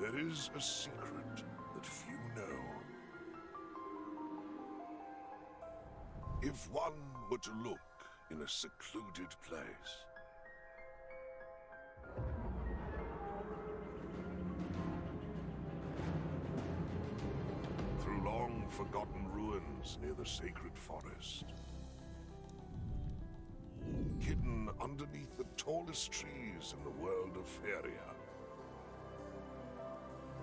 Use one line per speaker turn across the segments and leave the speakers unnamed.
There is a secret that few know. If one were to look in a secluded place, through long forgotten ruins near the sacred forest, hidden underneath the tallest trees in the world of Feria,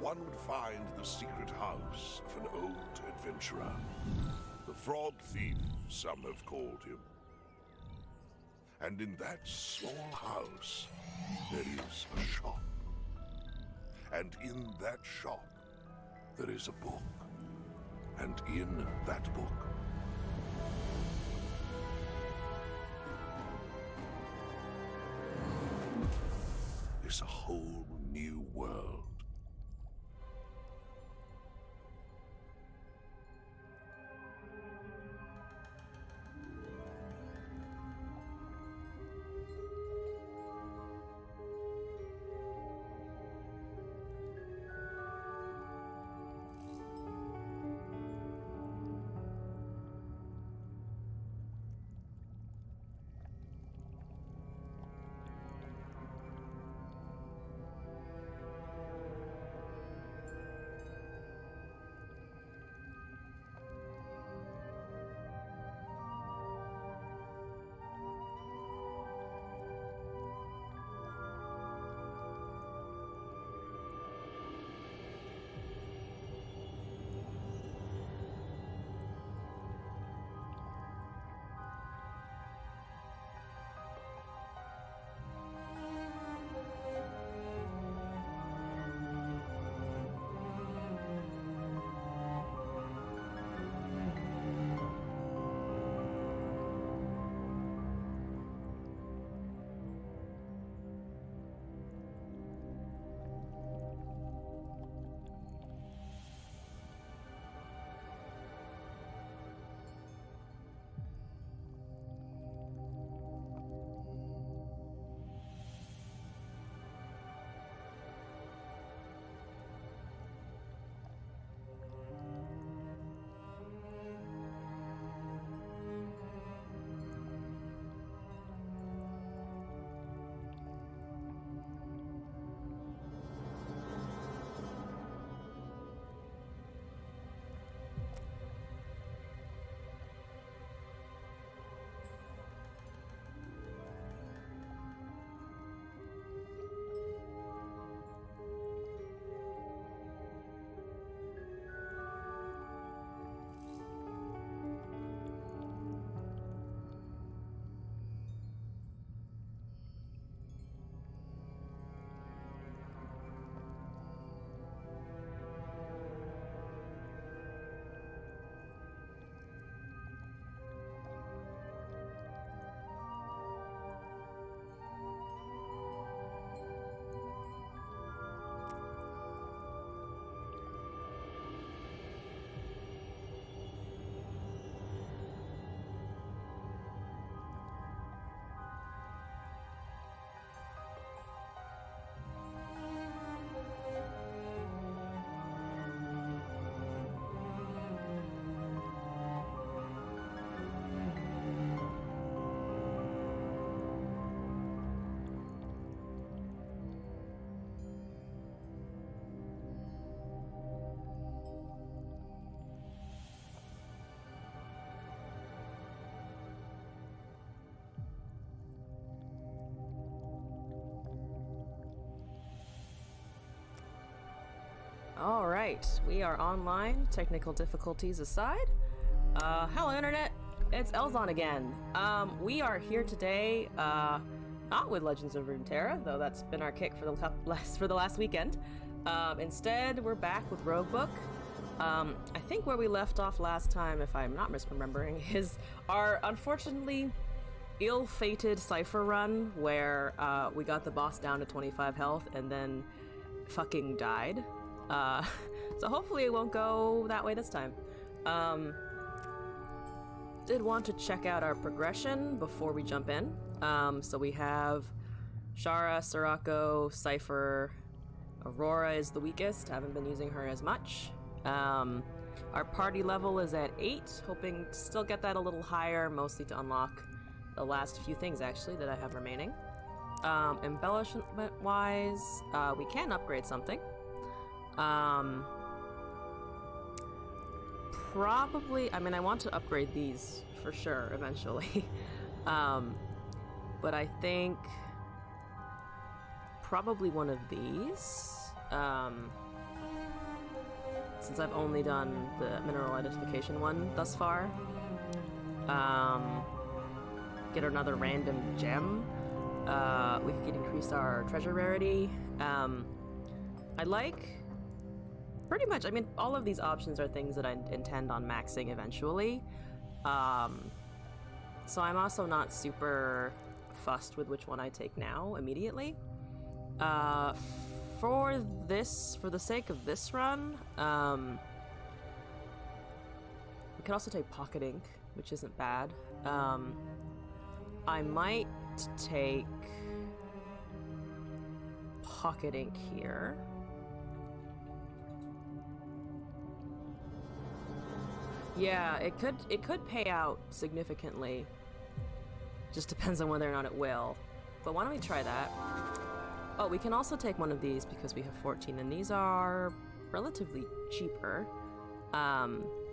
one would find the secret house of an old adventurer. The frog thief, some have called him. And in that small house, there is a shop. And in that shop, there is a book. And in that book, is a whole new world.
Alright, we are online, technical difficulties aside. Hello internet, it's Elzon again. We are here today, not with Legends of Runeterra, though that's been our kick for the last weekend. Instead, we're back with ROGUEBOOK. I think where we left off last time, if I'm not misremembering, is our unfortunately ill-fated Cypher run, where we got the boss down to 25 health and then fucking died. So hopefully it won't go that way this time. Did want to check out our progression before we jump in. So we have Shara, Sirocco, Cypher, Aurora is the weakest, haven't been using her as much. Our party level is at 8, hoping to still get that a little higher, mostly to unlock the last few things actually that I have remaining. Embellishment-wise, we can upgrade something. Probably, I mean, I want to upgrade these for sure eventually. But I think probably one of these. Since I've only done the mineral identification one thus far. Get another random gem. We could increase our treasure rarity. I like pretty much, I mean, all of these options are things that I intend on maxing eventually. So I'm also not super fussed with which one I take now immediately. For the sake of this run, we could also take pocket ink, which isn't bad. I might take pocket ink here. Yeah, it could pay out significantly. Just depends on whether or not it will. But why don't we try that? Oh, we can also take one of these because we have 14, and these are relatively cheaper.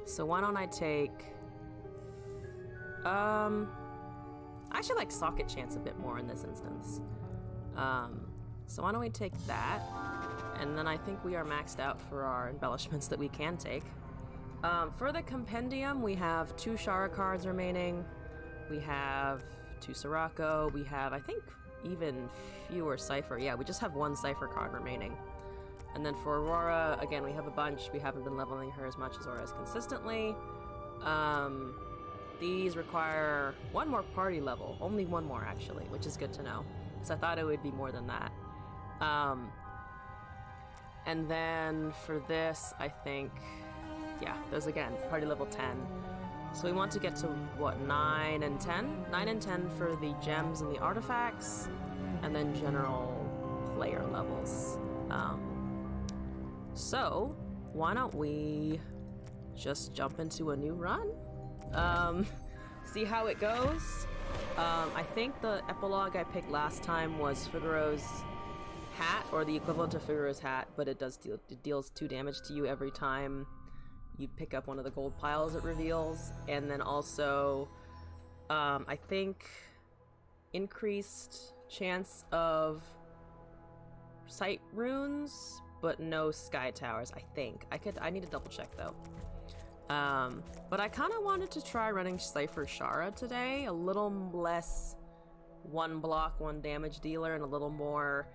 So why don't I take... I actually like socket chance a bit more in this instance. So why don't we take that? And then I think we are maxed out for our embellishments that we can take. For the compendium, we have 2 Shara cards remaining. We have 2 Sirocco. We have, I think, even fewer Cypher. Yeah, we just have 1 Cypher card remaining. And then for Aurora, again, we have a bunch. We haven't been leveling her as much as Aurora consistently. These require 1 more party level. Only 1 more, actually, which is good to know. So I thought it would be more than that. And then for this, I think... Yeah, those again, party level 10. So we want to get to, what, 9 and 10? 9 and 10 for the gems and the artifacts, and then general player levels. So, why don't we just jump into a new run? See how it goes? I think the epilogue I picked last time was Figaro's hat, or the equivalent of Figaro's hat, but it deals 2 damage to you every time you pick up one of the gold piles it reveals, and then also, I think, increased chance of sight runes, but no sky towers, I think. I need to double check though. But I kind of wanted to try running Cypher Shara today, a little less 1 block, 1 damage dealer, and a little more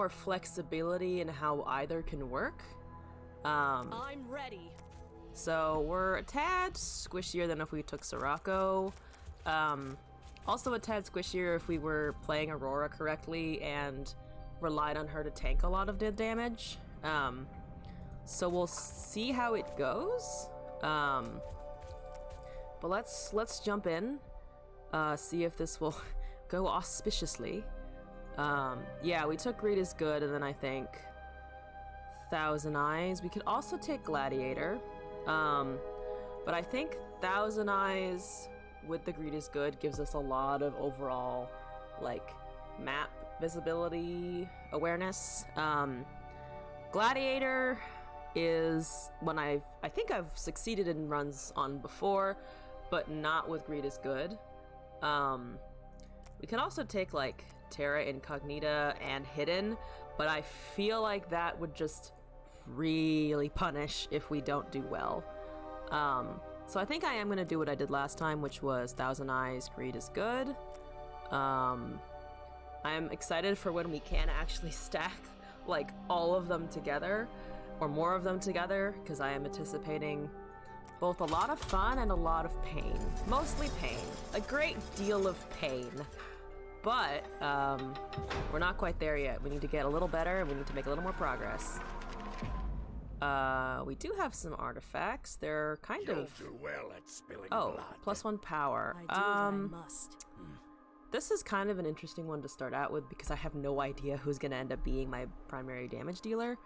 flexibility in how either can work.
I'm ready.
So we're a tad squishier than if we took Sirocco. Also a tad squishier if we were playing Aurora correctly and relied on her to tank a lot of the damage. So we'll see how it goes. But let's jump in. See if this will go auspiciously. Yeah, we took Greed is Good, and then I think Thousand Eyes. We could also take Gladiator, but I think Thousand Eyes with the Greed is Good gives us a lot of overall, like, map visibility awareness. Gladiator is one I think I've succeeded in runs on before, but not with Greed is Good. We could also take, like, Terra Incognita and Hidden, but I feel like that would just really punish if we don't do well. So I think I am going to do what I did last time, which was Thousand Eyes, Greed is Good. I'm excited for when we can actually stack, like, all of them together, or more of them together, because I am anticipating both a lot of fun and a lot of pain. Mostly pain. A great deal of pain. But, we're not quite there yet. We need to get a little better, and we need to make a little more progress. We do have some artifacts. They're kind of...
You'll do well at spilling
oh,
blood.
+1 power.
I do what I must.
this is kind of an interesting one to start out with because I have no idea who's going to end up being my primary damage dealer.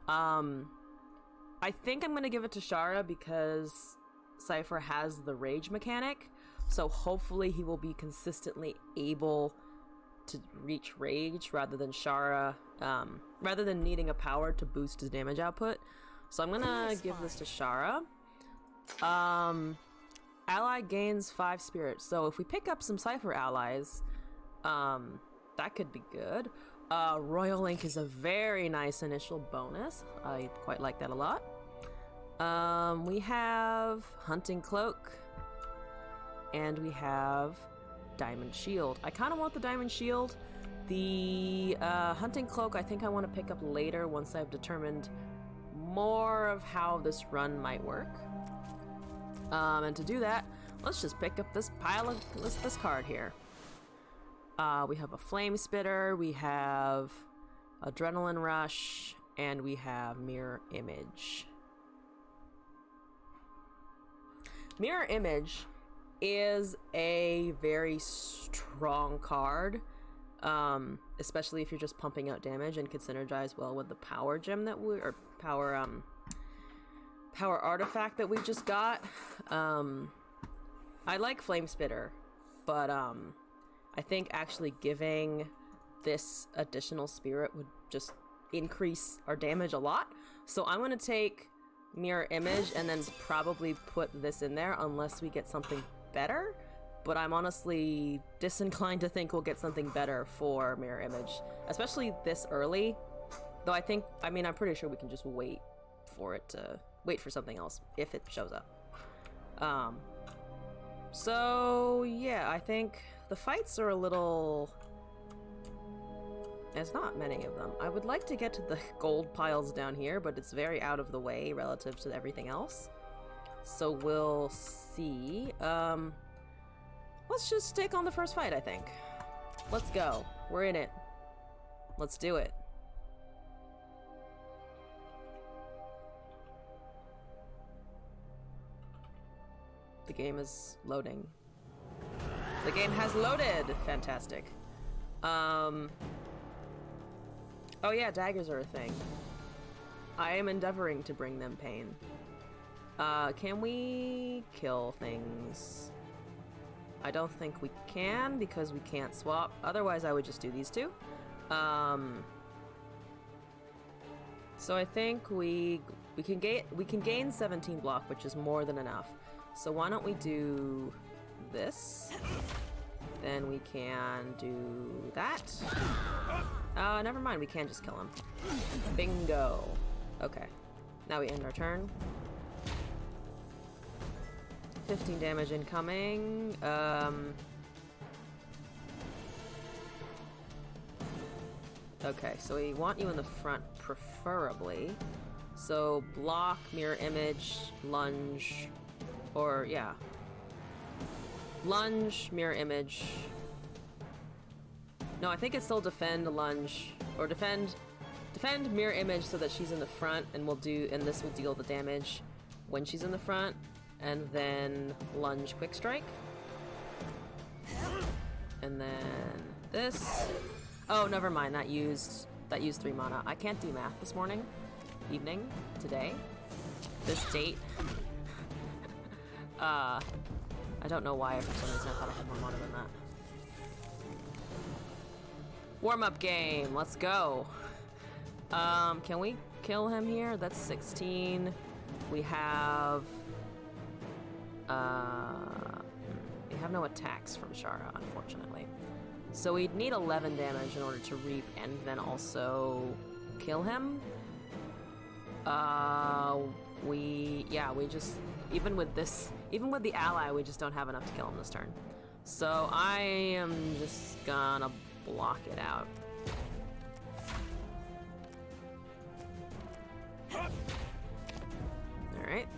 I think I'm going to give it to Shara because Cypher has the rage mechanic, so hopefully he will be consistently able to reach rage rather than Shara, rather than needing a power to boost his damage output. So I'm gonna give this to Shara. Ally gains 5 spirits, so if we pick up some Cypher allies, that could be good. Royal Link is a very nice initial bonus. I quite like that a lot. We have Hunting Cloak, and we have Diamond Shield. I kind of want the Diamond Shield. The Hunting Cloak I think I want to pick up later once I've determined more of how this run might work. And to do that, let's just pick up this pile of this card here. We have a Flame Spitter, we have Adrenaline Rush, and we have Mirror Image. Mirror Image is a very strong card, especially if you're just pumping out damage and could synergize well with the power gem that power artifact that we just got. I like Flame Spitter, but I think actually giving this additional spirit would just increase our damage a lot. So I'm going to take Mirror Image and then probably put this in there unless we get something better. But I'm honestly disinclined to think we'll get something better for Mirror Image, especially this early. Though I'm pretty sure we can just wait for something else if it shows up. So yeah, I think the fights are a little... There's not many of them. I would like to get to the gold piles down here, but it's very out of the way relative to everything else. So we'll see. Let's just take on the first fight, I think. Let's go. We're in it. Let's do it. The game is loading. The game has loaded! Fantastic. Oh yeah, daggers are a thing. I am endeavoring to bring them pain. Can we kill things? I don't think we can because we can't swap. Otherwise, I would just do these two. So I think we can gain 17 block, which is more than enough. So why don't we do this? Then we can do that. Never mind, we can just kill him. Bingo. Okay. Now we end our turn. 15 damage incoming. Okay, so we want you in the front, preferably. So block, mirror image, lunge, or yeah. Lunge, mirror image. No, I think it's still defend, lunge, or defend, mirror image so that she's in the front, and this will deal the damage when she's in the front, and then lunge, quick strike, and then this. Oh, never mind. That used 3 mana. I can't do math this evening, today, this date. I don't know why for some reason I thought I had more mana than that. Warm-up game, let's go. Can we kill him here? That's 16. We have no attacks from Shara, unfortunately. So we'd need 11 damage in order to reap and then also kill him. We just, even with the ally, we just don't have enough to kill him this turn. So I am just gonna block it out. Alright.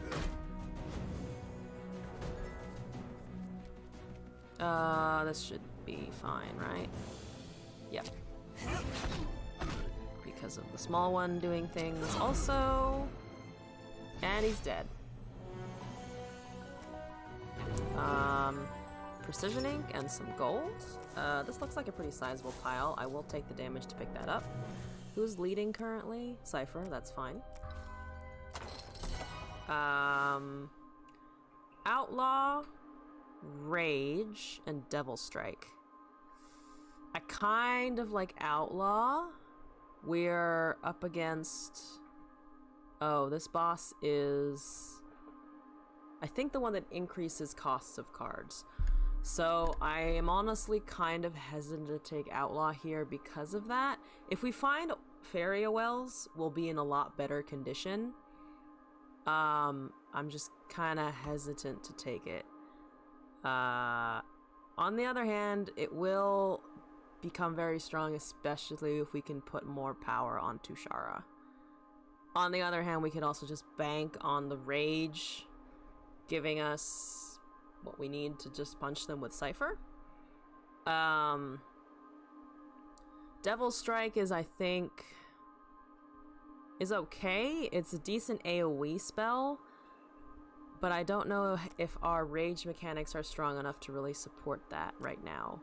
This should be fine, right? Yep. Because of the small one doing things also. And he's dead. precision ink and some gold. This looks like a pretty sizable pile. I will take the damage to pick that up. Who's leading currently? Cypher, that's fine. Outlaw, Rage, and Devil Strike. I kind of like Outlaw. We're up against... Oh, this boss is... I think the one that increases costs of cards. So I am honestly kind of hesitant to take Outlaw here because of that. If we find Faria Wells, we'll be in a lot better condition. I'm just kind of hesitant to take it. On the other hand, it will become very strong, especially if we can put more power on Tushara. On the other hand, we could also just bank on the Rage, giving us what we need to just punch them with Cypher. Devil Strike is, I think, is okay. It's a decent AoE spell, but I don't know if our Rage mechanics are strong enough to really support that right now.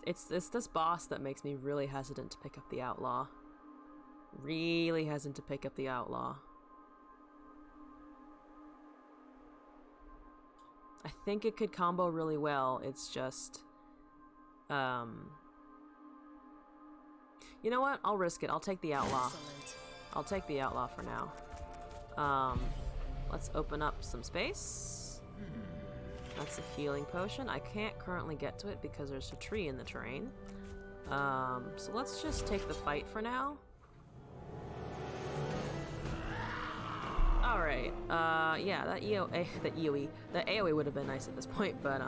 It's this boss that makes me really hesitant to pick up the Outlaw. Really hesitant to pick up the Outlaw. I think it could combo really well. It's just... You know what? I'll risk it. I'll take the Outlaw.
Excellent.
I'll take the Outlaw for now. Let's open up some space. That's a healing potion. I can't currently get to it because there's a tree in the terrain. So let's just take the fight for now. Alright, yeah, that AoE would have been nice at this point, but,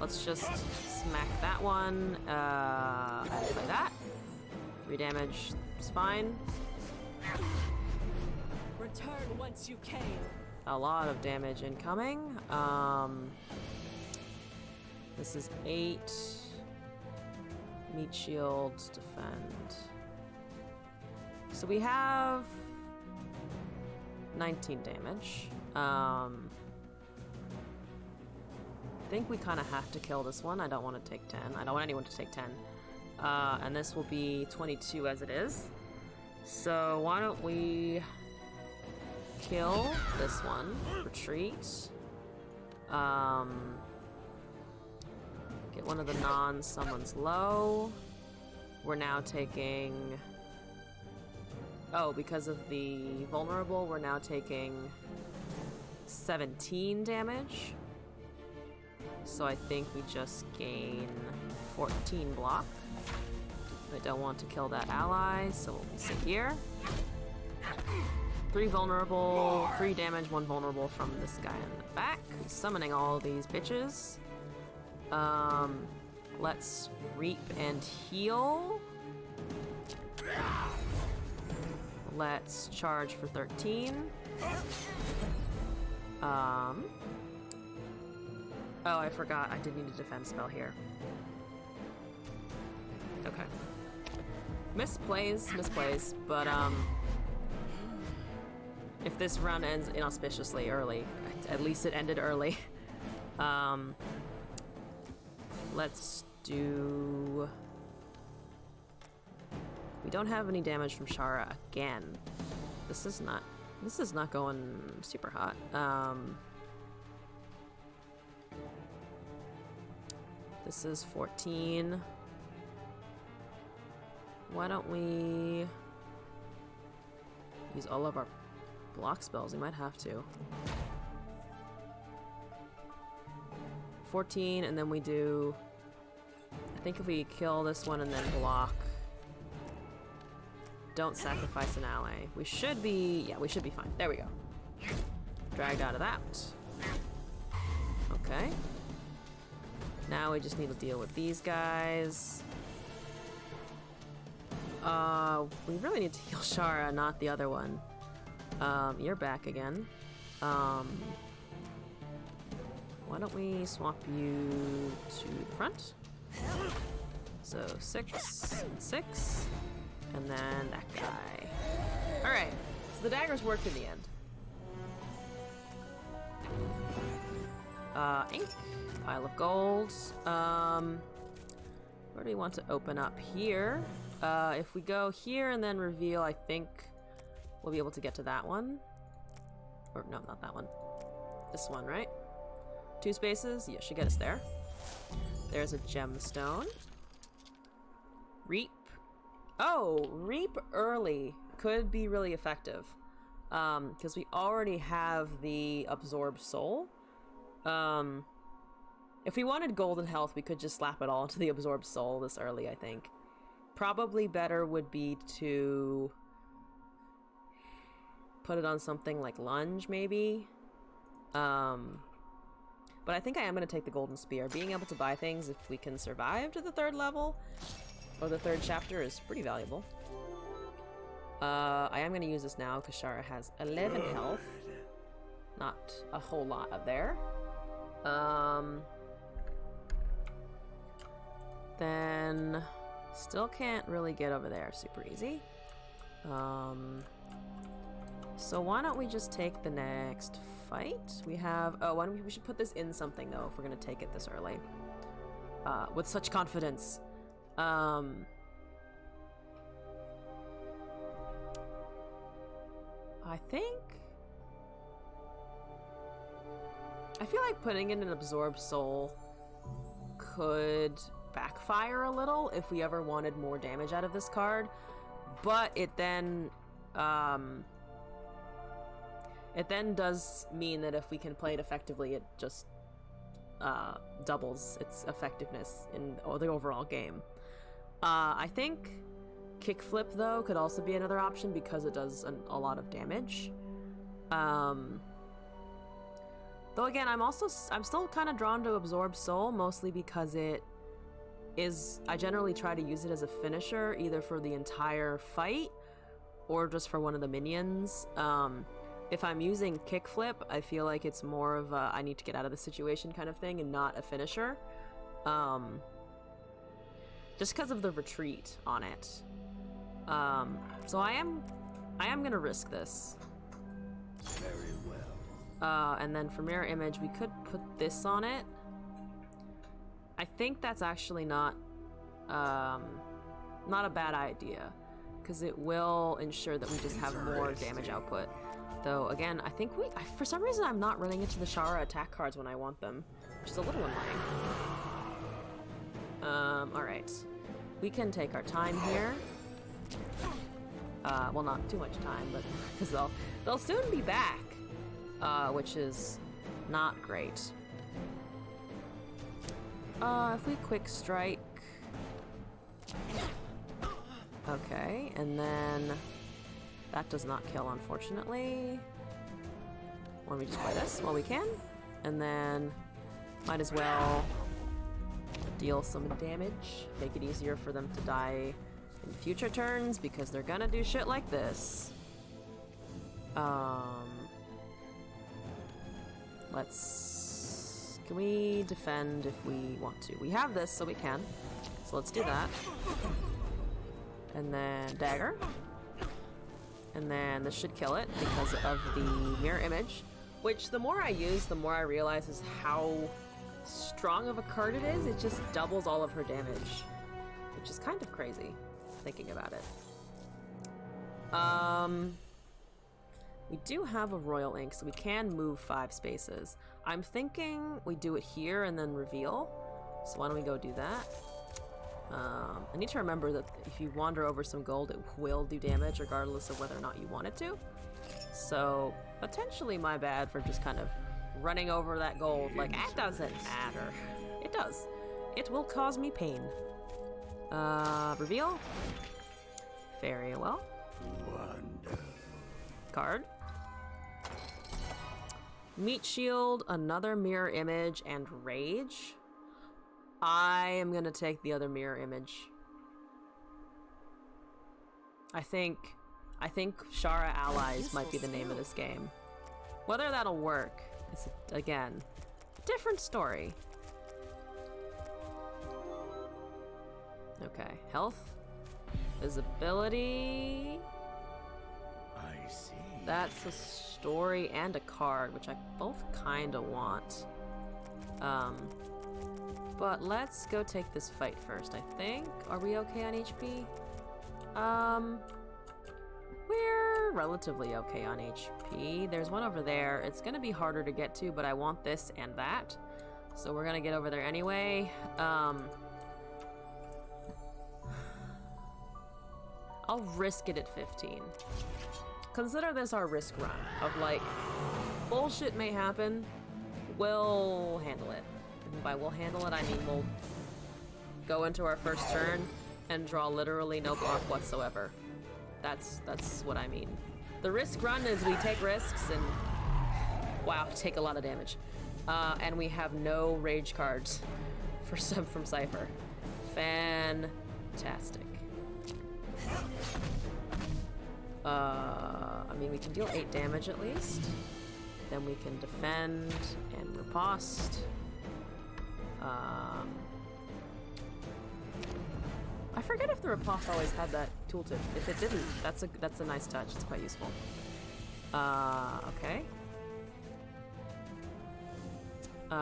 let's just smack that one, and play that. 3 damage is fine.
Return once you came.
A lot of damage incoming. This is 8. Meat shield, defend. So we have 19 damage. I think we kind of have to kill this one. I don't want to take 10. I don't want anyone to take 10. And this will be 22 as it is. So why don't we kill this one? Retreat. Get one of the non-summons low. We're now taking... Oh, because of the vulnerable, we're now taking 17 damage. So I think we just gain 14 block. I don't want to kill that ally, so we'll sit here. 3 vulnerable, 3 damage, 1 vulnerable from this guy in the back. He's summoning all these bitches. Let's reap and heal. Let's charge for 13. Oh, I forgot. I did need a defense spell here. Okay. Misplays, but, if this run ends inauspiciously early, at least it ended early. Let's do... We don't have any damage from Shara again. This is not going super hot. This is 14. Why don't we use all of our block spells? We might have to. 14, and then we do... I think if we kill this one and then block... Don't sacrifice an ally. We should be... Yeah, we should be fine. There we go. Dragged out of that. Okay. Now we just need to deal with these guys. We really need to heal Shara, not the other one. You're back again. Why don't we swap you to the front? So 6 and 6. And then that guy. Alright, so the daggers worked in the end. Ink. Pile of gold. Where do we want to open up here? If we go here and then reveal, I think we'll be able to get to that one. Or no, not that one. This one, right? 2 spaces? Yeah, should get us there. There's a gemstone. Reap. Oh, reap early could be really effective. Because we already have the absorb soul. If we wanted golden health, we could just slap it all into the absorb soul this early, I think. Probably better would be to put it on something like lunge, maybe. But I think I am going to take the golden spear. Being able to buy things if we can survive to the 3rd level or the 3rd chapter is pretty valuable. I am going to use this now because Shara has 11 health. Not a whole lot up there. Then still can't really get over there super easy. So why don't we just take the next fight? We have, oh, why don't we should put this in something though if we're gonna take it this early. With such confidence. I feel like putting in an absorb soul could backfire a little if we ever wanted more damage out of this card, but it then does mean that if we can play it effectively, it just doubles its effectiveness in the overall game. I think kickflip though could also be another option because it does a lot of damage. Though again, I'm still kind of drawn to absorb soul, mostly because it is, I generally try to use it as a finisher, either for the entire fight or just for one of the minions. If I'm using kickflip, I feel like it's more of a I need to get out of the situation kind of thing and not a finisher. Just because of the retreat on it. So I am gonna risk this.
Very well.
And then for mirror image, we could put this on it. I think that's actually not a bad idea, because it will ensure that we just have more damage output. Though again, I think for some reason I'm not running into the Shara attack cards when I want them, which is a little annoying. Alright. We can take our time here. Well, not too much time, but because they'll soon be back, which is not great. If we quick strike. Okay, and then that does not kill, unfortunately. Why don't we just play this while we can? And then might as well deal some damage. Make it easier for them to die in future turns because they're gonna do shit like this. Can we defend if we want to? We have this, so we can. So let's do that. And then dagger. And then this should kill it because of the mirror image. Which the more I use, the more I realize is how strong of a card it is. It just doubles all of her damage. Which is kind of crazy, thinking about it. We do have a royal ink, so we can move 5 spaces. I'm thinking we do it here and then reveal. So why don't we go do that? I need to remember that if you wander over some gold, it will do damage regardless of whether or not you want it to. So potentially my bad for just kind of running over that gold. Like, that doesn't matter. It does. It will cause me pain. Reveal? Very well.
Wonderful.
Card. Meat shield, another mirror image, and rage. I am gonna take the other mirror image. I think Shara Allies might be the name of this game. Whether that'll work is, again, a different story. Okay, health, visibility.
I see.
That's a story and a card, which I both kind of want. But let's go take this fight first, I think. Are we okay on HP? We're relatively okay on HP. There's one over there. It's gonna be harder to get to, but I want this and that. So we're gonna get over there anyway. I'll risk it at 15. Consider this our risk run of like, bullshit may happen, we'll handle it. And by we'll handle it, I mean we'll go into our first turn and draw literally no block whatsoever. That's what I mean. The risk run is we take risks and wow, take a lot of damage. And we have no rage cards for some from Cypher. Fantastic. I mean, we can deal 8 damage at least. Then we can defend and riposte. I forget if the riposte always had that tooltip. If it didn't, that's a nice touch. It's quite useful. Okay.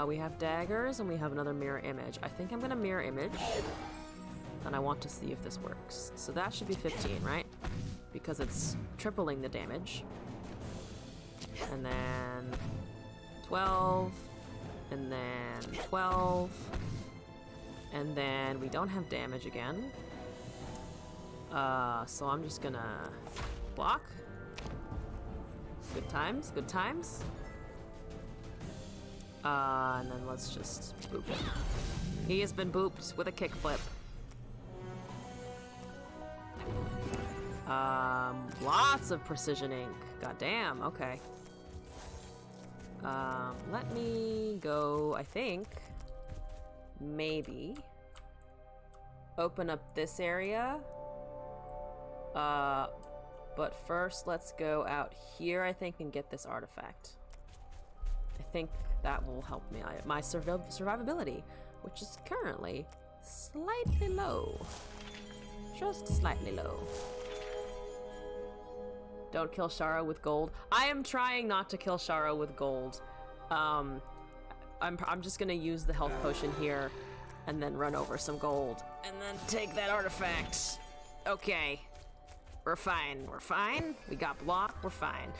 We have daggers and we have another mirror image. I think I'm gonna mirror image. And I want to see if this works. So that should be 15, right? Because it's tripling the damage. And then 12. And then 12. And then we don't have damage again. So I'm just gonna block. Good times, good times. And then let's just boop him. He has been booped with a kickflip. Lots of precision ink. Goddamn, okay. Let me go, I think, maybe open up this area. But first let's go out here, I think, and get this artifact. I think that will help me. My survivability, which is currently slightly low. Just slightly low. Don't kill Shara with gold. I am trying not to kill Shara with gold. I'm just gonna use the health potion here and then run over some gold and then take that artifact. Okay. We're fine. We're fine. We got block. We're fine.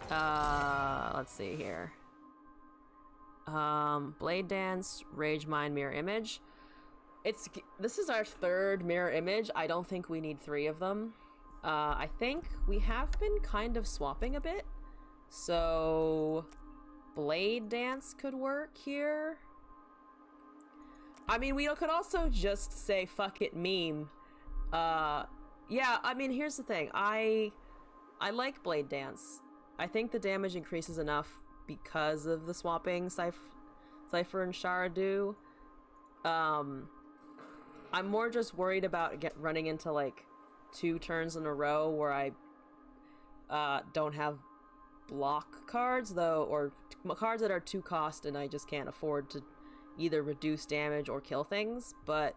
Let's see here. Blade Dance, Rage Mind, Mirror Image. This is our third mirror image. I don't think we need 3 of them. I think we have been kind of swapping a bit. So Blade Dance could work here. I mean, we could also just say fuck it meme. Yeah, I mean, here's the thing. I like Blade Dance. I think the damage increases enough because of the swapping Cypher and Shara do. I'm more just worried about running into like 2 turns in a row where I don't have block cards though, or cards that are 2 cost and I just can't afford to either reduce damage or kill things. But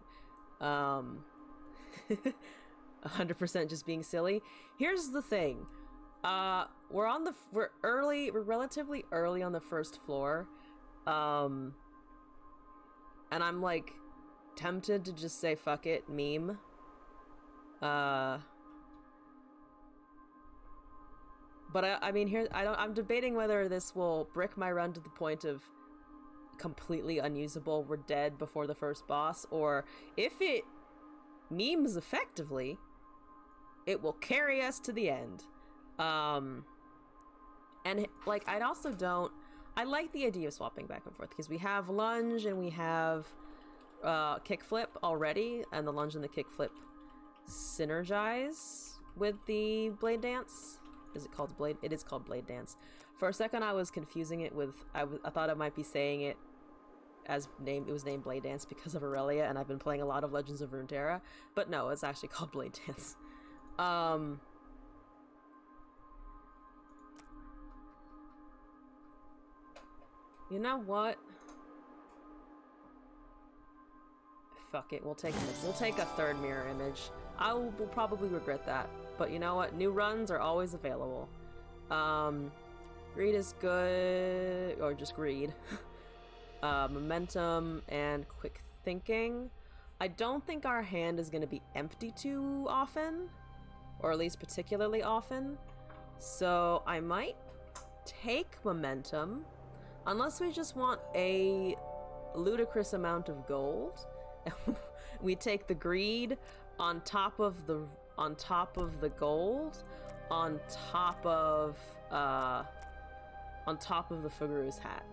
100% just being silly. Here's the thing. We're relatively early on the first floor. And I'm like tempted to just say fuck it meme. But I mean, I'm debating whether this will brick my run to the point of completely unusable, we're dead before the first boss, or if it memes effectively, it will carry us to the end. And like, I like the idea of swapping back and forth because we have lunge and we have kickflip already, and the lunge and the kickflip synergize with the Blade Dance. Is it called Blade? It is called Blade Dance. For a second, I was confusing it with. I thought I might be saying it as it was named Blade Dance because of Aurelia, and I've been playing a lot of Legends of Runeterra. But no, it's actually called Blade Dance. You know what? Fuck it, we'll take this. We'll take a 3rd mirror image. We'll probably regret that, but you know what? New runs are always available. Greed is good, or just greed. momentum and quick thinking. I don't think our hand is going to be empty too often, or at least particularly often. So I might take momentum, unless we just want a ludicrous amount of gold. We take the greed on top of the gold, on top of the Fuguru's hat.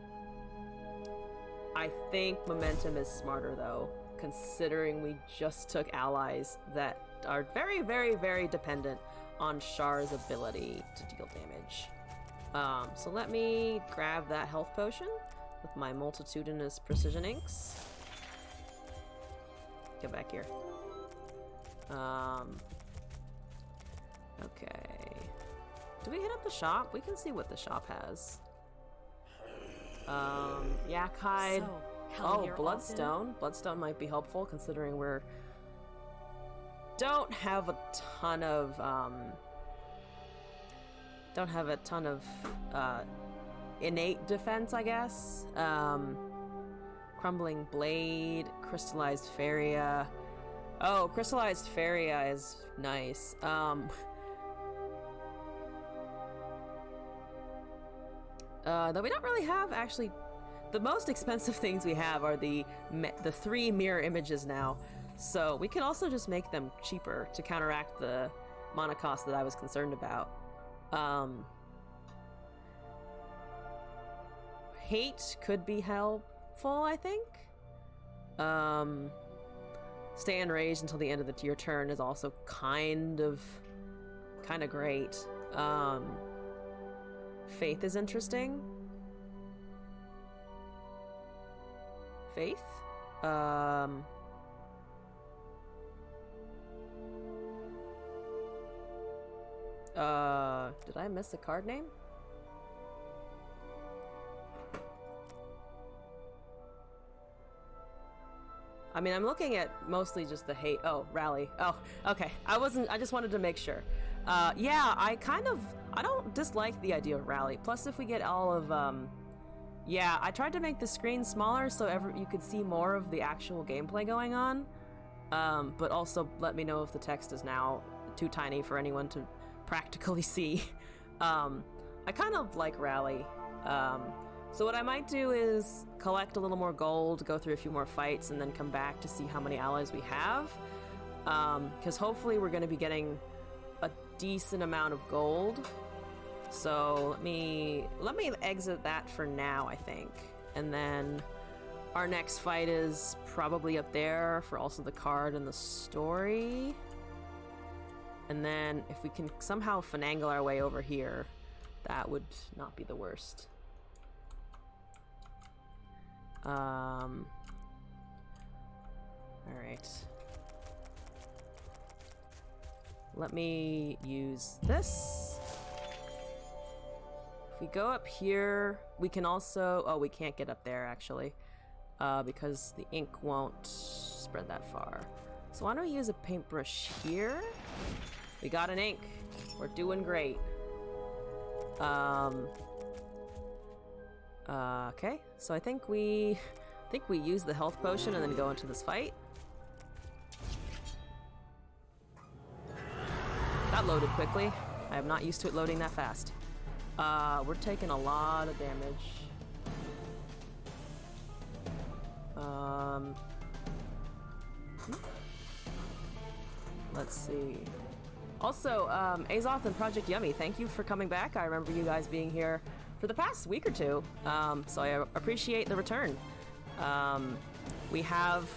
I think momentum is smarter though, considering we just took allies that are very, very, very dependent on Char's ability to deal damage. So let me grab that health potion with my multitudinous precision inks. Get back here. Okay. Do we hit up the shop? We can see what the shop has. Yak hide. Oh, bloodstone. Bloodstone might be helpful considering we're don't have a ton of innate defense, I guess. Crumbling blade, crystallized faria. Oh, crystallized faria is nice. Though we don't really have, actually, the most expensive things we have are the 3 mirror images now. So we could also just make them cheaper to counteract the mana cost that I was concerned about. Hate could be helpful, I think. Stay enraged until the end of your turn is also kind of great. Faith is interesting. Faith? Did I miss a card name? I mean, I'm looking at mostly just the hate. Oh, rally. Oh, okay. I just wanted to make sure. Yeah, I don't dislike the idea of rally. Plus, if we get all of, yeah, I tried to make the screen smaller so you could see more of the actual gameplay going on. But also let me know if the text is now too tiny for anyone to practically see. I kind of like rally. So what I might do is collect a little more gold, go through a few more fights, and then come back to see how many allies we have. Because hopefully we're going to be getting a decent amount of gold. So let me exit that for now, I think. And then our next fight is probably up there for also the card and the story. And then if we can somehow finagle our way over here, that would not be the worst. All right. Let me use this. If we go up here, we can also... Oh, we can't get up there, actually. Because the ink won't spread that far. So why don't we use a paintbrush here? We got an ink. We're doing great. Okay, so I think we use the health potion and then go into this fight. That loaded quickly. I am not used to it loading that fast. We're taking a lot of damage. Let's see. Also, Azoth and Project Yummy, thank you for coming back. I remember you guys being here for the past week or two, so I appreciate the return. We have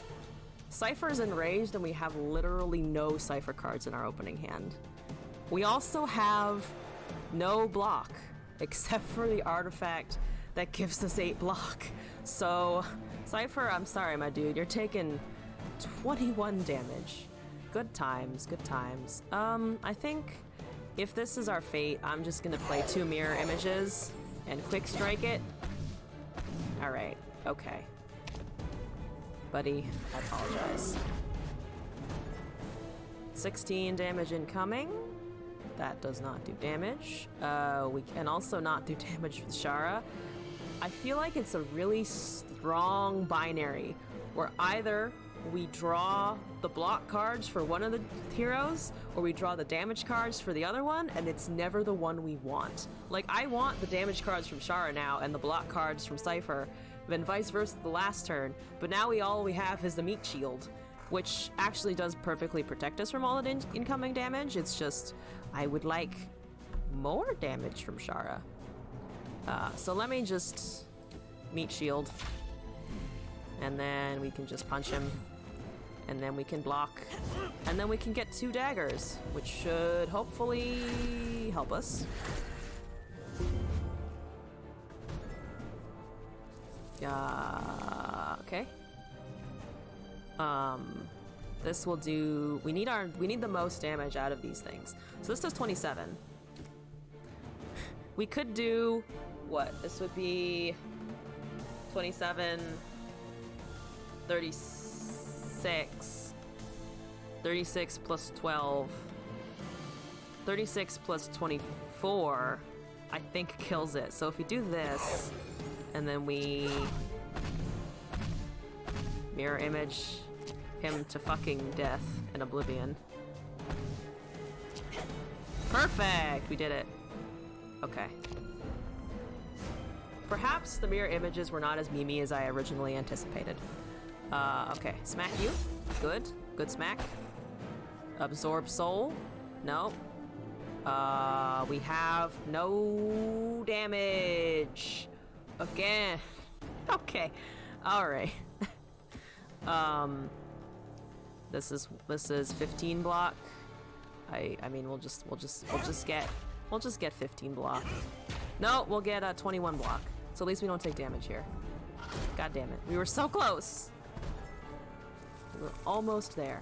Cypher's Enraged, and we have literally no Cypher cards in our opening hand. We also have no block, except for the artifact that gives us 8 block. So, Cypher, I'm sorry, my dude, you're taking 21 damage. Good times, good times. I think if this is our fate, I'm just gonna play 2 mirror images and quick strike it. Alright, okay. Buddy, I apologize. 16 damage incoming. That does not do damage. We can also not do damage with Shara. I feel like it's a really strong binary where either we draw the block cards for one of the heroes or we draw the damage cards for the other one, and it's never the one we want. Like, I want the damage cards from Shara now and the block cards from Cypher, then vice versa the last turn, but now all we have is the meat shield, which actually does perfectly protect us from all the incoming damage. It's just, I would like more damage from Shara. So let me just meat shield, and then we can just punch him, and then we can block, and then we can get 2 daggers, which should hopefully help us. Okay. This will do. We need the most damage out of these things. So this does 27. We could do what? This would be 27, 36. 36 plus 12. 36 plus 24, I think, kills it. So if we do this, and then we mirror image him to fucking death and oblivion. Perfect! We did it. Okay. Perhaps the mirror images were not as memey as I originally anticipated. Okay. Smack you. Good. Good smack. Absorb soul. No. We have no damage. Again. Okay. Alright. This is 15 block. I mean we'll just get 15 block. No, we'll get 21 block. So at least we don't take damage here. God damn it. We were so close. We were almost there.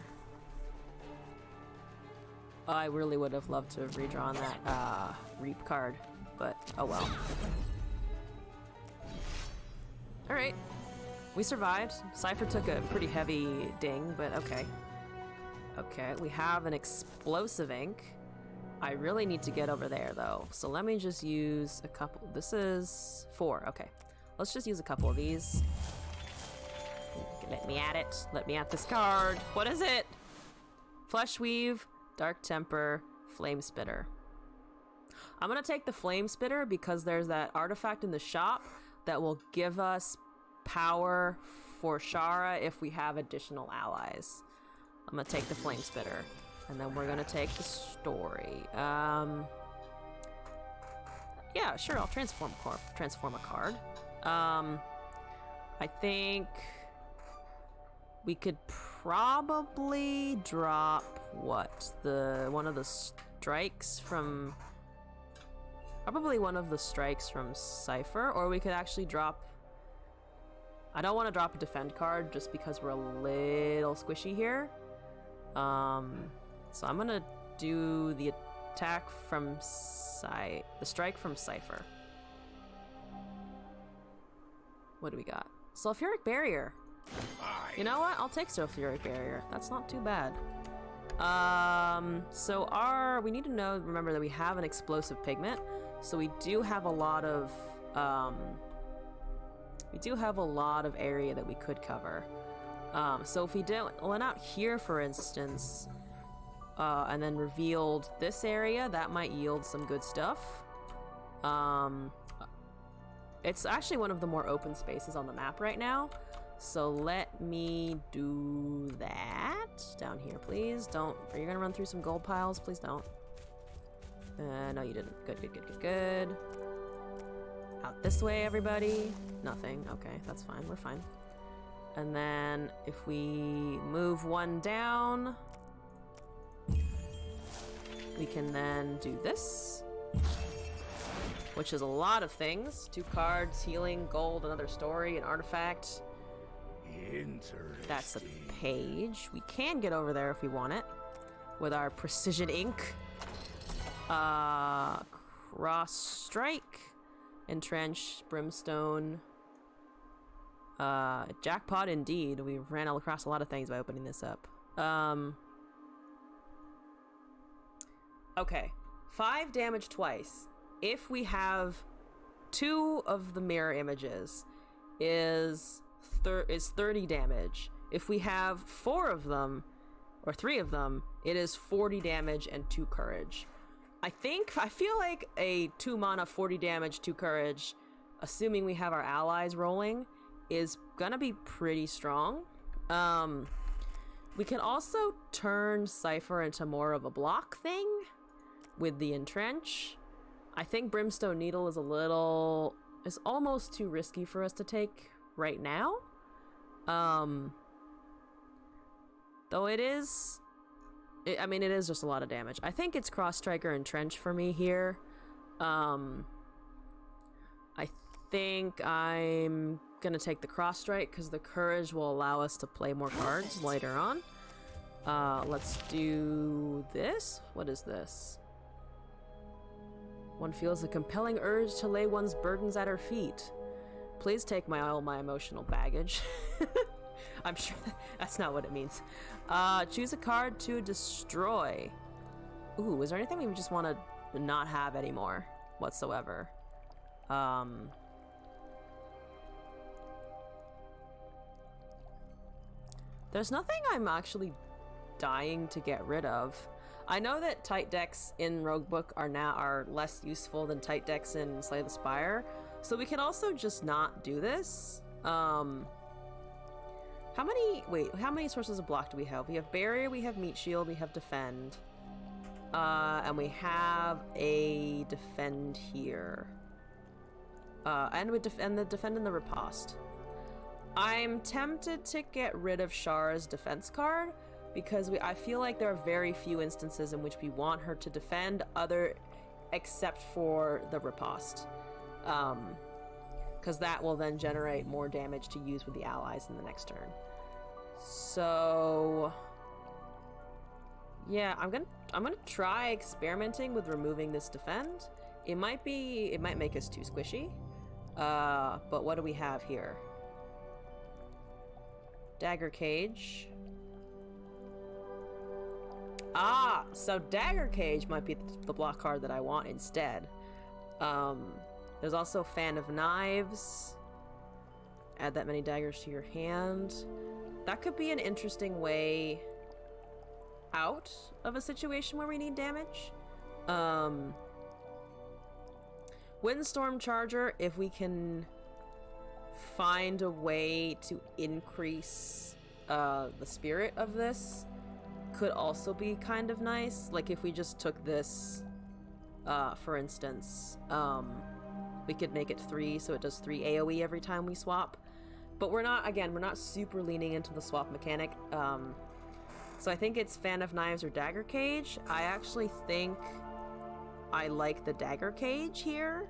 I really would have loved to have redrawn that Reap card, but oh well. Alright. We survived. Cypher took a pretty heavy ding, but okay. Okay, we have an explosive ink. I really need to get over there though, so let me just use a couple. This is 4, okay. Let's just use a couple of these. Let me at it. Let me at this card. What is it? Flesh Weave, Dark Temper, Flame Spitter. I'm gonna take the Flame Spitter because there's that artifact in the shop that will give us power for Shara if we have additional allies. I'm gonna take the Flame Spitter, and then we're gonna take the story. Yeah, sure, I'll transform a card. I think we could probably drop what? One of the strikes from Cypher, or we could actually drop. I don't want to drop a defend card just because we're a little squishy here. So I'm gonna do the attack from the strike from Cypher. What do we got? Sulfuric Barrier. You know what? I'll take Sulfuric Barrier. That's not too bad. So we need to remember that we have an explosive pigment, so we do have a lot of area that we could cover. So if we went out here, for instance, and then revealed this area, that might yield some good stuff. It's actually one of the more open spaces on the map right now. So let me do that. Down here, please. Are you gonna run through some gold piles? Please don't. No, you didn't. Good. Out this way, everybody. Nothing. Okay, that's fine. We're fine. And then if we move one down, we can then do this, which is a lot of things. 2 cards, healing, gold, another story, an artifact.
Interesting.
That's a page. We can get over there if we want it with our precision ink. Cross strike, entrench, brimstone. Jackpot indeed. We ran across a lot of things by opening this up. Okay. 5 damage twice. If we have 2 of the mirror images is 30 damage. If we have 4 of them, or 3 of them, it is 40 damage and 2 courage. I feel like a 2 mana, 40 damage, 2 courage, assuming we have our allies rolling, is gonna be pretty strong. We can also turn Cypher into more of a block thing with the Entrench. I think Brimstone Needle is almost too risky for us to take right now. Though it is just a lot of damage. I think it's Cross Striker and Trench for me here. I think I'm gonna take the Cross Strike because the Courage will allow us to play more cards later on. Let's do this. What is this? One feels a compelling urge to lay one's burdens at her feet. Please take all my emotional baggage. I'm sure that's not what it means. Choose a card to destroy. Ooh, is there anything we just want to not have anymore whatsoever? There's nothing I'm actually dying to get rid of. I know that tight decks in Roguebook are less useful than tight decks in Slay the Spire, so we can also just not do this. How many sources of block do we have? We have Barrier, we have Meat Shield, we have Defend. And we have a Defend here. And the Defend and the Riposte. I'm tempted to get rid of Shara's defense card because I feel like there are very few instances in which we want her to defend except for the Riposte. Because that will then generate more damage to use with the allies in the next turn. So yeah, I'm gonna try experimenting with removing this Defend. It might make us too squishy. But what do we have here? Dagger Cage. So Dagger Cage might be the block card that I want instead. There's also Fan of Knives. Add that many daggers to your hand. That could be an interesting way out of a situation where we need damage. Windstorm Charger, if we can find a way to increase the spirit of this, could also be kind of nice. Like if we just took this, for instance, we could make it 3, so it does 3 AoE every time we swap. But we're not super leaning into the swap mechanic. So I think it's Fan of Knives or Dagger Cage. I actually think I like the Dagger Cage here.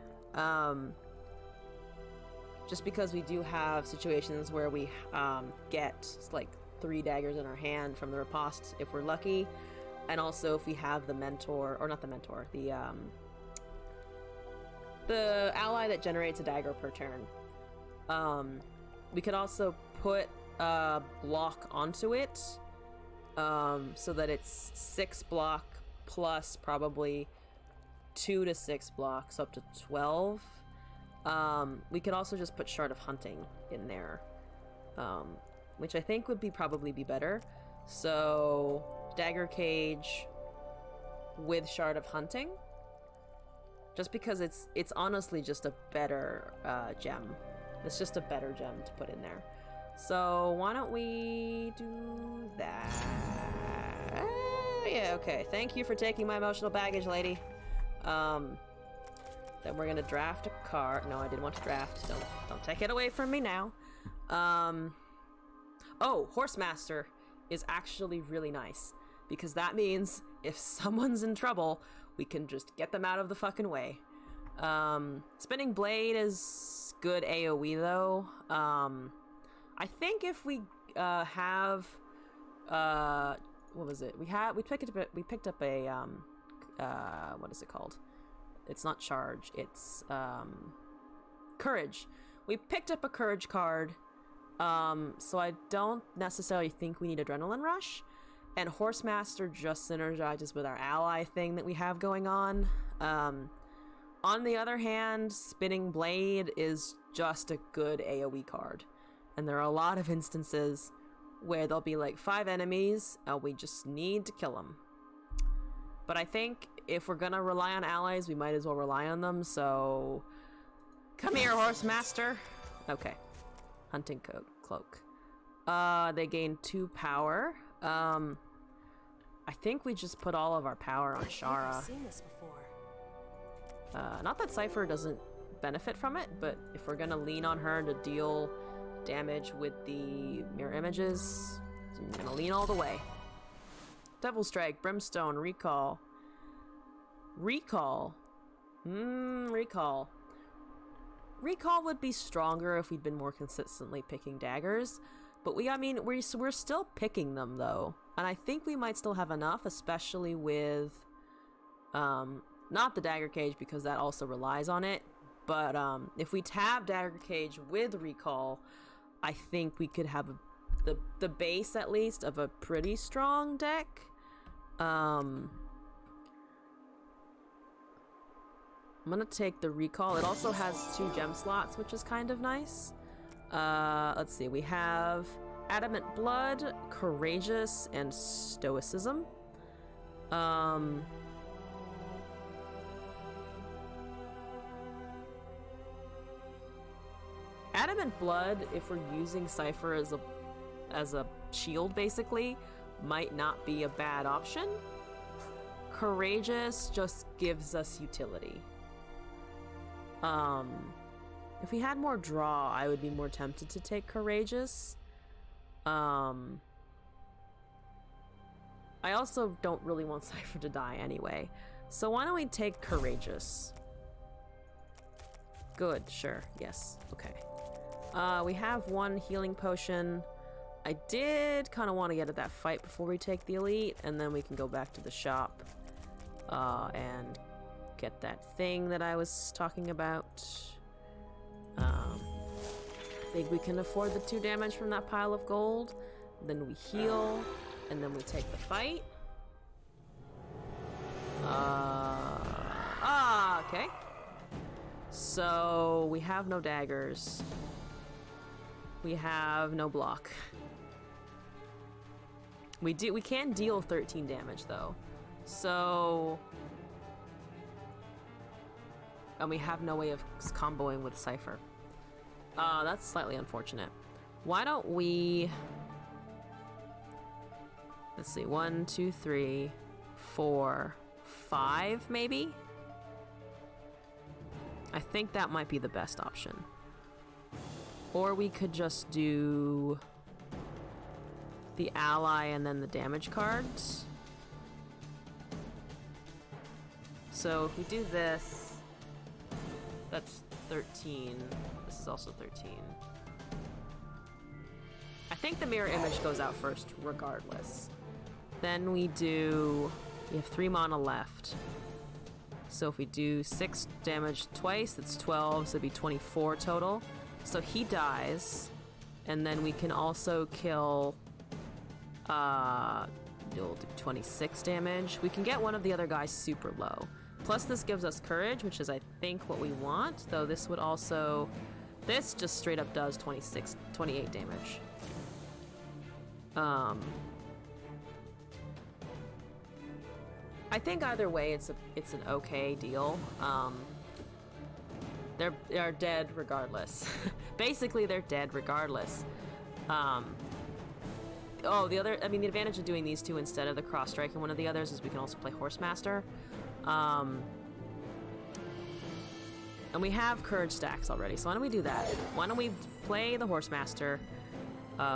Just because we do have situations where we get like 3 daggers in our hand from the Riposte if we're lucky, and also if we have the mentor, or not the mentor, the ally that generates a dagger per turn. We could also put a block onto it, so that it's 6 block plus probably 2 to 6 blocks up to 12. We could also just put Shard of Hunting in there, which I think would probably be better. So Dagger Cage with Shard of Hunting, just because it's honestly just a better gem. It's just a better gem to put in there. So why don't we do that? Yeah, okay. Thank you for taking my emotional baggage, lady. Then we're gonna draft a card. No, I didn't want to draft. Don't take it away from me now. Oh, Horsemaster is actually really nice, because that means if someone's in trouble, we can just get them out of the fucking way. Spinning Blade is good AoE though. I think if we have what was it? We picked up a what is it called? It's not Charge, it's Courage. We picked up a Courage card, so I don't necessarily think we need Adrenaline Rush, and Horsemaster just synergizes with our ally thing that we have going on. On the other hand, Spinning Blade is just a good AoE card. And there are a lot of instances where there'll be like 5 enemies and we just need to kill them. But I think if we're gonna rely on allies, we might as well rely on them, so... Come here, Horse Master! Okay. Hunting Cloak. They gain 2 power. I think we just put all of our power on Shara.
I've seen this before.
Not that Cypher doesn't benefit from it, but if we're gonna lean on her to deal damage with the mirror images, I'm gonna lean all the way. Devil Strike, Brimstone, Recall. Recall. Recall. Recall would be stronger if we'd been more consistently picking daggers, but we're still picking them though, and I think we might still have enough, especially with not the dagger cage because that also relies on it, but if we tab dagger cage with recall, I think we could have the base at least of a pretty strong deck. I'm gonna take the recall. It also has 2 gem slots, which is kind of nice. Let's see, we have Adamant Blood, Courageous, and Stoicism. Adamant Blood, if we're using Cypher as a shield, basically, might not be a bad option. Courageous just gives us utility. If we had more draw, I would be more tempted to take Courageous. I also don't really want Cypher to die anyway. So why don't we take Courageous? Good, sure, yes, okay. We have 1 healing potion. I did kind of want to get at that fight before we take the elite, and then we can go back to the shop and get that thing that I was talking about. I think we can afford the 2 damage from that pile of gold. Then we heal, and then we take the fight. Okay. So we have no daggers. We have no block. We can deal 13 damage though. So, and we have no way of comboing with Cypher. That's slightly unfortunate. Why don't we, let's see, 1, 2, 3, 4, 5 maybe? I think that might be the best option. Or we could just do the ally and then the damage cards. So if we do this, that's 13. This is also 13. I think the mirror image goes out first regardless. Then we have 3 mana left. So if we do 6 damage twice, that's 12, so it'd be 24 total. So he dies, and then we can also kill, we'll do 26 damage. We can get one of the other guys super low. Plus this gives us courage, which is I think what we want, though this would also, this just straight up does 28 damage. I think either way it's an okay deal. They're dead regardless. Basically, they're dead regardless. The advantage of doing these 2 instead of the cross strike and one of the others is we can also play Horsemaster. And we have courage stacks already, so why don't we do that? Why don't we play the Horsemaster?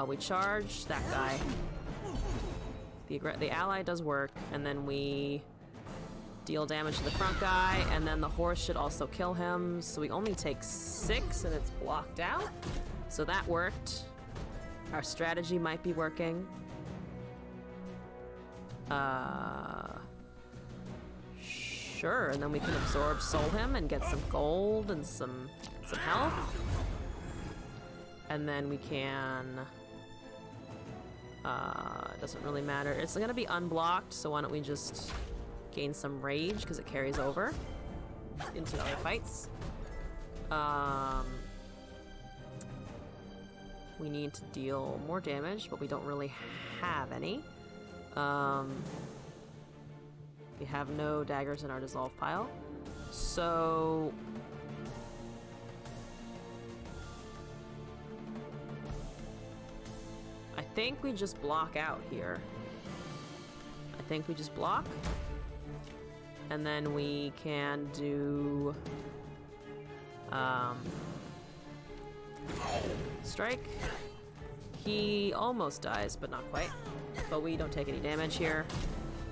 We charge that guy. The ally does work, and then we deal damage to the front guy, and then the horse should also kill him, so we only take 6 and it's blocked out. So that worked. Our strategy might be working. Sure, and then we can absorb soul him and get some gold and some health. And then we can it doesn't really matter. It's gonna be unblocked, so why don't we just gain some rage because it carries over. into other fights. We need to deal more damage, but we don't really have any. We have no daggers in our dissolve pile. So I think we just block out here. I think we just block. And then we can do strike. He almost dies, but not quite. But we don't take any damage here.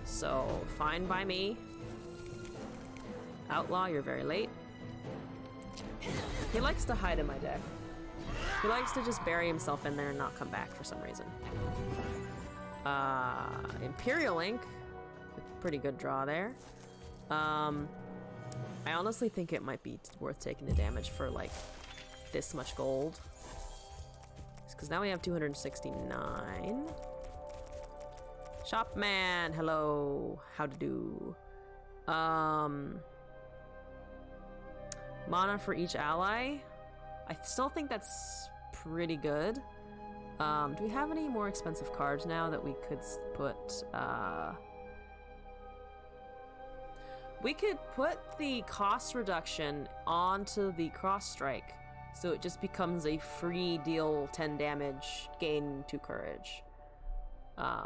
So fine by me. Outlaw, you're very late. He likes to hide in my deck. He likes to just bury himself in there and not come back for some reason. Imperial Ink, pretty good draw there. I honestly think it might be worth taking the damage for like this much gold. Because now we have 269. Shopman, hello. How to do? Mana for each ally. I still think that's pretty good. Do we have any more expensive cards now that we could put? We could put the cost reduction onto the cross strike, so it just becomes a free deal 10 damage, gain 2 courage,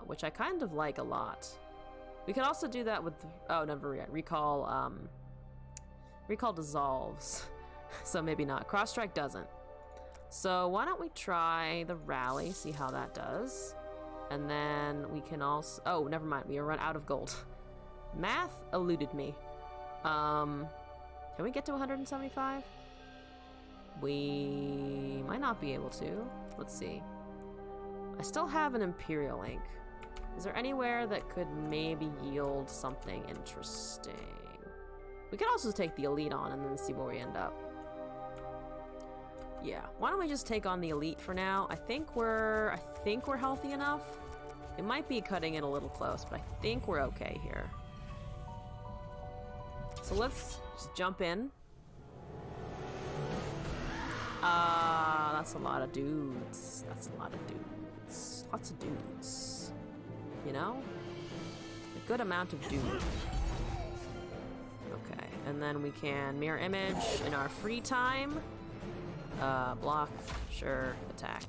which I kind of like a lot. We could also do that with never yet. Recall dissolves, so maybe not. Cross strike doesn't. So why don't we try the rally, see how that does, and then we can also. Oh, never mind. We run out of gold. Math eluded me. Can we get to 175? We might not be able to. Let's see. I still have an Imperial Ink. Is there anywhere that could maybe yield something interesting? We could also take the Elite on and then see where we end up. Yeah, why don't we just take on the Elite for now? I think we're healthy enough. It might be cutting it a little close, but I think we're okay here. So let's just jump in. That's a lot of dudes. That's a lot of dudes. Lots of dudes. You know? A good amount of dudes. Okay, and then we can mirror image in our free time. Block, sure, attack.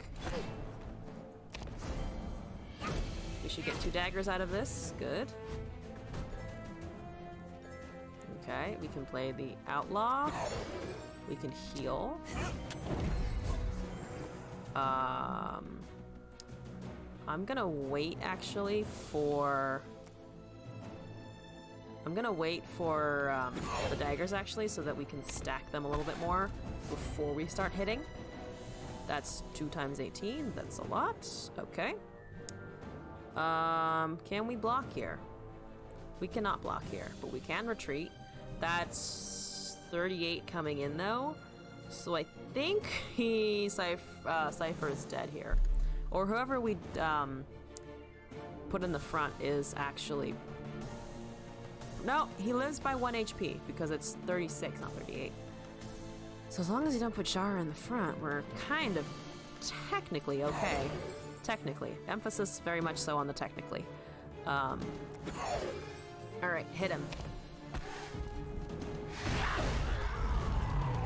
We should get 2 daggers out of this, good. Okay, we can play the Outlaw. We can heal. I'm gonna wait actually for... I'm gonna wait for the daggers actually so that we can stack them a little bit more before we start hitting. That's 2 times 18, that's a lot. Okay. Can we block here? We cannot block here, but we can retreat. That's 38 coming in though. So I think Cypher is dead here. Or whoever we put in the front is actually... No, he lives by 1 HP because it's 36, not 38. So as long as you don't put Shara in the front, we're kind of technically okay. Technically. Emphasis very much so on the technically. Alright, hit him.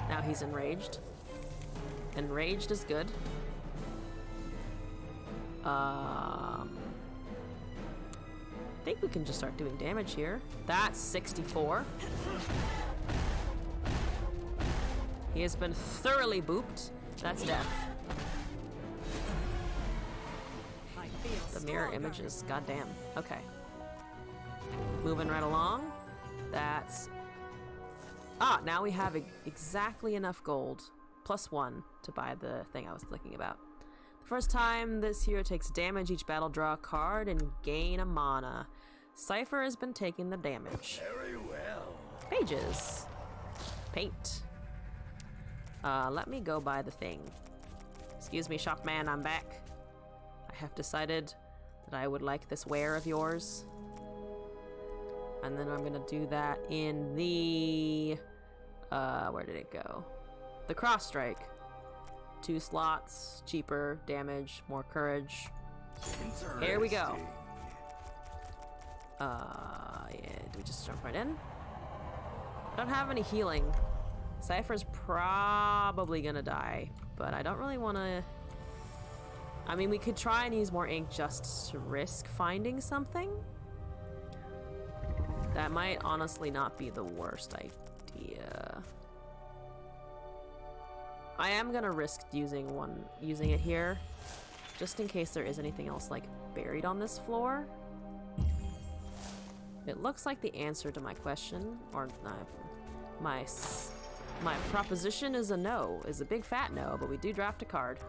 Now he's enraged. Enraged is good. I think we can just start doing damage here. That's 64. He has been thoroughly booped. That's death. The mirror images, goddamn. Okay. Moving right along. That's... now we have exactly enough gold. +1 to buy the thing I was thinking about. The first time this hero takes damage, each battle draw a card and gain a mana. Cypher has been taking the damage.
Very well.
Pages. Paint. Let me go buy the thing. Excuse me, shopman, I'm back. I have decided that I would like this ware of yours. And then I'm gonna do that in the Where did it go? The cross strike. 2 slots, cheaper, damage, more courage. Here we go. Yeah, do we just jump right in? I don't have any healing. Cypher's probably gonna die, but I don't really want to... I mean, we could try and use more ink just to risk finding something. That might honestly not be the worst idea. I am gonna risk using it here, just in case there is anything else like buried on this floor. It looks like the answer to my question, or my proposition is a no, is a big fat no, but we do draft a card.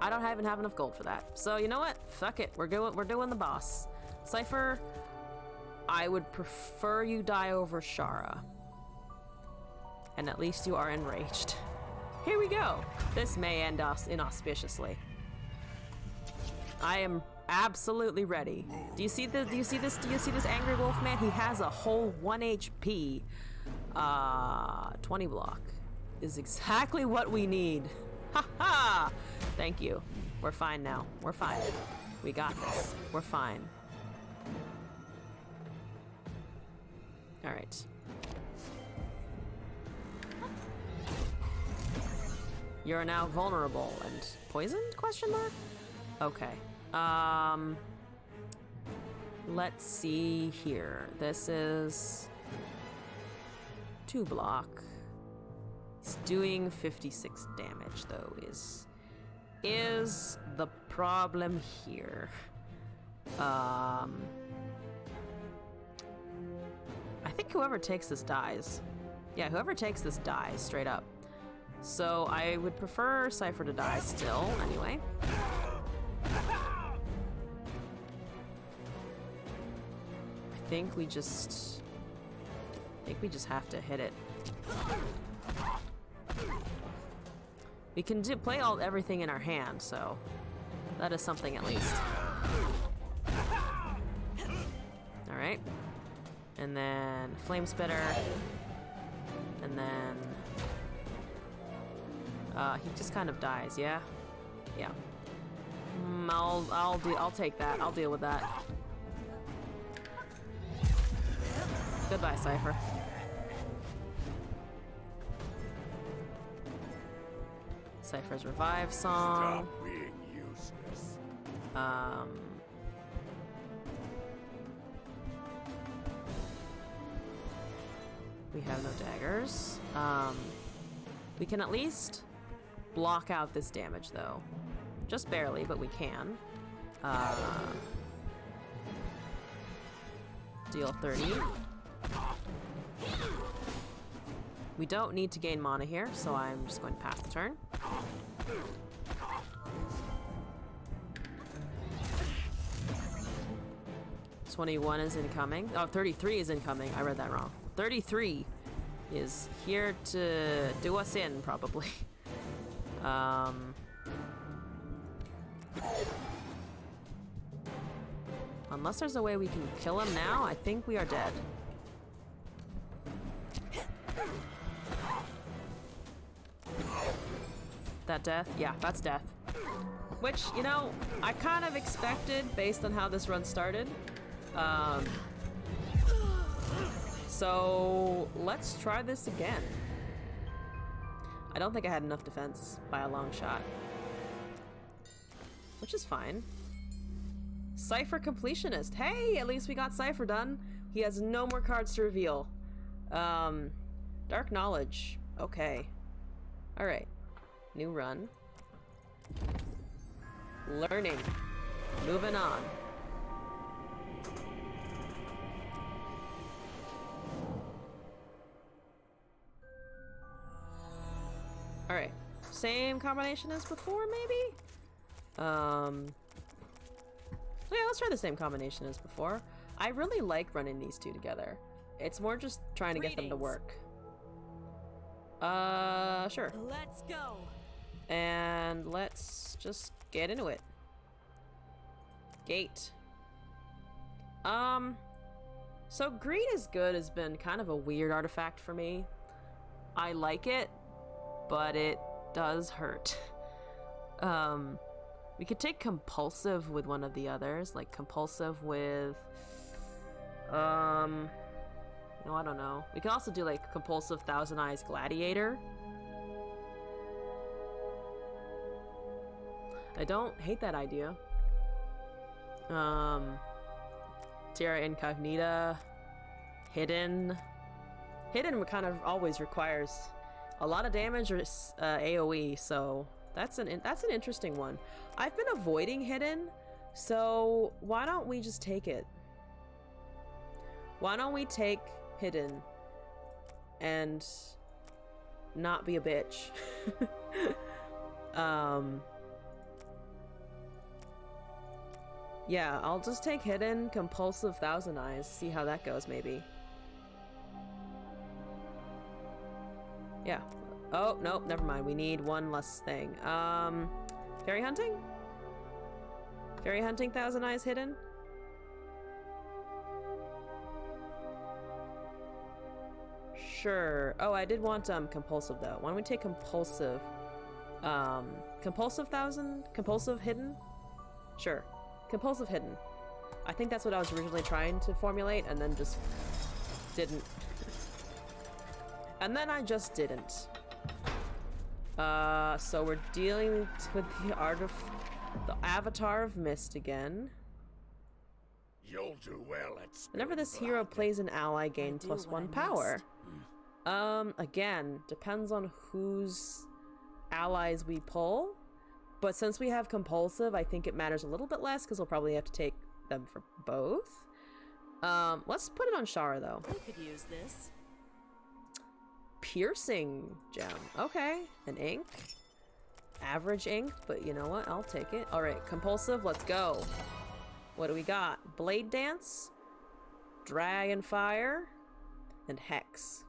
I don't even have enough gold for that. So you know what? Fuck it. We're doing the boss. Cypher, I would prefer you die over Shara. And at least you are enraged. Here we go. This may end us inauspiciously. I am absolutely ready. Do you see this angry wolf man? He has a whole 1 HP. 20 block is exactly what we need. Ha ha! Thank you. We're fine now. We're fine. We got this. We're fine. All right. You're now vulnerable and poisoned? Question mark? Okay. Let's see here. This is 2 block. He's doing 56 damage though, is the problem here. I think whoever takes this dies. Yeah, whoever takes this dies straight up. So I would prefer Cypher to die still, anyway. I think we just have to hit it. We can play everything in our hand, so that is something at least. All right, and then Flame Spitter, and then he just kind of dies. Yeah. I'll take that. I'll deal with that. Goodbye, Cypher. Cypher's revive song.
Stop being useless.
We have no daggers. We can at least block out this damage though. Just barely, but we can. Deal 30. We don't need to gain mana here, so I'm just going to pass the turn. 21 is incoming. Oh, 33 is incoming. I read that wrong. 33 is here to do us in, probably. Unless there's a way we can kill him now, I think we are dead. That death? Yeah, that's death. Which, you know, I kind of expected based on how this run started. So let's try this again. I don't think I had enough defense by a long shot. Which is fine. Cypher completionist. Hey, at least we got Cypher done. He has no more cards to reveal. Dark knowledge. Okay. Alright. New run. Learning. Moving on. Alright. Same combination as before, maybe? Yeah, let's try the same combination as before. I really like running these two together. It's more just trying to get them to work. Sure.
Let's go.
And let's just get into it. So greed is good has been kind of a weird artifact for me. I like it, but it does hurt. We could take compulsive with one of the others, like compulsive with, no, I don't know. We could also do like compulsive Thousand Eyes Gladiator. I don't hate that idea. Terra Incognita, Hidden. Hidden kind of always requires a lot of damage or AoE, so that's an interesting one. I've been avoiding Hidden, so why don't we just take it? Why don't we take Hidden and not be a bitch? Yeah, I'll just take Hidden, Compulsive Thousand Eyes, see how that goes, maybe. Yeah. Oh, nope, never mind. We need one less thing. Fairy Hunting? Fairy Hunting Thousand Eyes Hidden? Sure. Oh, I did want, Compulsive, though. Why don't we take Compulsive? Compulsive Hidden? Sure. Compulsive Hidden. I think that's what I was originally trying to formulate, and then just didn't. And then I just didn't. So we're dealing with the Avatar of Mist again.
You'll do well at
Whenever this hero plays an ally, gain +1 power. Again, depends on whose allies we pull. But since we have compulsive, I think it matters a little bit less because we'll probably have to take them for both. Let's put it on Shara though.
I could use this.
Piercing gem. Okay, an ink. Average ink, but you know what? I'll take it. All right, compulsive. Let's go. What do we got? Blade Dance, Dragon Fire, and Hex.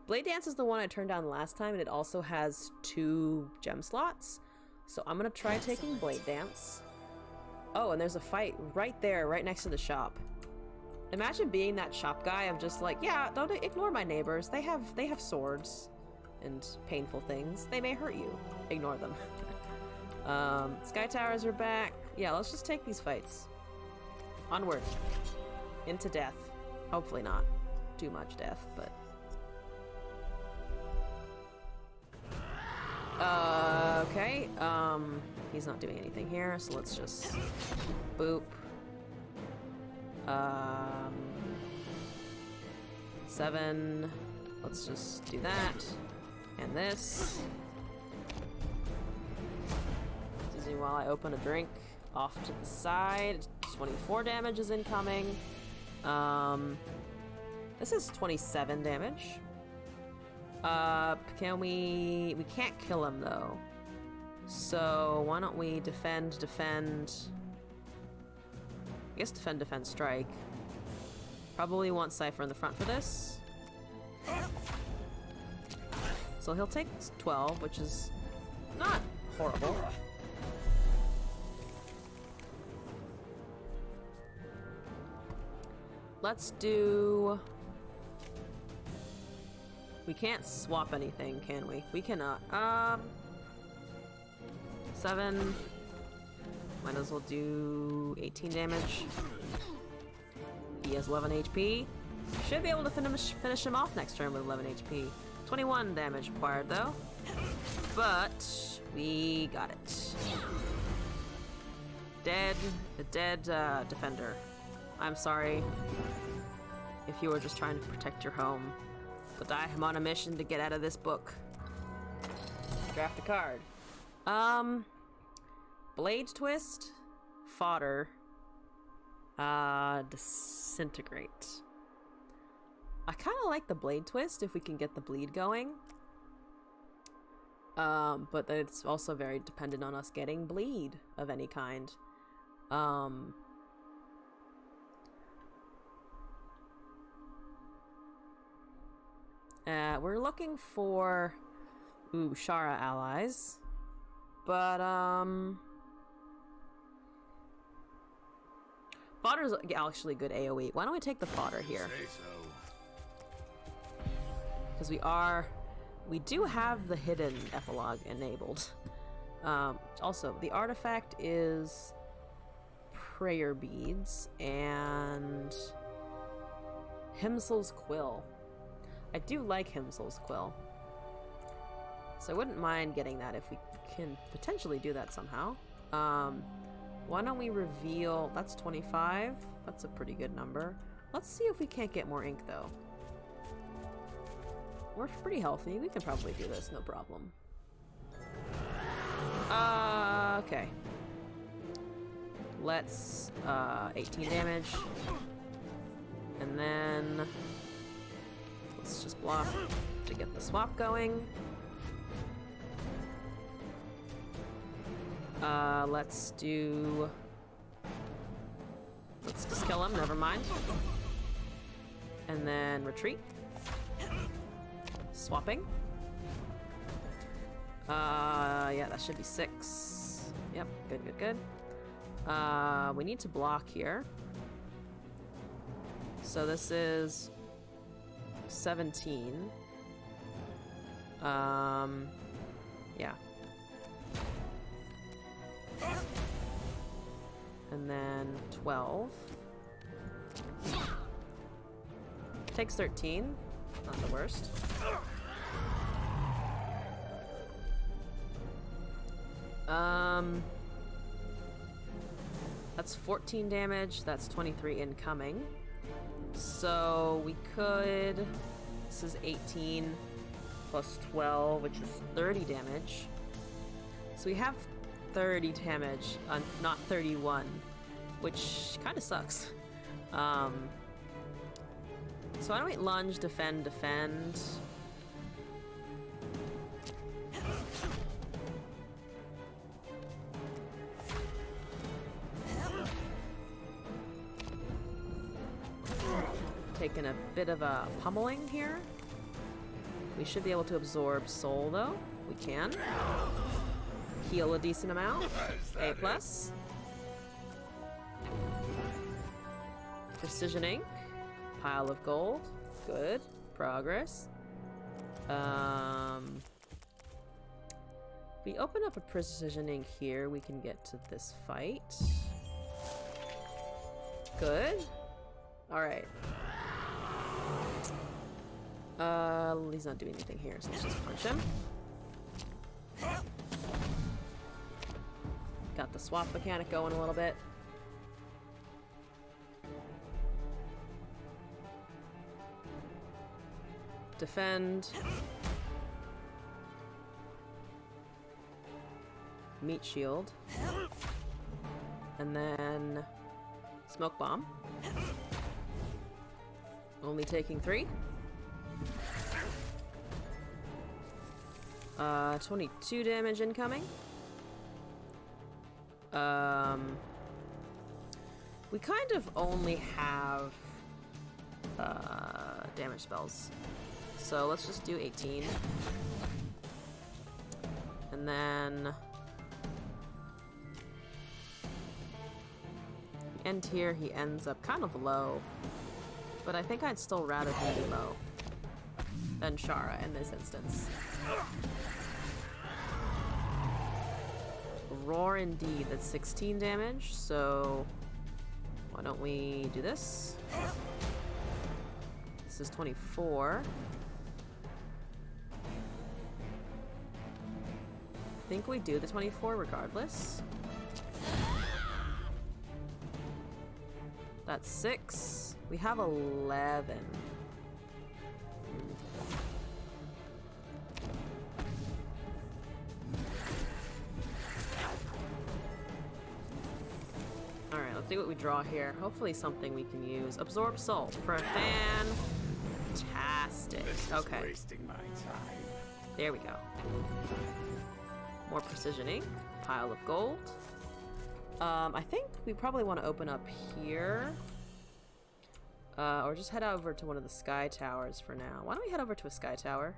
Blade Dance is the one I turned down last time, and it also has 2 gem slots. So I'm gonna try taking Blade Dance. Oh, and there's a fight right there, right next to the shop. Imagine being that shop guy. I'm just like, yeah, don't ignore my neighbors. They have swords and painful things. They may hurt you. Ignore them. Sky Towers are back. Yeah, let's just take these fights. Onward. Into death. Hopefully not too much death, but... Okay, he's not doing anything here, so let's just boop. 7. Let's just do that. And this. Excuse me while I open a drink off to the side. 24 damage is incoming. This is 27 damage. Can we can't kill him though. So why don't we defend. I guess defend, strike. Probably want Cypher in the front for this. So he'll take 12, which is not horrible. Let's do... We can't swap anything, can we? We cannot. 7. Might as well do 18 damage. He has 11 HP. Should be able to finish him off next turn with 11 HP. 21 damage required, though. But we got it. Dead. A dead defender. I'm sorry if you were just trying to protect your home. But I am on a mission to get out of this book. Draft a card. Blade Twist, Fodder, Disintegrate. I kind of like the Blade Twist if we can get the bleed going. But it's also very dependent on us getting bleed of any kind. We're looking for, Shara allies, but, Fodder's actually good AoE. Why don't we take the fodder here?
Say so.
Because we do have the hidden epilogue enabled. Also, the artifact is prayer beads and Himsel's quill. I do like Himsel's quill, so I wouldn't mind getting that if we can potentially do that somehow. Why don't we reveal... That's 25. That's a pretty good number. Let's see if we can't get more ink, though. We're pretty healthy. We can probably do this, no problem. Okay. Let's, 18 damage. And then... let's just block to get the swap going. Let's just kill him, never mind. And then retreat. Swapping. Yeah, that should be 6. Yep, good, good, good. We need to block here. So this is 17. Yeah. And then 12. Takes 13. Not the worst. That's 14 damage. That's 23 incoming. So we could... This is 18 plus 12, which is 30 damage. So we have 30 damage, not 31, which kind of sucks. So why don't we lunge, defend, defend. Taking a bit of a pummeling here. We should be able to absorb soul, though. We can. Heal a decent amount. A plus. Precision ink. Pile of gold. Good. Progress. If we open up a precision ink here, we can get to this fight. Good. Alright. He's not doing anything here, so let's just punch him. Got the swap mechanic going a little bit. Defend. Meat shield. And then smoke bomb. Only taking 3. 22 damage incoming. We kind of only have damage spells. So let's just do 18. And then end here, he ends up kind of low. But I think I'd still rather him be low than Shara in this instance. Roar indeed, that's 16 damage, so why don't we do this? This is 24. I think we do the 24 regardless. That's 6. We have 11. Alright, let's see what we draw here. Hopefully something we can use. Absorb soul for a fantastic. Okay.
Wasting my time.
There we go. More precision ink. Pile of gold. I think we probably want to open up here. Or just head over to one of the sky towers for now. Why don't we head over to a sky tower?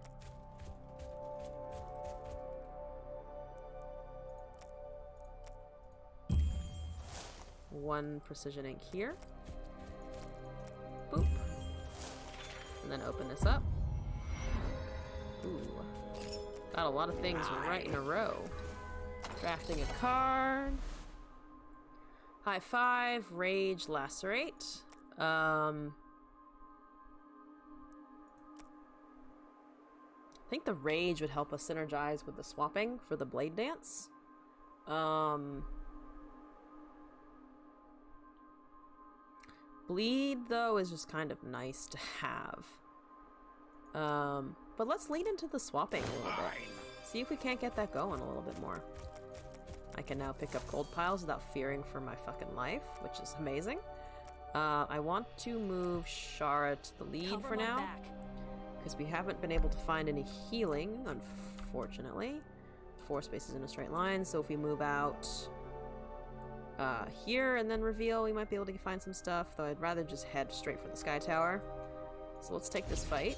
one precision ink here. Boop. And then open this up. Ooh. Got a lot of things right in a row. Drafting a card. High five, rage, lacerate. I think the rage would help us synergize with the swapping for the blade dance. Bleed, though, is just kind of nice to have. But let's lean into the swapping a little bit. See if we can't get that going a little bit more. I can now pick up cold piles without fearing for my fucking life, which is amazing. I want to move Shara to the lead for now, because we haven't been able to find any healing, unfortunately. 4 spaces in a straight line, so if we move out here and then reveal, we might be able to find some stuff, though I'd rather just head straight for the Sky Tower. So let's take this fight.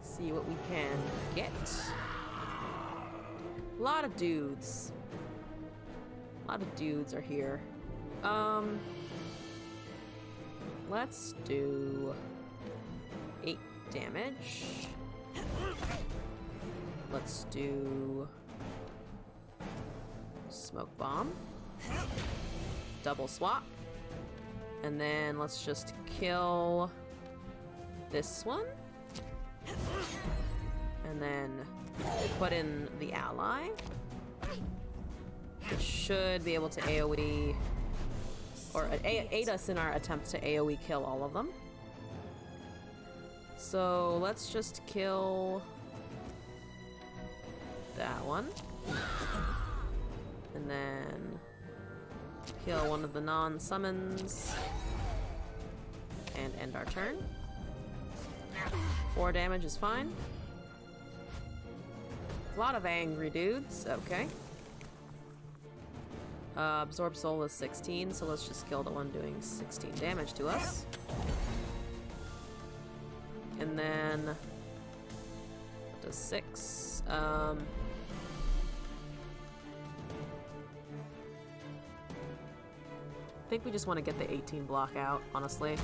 See what we can get. A lot of dudes. A lot of dudes are here. Let's do 8 damage. Let's do smoke bomb. Double swap. And then let's just kill this one. And then put in the ally. It should be able to AoE, or aid us in our attempt to AoE kill all of them. So let's just kill that one. And then kill one of the non-summons. And end our turn. 4 damage is fine. A lot of angry dudes. Okay. Absorb soul is 16, so let's just kill the one doing 16 damage to us. And then that does 6. I think we just want to get the 18 block out, honestly.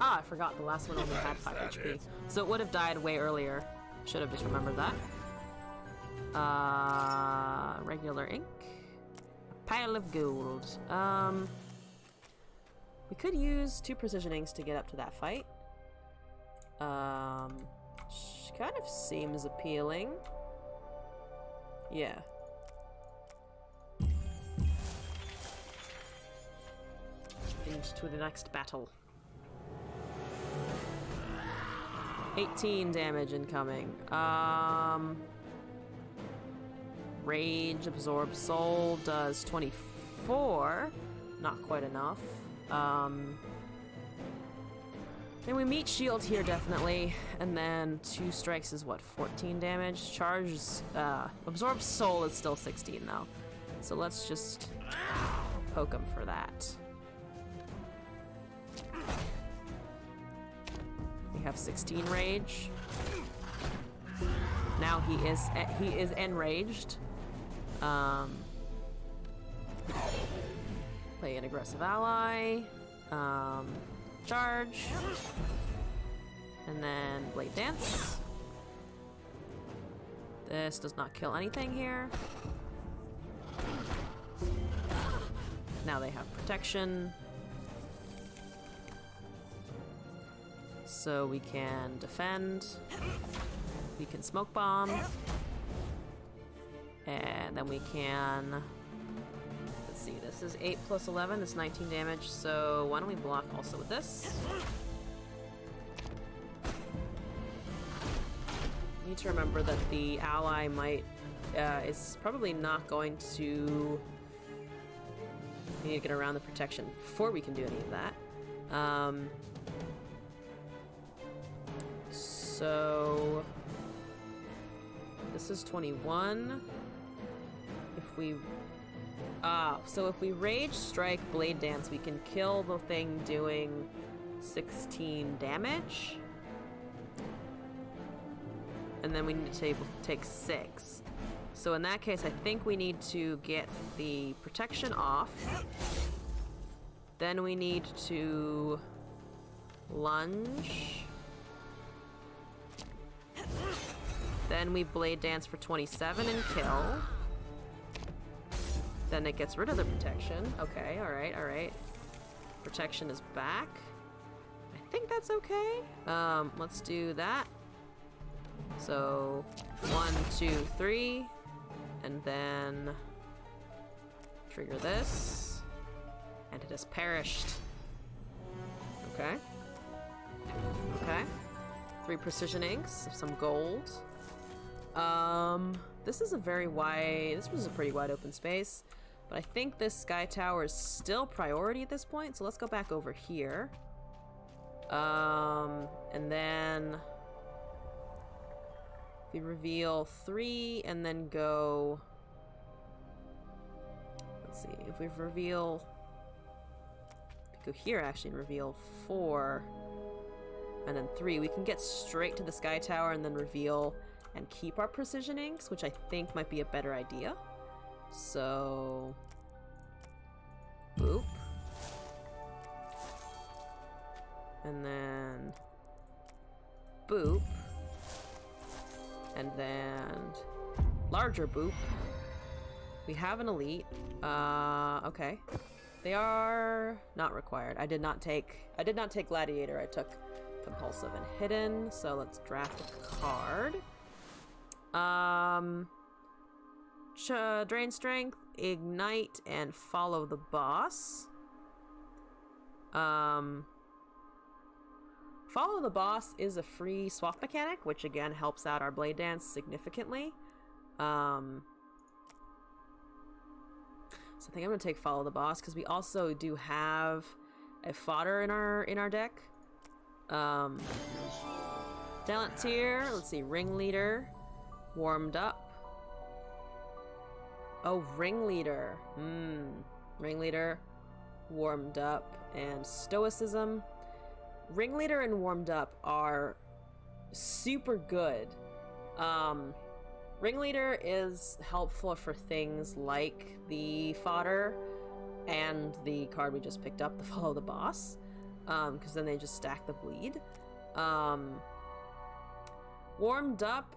Ah, I forgot the last one only had 5 HP. So it would have died way earlier. Should have just remembered that. Regular ink. Pile of gold. We could use 2 precision inks to get up to that fight. Kind of seems appealing. Yeah. Into the next battle. 18 damage incoming. Rage, absorb soul does 24. Not quite enough. And we meet shield here, definitely. And then 2 strikes is what, 14 damage? Charges, absorb soul is still 16 though. So let's just poke him for that. We have 16 rage. Now he is enraged. Play an aggressive ally. Charge. And then blade dance. This does not kill anything here. Now they have protection. So we can defend. We can smoke bomb. And then we can... Let's see, this is 8 plus 11, it's 19 damage, so why don't we block also with this? Need to remember that the ally might... is probably not going to... We need to get around the protection before we can do any of that. So this is 21. If we so if we rage strike blade dance, we can kill the thing doing 16 damage. And then we need to take 6. So in that case, I think we need to get the protection off. Then we need to lunge. Then we blade dance for 27 and kill. Then it gets rid of the protection. Okay, alright, alright. Protection is back. I think that's okay. Let's do that. So, 1, 2, 3. And then trigger this. And it has perished. Okay. Okay. 3 precision inks, some gold. This is a very wide, this was a pretty wide open space, but I think this sky tower is still priority at this point, so let's go back over here. And then we reveal 3 and then go, let's see, if we go here actually and reveal 4 and then 3, we can get straight to the sky tower and then reveal and keep our precision inks, which I think might be a better idea. So, boop. And then boop. And then larger boop. We have an elite. Okay. They are not required. I did not take gladiator. I took compulsive and hidden. So let's draft a card. Drain strength, ignite, and follow the boss. Follow the boss is a free swap mechanic, which again helps out our blade dance significantly. So I think I'm gonna take follow the boss because we also do have a fodder in our deck. Talent tier, let's see, ringleader. Warmed up. Oh, ringleader. Ringleader, warmed up, and stoicism. Ringleader and warmed up are super good. Ringleader is helpful for things like the fodder and the card we just picked up, the follow the boss, because then they just stack the bleed. Warmed up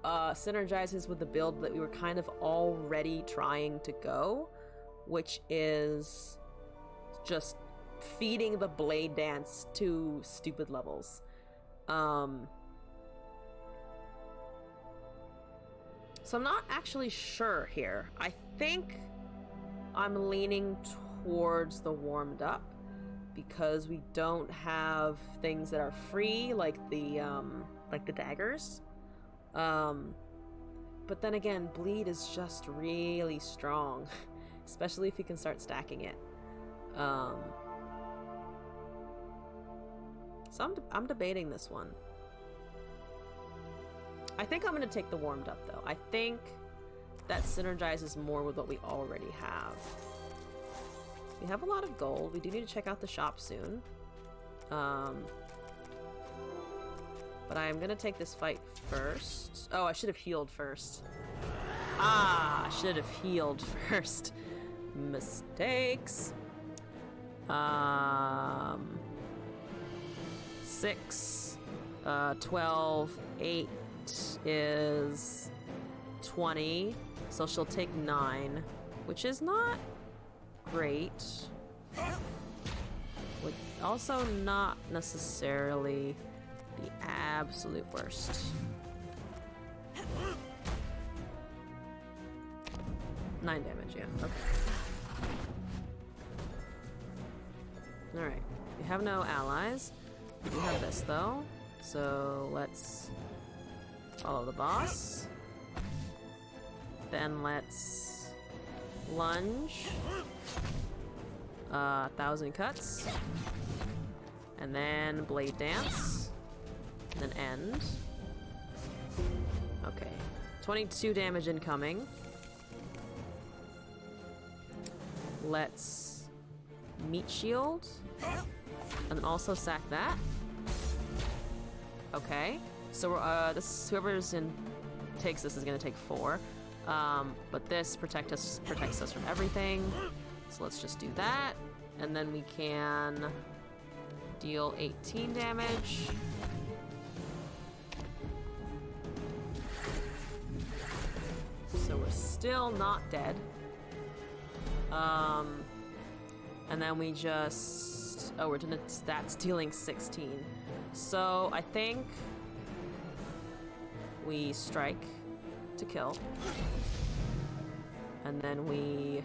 synergizes with the build that we were kind of already trying to go, which is just feeding the blade dance to stupid levels. So I'm not actually sure here. I think I'm leaning towards the warmed up because we don't have things that are free like the daggers. But then again, bleed is just really strong, especially if you can start stacking it. So I'm debating this one. I think I'm gonna take the warmed up though. I think that synergizes more with what we already have. We have a lot of gold. We do need to check out the shop soon. But I am gonna take this fight first. Oh, I should have healed first. I should have healed first. Mistakes. 6, 12, 8 is 20. So she'll take 9, which is not great. But also not necessarily the absolute worst. 9 damage, yeah. Okay. Alright. We have no allies. We do have this, though. So let's follow the boss. Then let's lunge. 1,000 cuts. And then blade dance. And then end. Okay. 22 damage incoming. Let's meat shield. And then also sack that. Okay. So this whoever's in takes this is gonna take 4. But this protects us from everything. So let's just do that. And then we can deal 18 damage. So we're still not dead. And then we just... Oh, we're doing that's dealing 16. So I think we strike to kill. And then we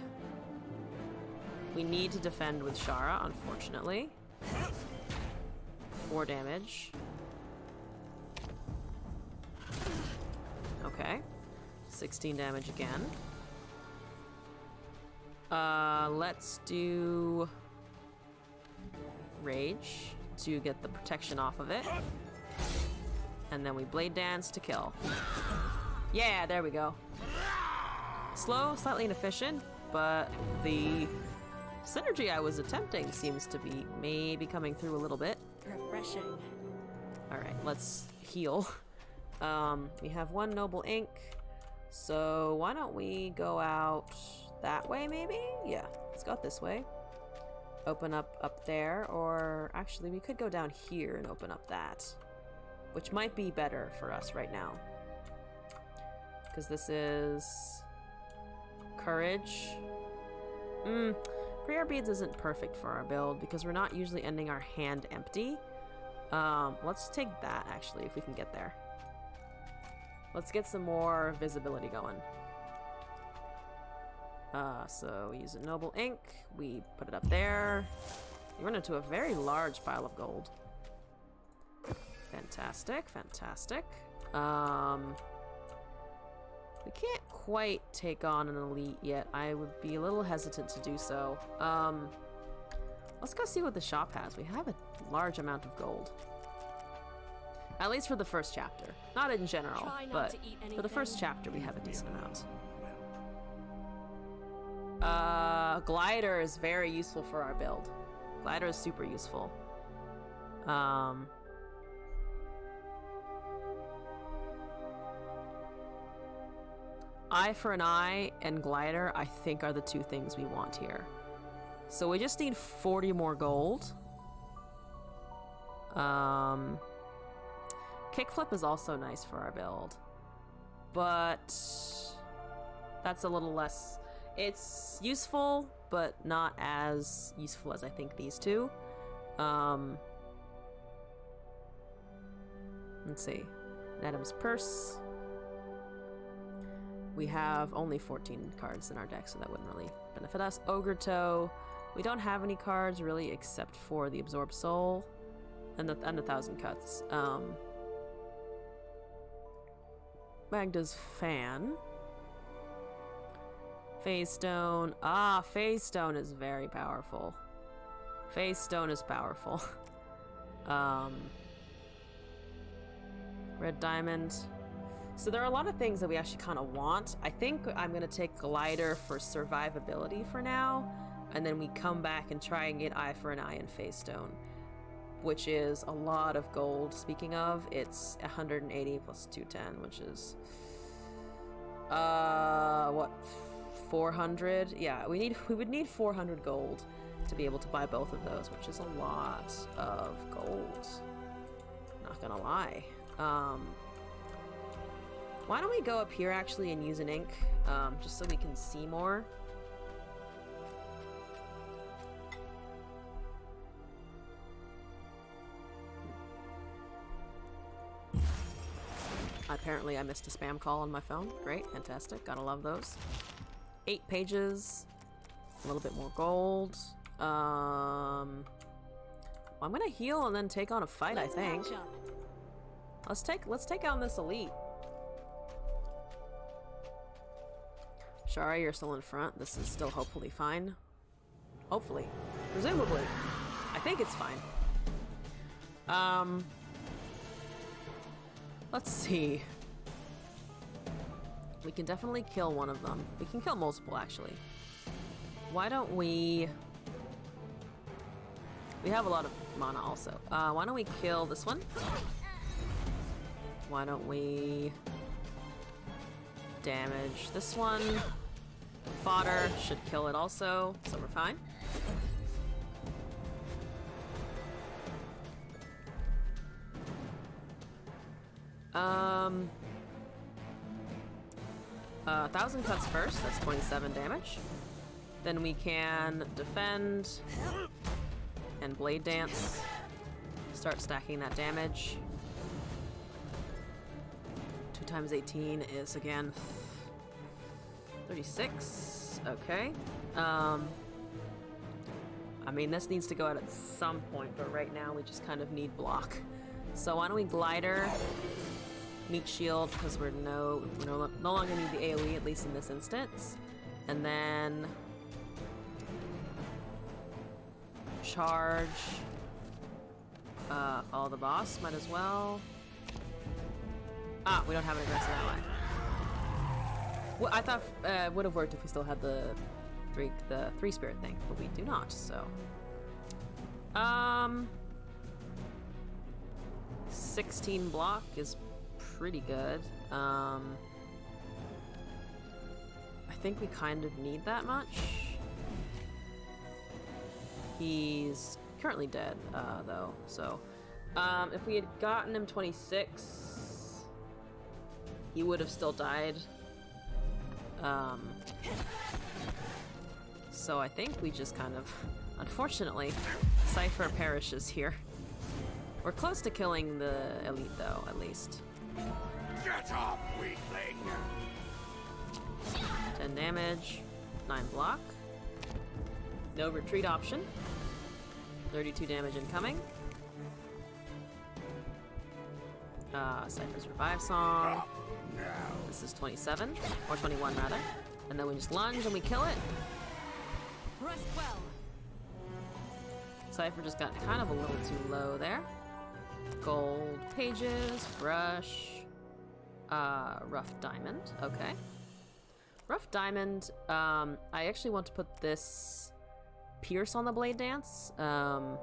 need to defend with Shara, unfortunately. 4 damage. Okay. 16 damage again. Let's do Rage to get the protection off of it. And then we Blade Dance to kill. Yeah, there we go. Slow, slightly inefficient, but the synergy I was attempting seems to be maybe coming through a little bit.
Refreshing.
Alright, let's heal. We have 1 Noble Ink, so why don't we go out that way maybe? Yeah, let's go out this way. Open up there, or actually we could go down here and open up that, which might be better for us right now. Because this is Courage. Prayer Beads isn't perfect for our build because we're not usually ending our hand empty. Let's take that actually if we can get there. Let's get some more visibility going. So we use a Noble Ink, we put it up there. We run into a very large pile of gold. Fantastic, fantastic. We can't quite take on an elite yet. I would be a little hesitant to do so. Let's go see what the shop has. We have a large amount of gold. At least for the first chapter. Not in general, but for the first chapter we have a decent amount. Glider is very useful for our build. Glider is super useful. Eye for an Eye and Glider, I think, are the 2 things we want here. So we just need 40 more gold. Kickflip is also nice for our build. But that's a little less... It's useful, but not as useful as I think these 2. Let's see. Nedim's Purse. We have only 14 cards in our deck, so that wouldn't really benefit us. Ogre Toe. We don't have any cards, really, except for the Absorb Soul and the 1,000 Cuts. Magda's Fan. Phase Stone. Ah, Phase Stone is very powerful. Phase Stone is powerful. Red Diamond. So there are a lot of things that we actually kind of want. I think I'm going to take Glider for survivability for now, and then we come back and try and get Eye for an Eye and Phase Stone, which is a lot of gold. Speaking of, it's 180 plus 210, which is... what? 400? Yeah, we would need 400 gold to be able to buy both of those, which is a lot of gold. Not gonna lie. Why don't we go up here actually and use an ink, just so we can see more. Apparently I missed a spam call on my phone. Great, fantastic, gotta love those. 8 pages, a little bit more gold. I'm gonna heal and then take on a fight, I think. Let's take on this elite. Shara, you're still in front. This is still hopefully fine. Hopefully. Presumably. I think it's fine. Let's see. We can definitely kill one of them. We can kill multiple, actually. Why don't we... We have a lot of mana also. Why don't we kill this one? Why don't we... damage. This one, fodder, should kill it also, so we're fine. 1,000 cuts first, that's 27 damage. Then we can defend and blade dance. Start stacking that damage. 2 times 18 is again 36. Okay. I mean, this needs to go out at some point, but right now we just kind of need block. So why don't we glider, meat shield, because we no longer need the AoE, at least in this instance. And then charge. Follow the boss, might as well. Ah, we don't have an aggressive ally. Well, I thought it would have worked if we still had the three spirit thing, but we do not, so. 16 block is pretty good. I think we kind of need that much. He's currently dead, though, so. If we had gotten him 26, he would have still died. So I think we just kind of, unfortunately, Cypher perishes here. We're close to killing the elite, though, at least.
Get up, weakling!
10 damage, 9 block. No retreat option. 32 damage incoming. Cypher's revive song. This is 27, or 21 rather. And then we just lunge and we kill it.
Rest well.
Cypher just got kind of a little too low there. Gold pages, brush, rough diamond. Okay. Rough diamond. I actually want to put this pierce on the blade dance, because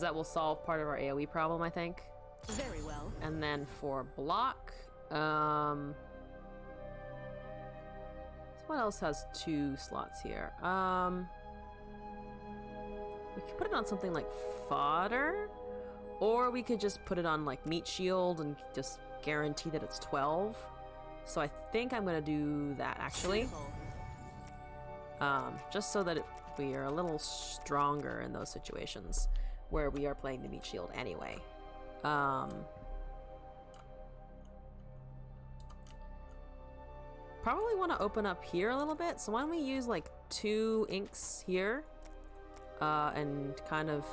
that will solve part of our AoE problem, I think.
Very well.
And then for block, what else has 2 slots here? We could put it on something like fodder, or we could just put it on like meat shield and just guarantee that it's 12. So I think I'm gonna do that actually, just so that we are a little stronger in those situations where we are playing the meat shield anyway. Probably want to open up here a little bit, so why don't we use like 2 inks here, and kind of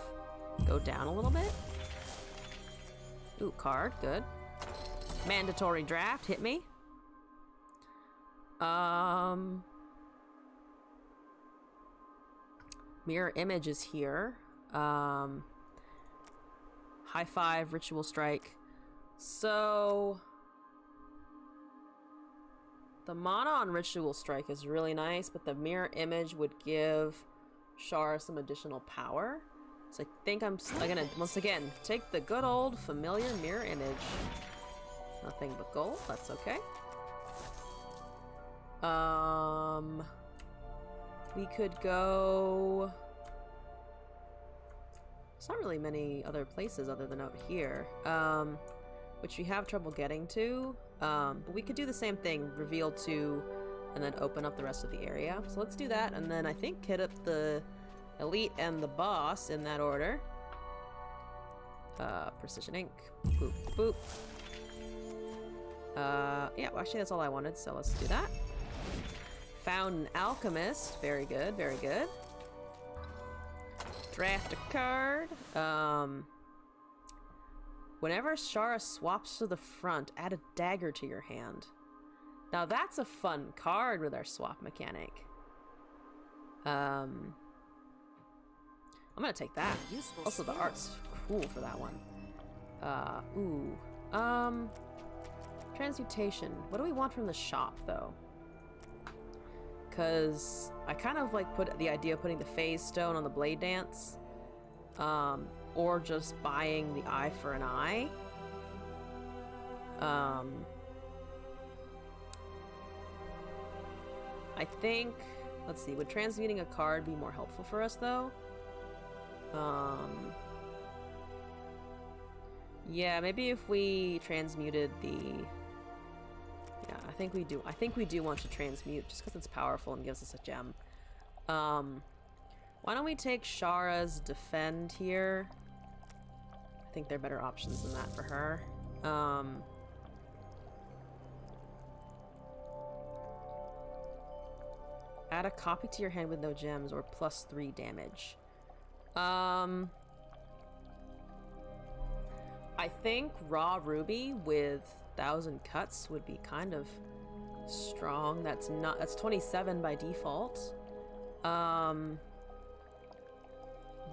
go down a little bit. Ooh, card, good. Mandatory draft, hit me. Mirror image is here. High five, ritual strike. So the mana on ritual strike is really nice, but the mirror image would give Shara some additional power. So I think I'm gonna once again take the good old familiar mirror image. Nothing but gold, that's okay. We could go. There's not really many other places other than out here, which we have trouble getting to. But we could do the same thing, reveal 2, and then open up the rest of the area. So let's do that, and then I think hit up the elite and the boss in that order. Precision ink, boop, boop. Yeah, well, actually that's all I wanted, so let's do that. Found an alchemist, very good, very good. Draft a card. Whenever Shara swaps to the front, add a dagger to your hand. Now that's a fun card with our swap mechanic. I'm gonna take that. Also, the art's cool for that one. Transmutation. What do we want from the shop, though? Because I kind of like the idea of putting the phase stone on the blade dance, or just buying the eye for an eye. I think, let's see, would transmuting a card be more helpful for us though? Yeah, maybe if we transmuted the... Yeah, I think we do. I think we do want to transmute just because it's powerful and gives us a gem. Why don't we take Shara's defend here? I think there are better options than that for her. Add a copy to your hand with no gems or +3 damage. I think raw ruby with 1,000 cuts would be kind of strong. That's 27 by default.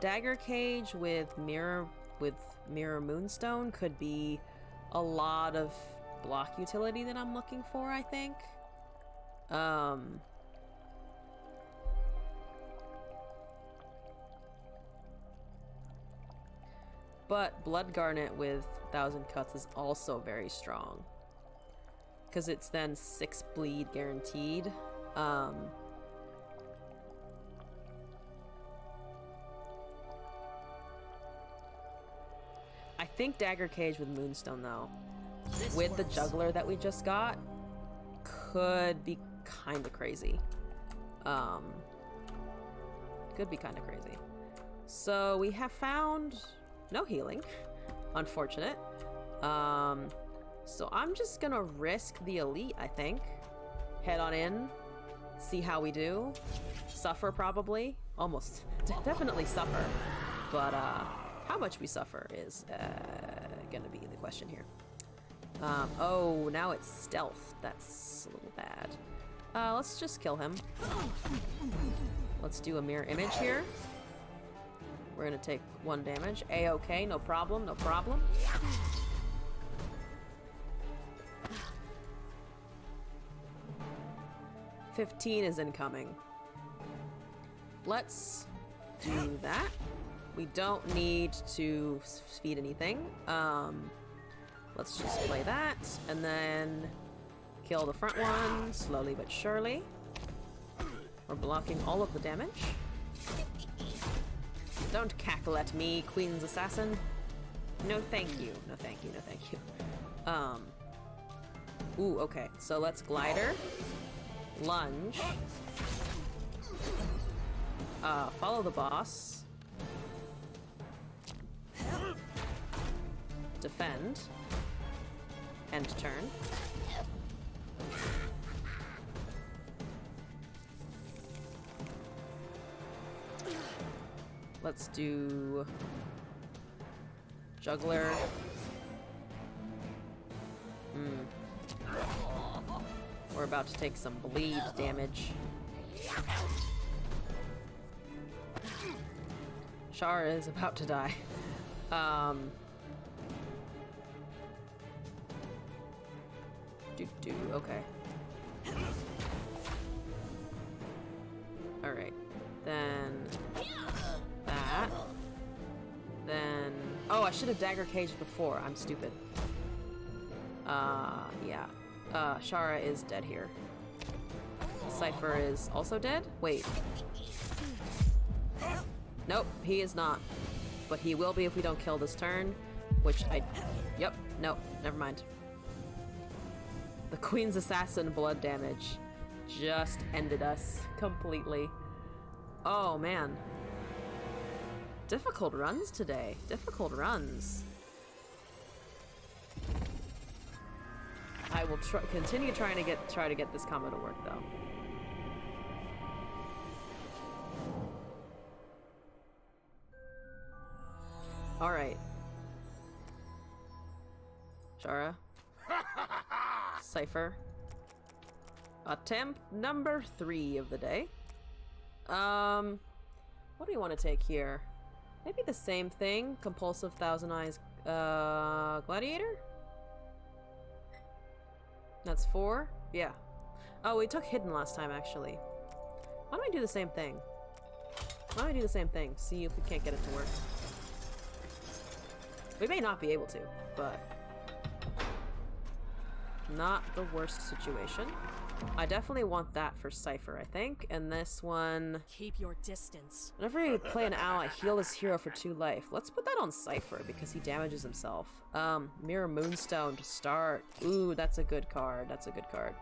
Dagger cage with mirror moonstone could be a lot of block utility that I'm looking for, I think. But Blood Garnet with 1,000 cuts is also very strong. Because it's then 6 bleed guaranteed. I think Dagger Cage with Moonstone, though, with the Juggler that we just got, could be kind of crazy. Could be kind of crazy. So we have found... no healing. Unfortunate. So I'm just gonna risk the elite, I think. Head on in. See how we do. Suffer, probably. Almost. Definitely suffer. But, how much we suffer is, gonna be the question here. Oh, now it's stealth. That's a little bad. Let's just kill him. Let's do a mirror image here. We're gonna take 1 damage. A-okay, no problem, no problem. $15 is incoming. Let's do that. We don't need to feed anything. Let's just play that, and then kill the front one, slowly but surely. We're blocking all of the damage. Don't cackle at me, Queen's Assassin. No thank you. No thank you, no thank you. Ooh, okay. So let's Glider. Lunge. Follow the boss. Defend. End turn. Let's do Juggler. We're about to take some bleed damage. Shara is about to die. Okay. Alright. Then that. Then... oh, I should have Dagger Caged before. I'm stupid. Yeah. Shara is dead here. Cypher is also dead? Wait. Nope, he is not. But he will be if we don't kill this turn. Which I... yep, nope, never mind. The Queen's Assassin blood damage just ended us completely. Oh, man. Difficult runs today. Difficult runs. I will continue trying to try to get this combo to work, though. All right. Shara. Cypher. Attempt number 3 of the day. What do you want to take here? Maybe the same thing. Compulsive Thousand Eyes Gladiator? That's 4? Yeah. Oh, we took Hidden last time, actually. Why don't we do the same thing? Why don't we do the same thing? See if we can't get it to work. We may not be able to, but... not the worst situation. I definitely want that for Cypher, I think. And this one...
Keep your distance.
Whenever you play an ally, heal this hero for 2 life. Let's put that on Cypher because he damages himself. Mirror Moonstone to start. Ooh, that's a good card. That's a good card.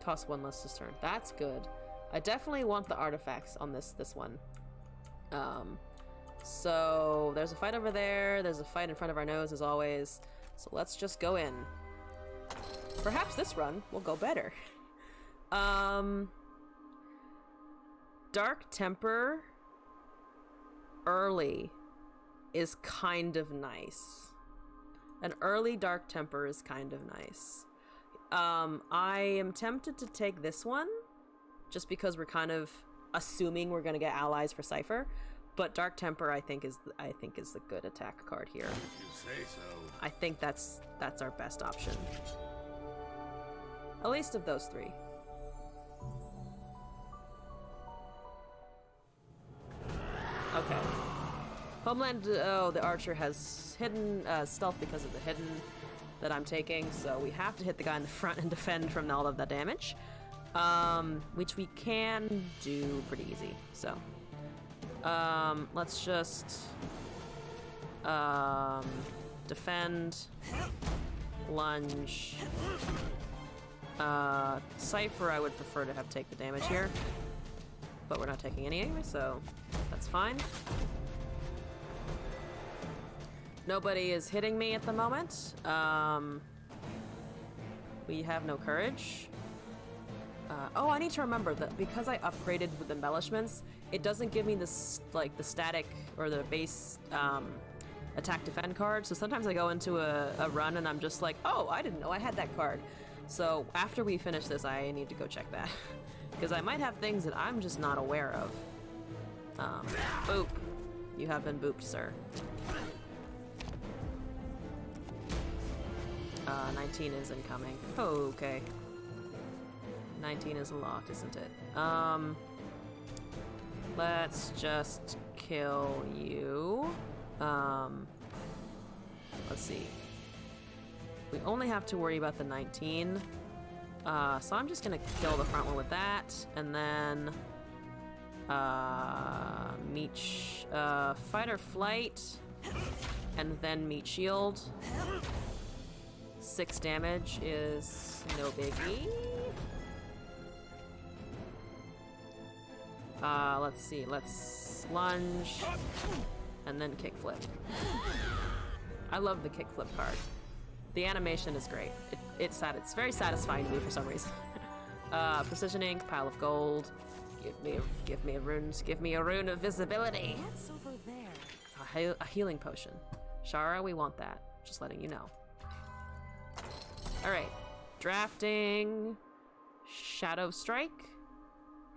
Cost 1 less this turn. That's good. I definitely want the artifacts on this one. So there's a fight over there. There's a fight in front of our nose as always. So let's just go in. Perhaps this run will go better. Dark Temper early is kind of nice. An early Dark Temper is kind of nice. I am tempted to take this one just because we're kind of assuming we're going to get allies for Cypher. But Dark Temper, I think is a good attack card here.
You say so.
I think that's our best option. At least of those 3. Okay. Homeland. Oh, the archer has hidden stealth because of the hidden that I'm taking, so we have to hit the guy in the front and defend from all of the damage, which we can do pretty easy. So. Let's just defend, lunge. Cypher I would prefer to have take the damage here, but we're not taking any anyway, so that's fine. Nobody is hitting me at the moment. We have no courage. Oh, I need to remember that because I upgraded with embellishments, it doesn't give me this, like, the static or the base attack defend card. So sometimes I go into a run and I'm just like, oh, I didn't know I had that card. So after we finish this, I need to go check that because I might have things that I'm just not aware of. Boop. You have been booped, sir. 19 is incoming. Oh, okay. 19 is a lot, isn't it? Let's just kill you. Let's see. We only have to worry about the 19. So I'm just gonna kill the front one with that, and then fight or flight, and then meet shield. 6 damage is no biggie. Let's see, let's lunge, and then kickflip. I love the kickflip card. The animation is great. It's very satisfying to me for some reason. Precision ink, pile of gold. Give me a rune of visibility.
What's over there?
A healing potion. Shara, we want that. Just letting you know. Alright. Drafting. Shadow Strike.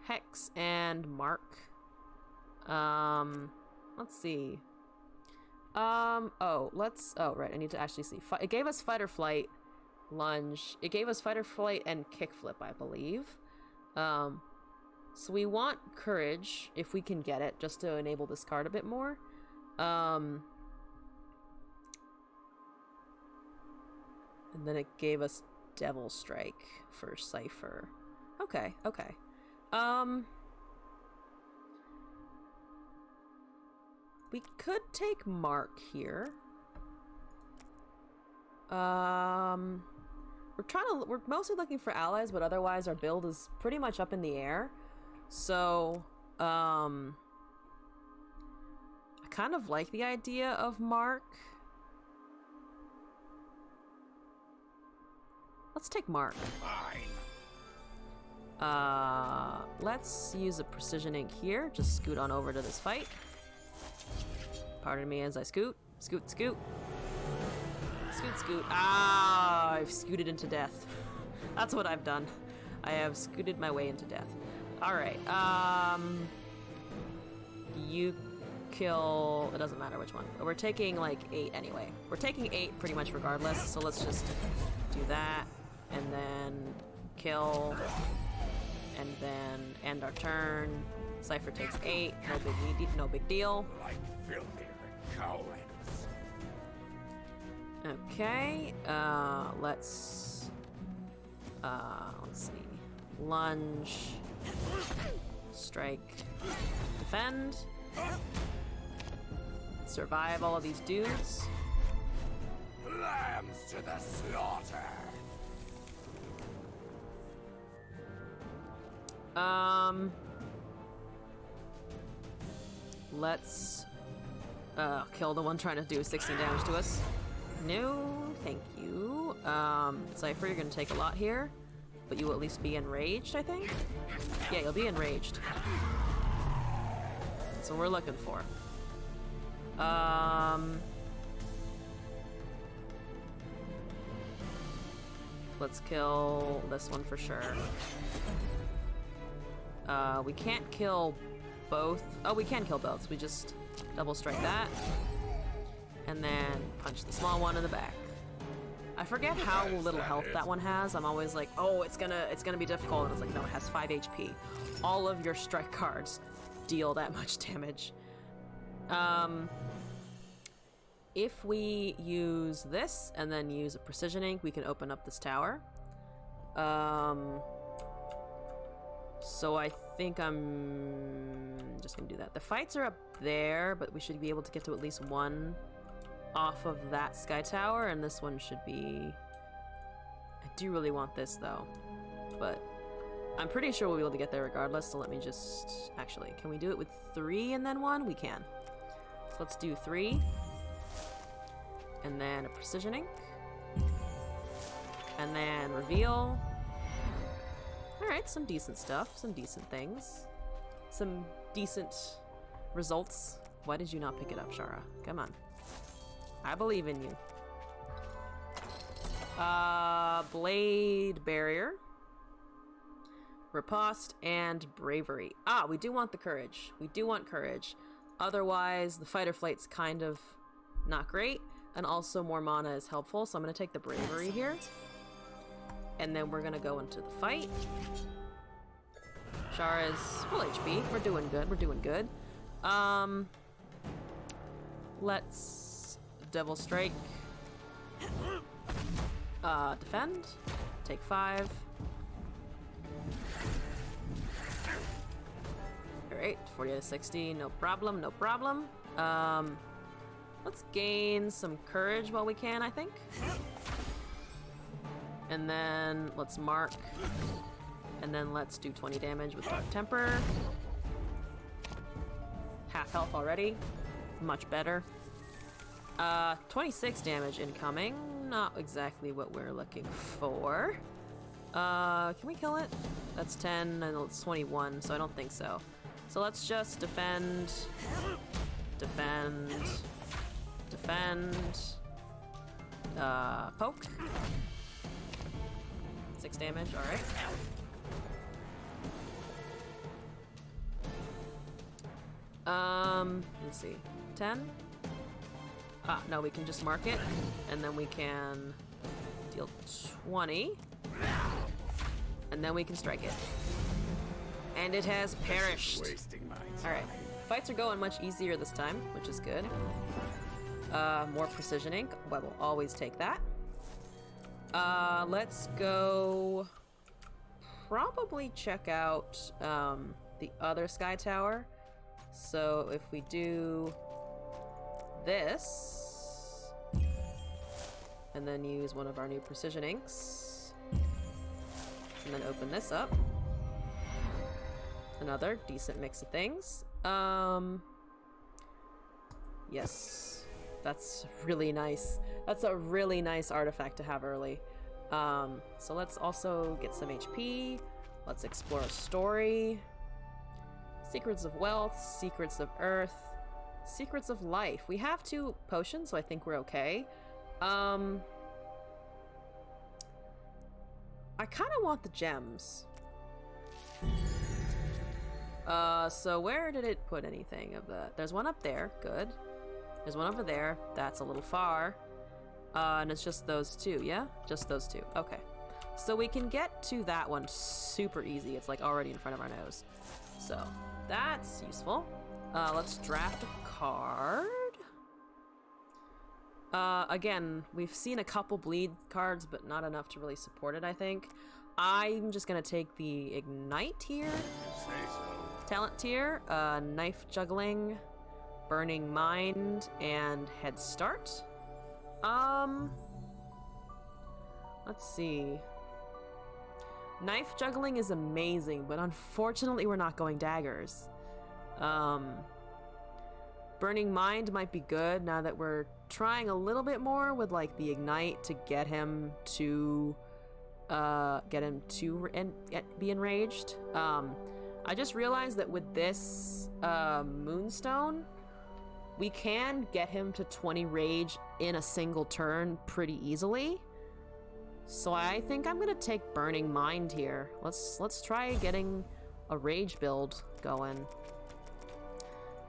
Hex and Mark. Let's see. Oh, right, I need to actually see. It gave us fight or flight, lunge. It gave us fight or flight and kickflip, I believe. So we want courage, if we can get it, just to enable this card a bit more. And then it gave us Devil Strike for Cypher. Okay. We could take Mark here. We're mostly looking for allies, but otherwise our build is pretty much up in the air. So, I kind of like the idea of Mark. Let's take Mark. Let's use a precision ink here. Just scoot on over to this fight. Pardon me as I scoot. Scoot. Ah, I've scooted into death. That's what I've done. I have scooted my way into death. Alright, you kill... It doesn't matter which one. We're taking, like, 8 anyway. We're taking 8 pretty much regardless, so let's just do that, and then kill, and then end our turn. Cypher takes 8, no big deal.
Like filthy cowards.
Okay, let's see. Lunge, strike, defend, survive all of these dudes.
Lambs to the slaughter.
Let's kill the one trying to do 16 damage to us. No, thank you. Cypher, you're gonna take a lot here, but you will at least be enraged, I think? Yeah, you'll be enraged. That's what we're looking for. Let's kill this one for sure. We can't kill both. Oh, we can kill both. So we just double strike that. And then punch the small one in the back. I forget how little health that one has. I'm always like, oh, it's gonna be difficult. And it's like, no, it has 5 HP. All of your strike cards deal that much damage. If we use this and then use a precision ink, we can open up this tower. So I think I'm just gonna do that. The fights are up there, but we should be able to get to at least one off of that sky tower, and this one should be... I do really want this though, but I'm pretty sure we'll be able to get there regardless, so let me just... Actually, can we do it with 3 and then 1? We can. So let's do 3. And then a precision ink. And then reveal. Alright, some decent stuff, some decent things. Some decent results. Why did you not pick it up, Shara? Come on. I believe in you. Blade barrier. Riposte and bravery. Ah, we do want the courage. We do want courage. Otherwise, the fight or flight's kind of not great. And also more mana is helpful, so I'm going to take the bravery here. And then we're going to go into the fight. Shara is full HP. We're doing good. We're doing good. Let's Devil Strike. Defend. Take 5. Alright, 40 out of 60. No problem, no problem. Let's gain some courage while we can, I think. And then let's mark. And then let's do 20 damage with Dark Temper. Half health already. Much better. 26 damage incoming. Not exactly what we're looking for. Can we kill it? That's 10 and it's 21, so I don't think so. So let's just defend. Defend. Defend. Poke. 6 damage, alright. Let's see. 10? Ah, no, we can just mark it, and then we can deal 20. And then we can strike it. And it has perished. Alright. Fights are going much easier this time, which is good. More precision ink. Well, we'll always take that. Let's go probably check out the other sky tower. So if we do this and then use one of our new precision inks and then open this up. Another decent mix of things. Yes. That's really nice. That's a really nice artifact to have early. So let's also get some HP. Let's explore a story. Secrets of Wealth, Secrets of Earth, Secrets of Life. We have 2 potions, so I think we're okay. I kind of want the gems. So where did it put anything of that? There's one up there. Good. There's one over there. That's a little far. And it's just those 2, yeah? Just those 2. Okay. So we can get to that one super easy. It's like already in front of our nose. So that's useful. Let's draft a card. Again, we've seen a couple bleed cards, but not enough to really support it, I think. I'm just gonna take the Ignite here.
Say so.
Talent tier, Knife Juggling, Burning Mind, and Head Start. Let's see. Knife Juggling is amazing, but unfortunately we're not going daggers. Burning Mind might be good now that we're trying a little bit more with like the Ignite to get him to be enraged. I just realized that with this Moonstone, we can get him to 20 rage in a single turn pretty easily. So I think I'm gonna take Burning Mind here. Let's try getting a rage build going.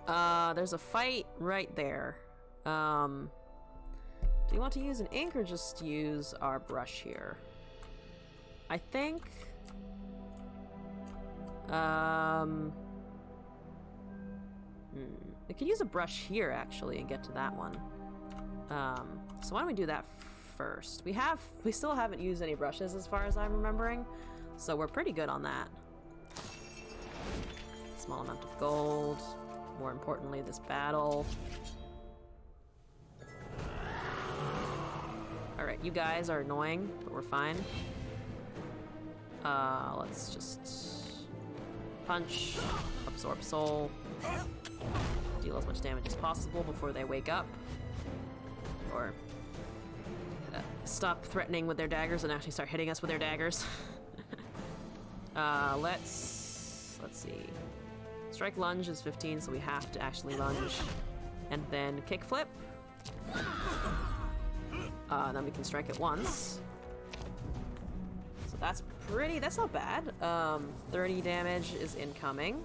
There's a fight right there. Do you want to use an ink or just use our brush here? I think we could use a brush here actually and get to that one. So why don't we do that first? We still haven't used any brushes as far as I'm remembering, so we're pretty good on that. Small amount of gold. More importantly, this battle. Alright, you guys are annoying, but we're fine. Let's just punch, absorb soul, deal as much damage as possible before they wake up. Or stop threatening with their daggers and actually start hitting us with their daggers. Let's see. Strike lunge is 15, so we have to actually lunge. And then kick flip. Then we can strike it once. So that's not bad. 30 damage is incoming.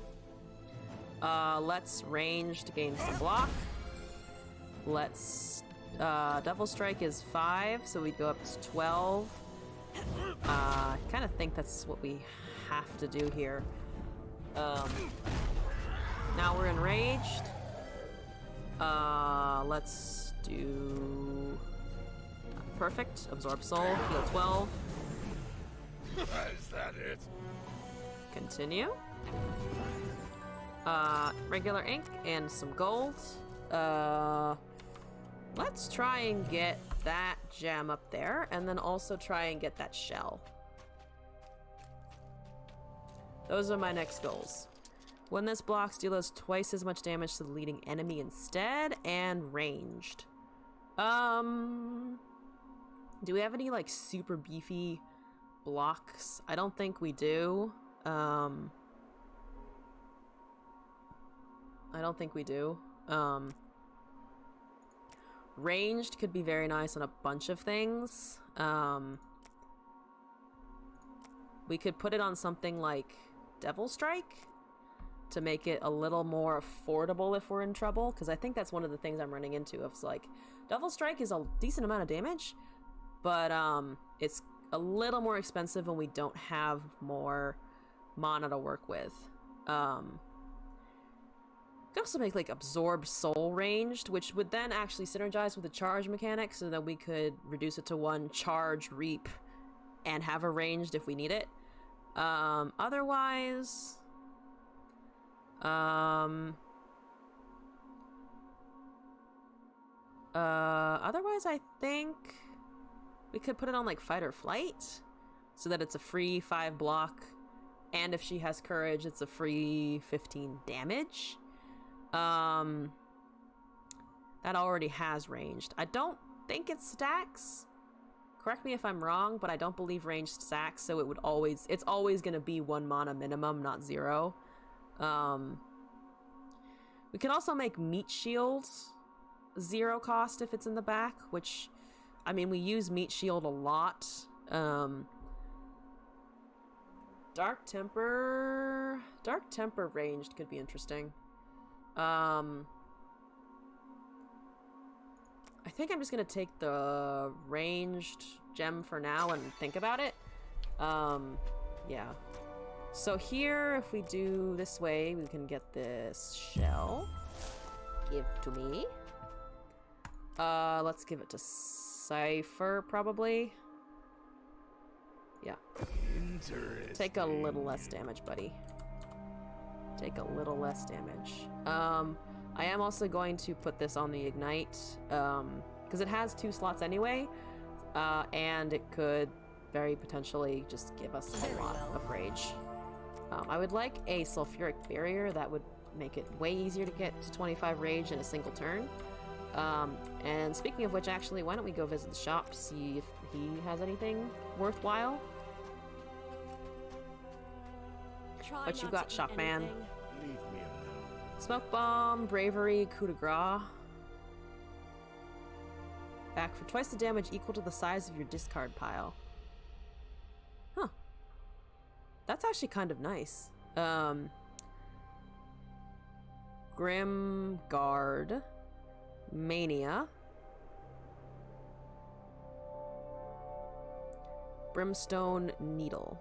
Let's range to gain some block. Let's, Devil Strike is 5, so we go up to 12. I kind of think that's what we have to do here. Now we're enraged. Let's do... Perfect. Absorb Soul. Heal 12.
Is that it?
Continue. Regular ink and some gold. Let's try and get that gem up there, and then also try and get that shell. Those are my next goals. When this blocks, deals twice as much damage to the leading enemy instead, and ranged. Do we have any, like, super beefy blocks? I don't think we do. I don't think we do. Ranged could be very nice on a bunch of things. We could put it on something like Devil Strike to make it a little more affordable if we're in trouble, because I think that's one of the things I'm running into. It's like, Devil Strike is a decent amount of damage, but it's a little more expensive when we don't have more mana to work with. Could also make like Absorb Soul ranged, which would then actually synergize with the charge mechanic, so that we could reduce it to 1 charge reap and have a ranged if we need it. Otherwise, I think we could put it on like Fight or Flight, so that it's a free 5 block, and if she has courage, it's a free 15 damage. That already has ranged. I don't think it stacks. Correct me if I'm wrong, but I don't believe ranged stacks, so it's always gonna be 1 mana minimum, not 0. We could also make Meat Shield 0 cost if it's in the back, which, I mean, we use Meat Shield a lot. Dark Temper ranged could be interesting. I think I'm just gonna take the ranged gem for now and think about it. Yeah. So here, if we do this way, we can get this shell. Give to me. Let's give it to Cypher, probably. Yeah.
Interesting.
Take a little less damage, buddy. Take a little less damage. I am also going to put this on the Ignite, because it has 2 slots anyway, and it could very potentially just give us a lot of rage. I would like a sulfuric barrier. That would make it way easier to get to 25 rage in a single turn. And speaking of which, actually, why don't we go visit the shop to see if he has anything worthwhile?
Try
What you
not
got,
to eat
shop man?
anything.
Leave me alone.
Smoke bomb, bravery, coup de grace. Back for twice the damage equal to the size of your discard pile. Huh. That's actually kind of nice. Grim Guard. Mania. Brimstone Needle.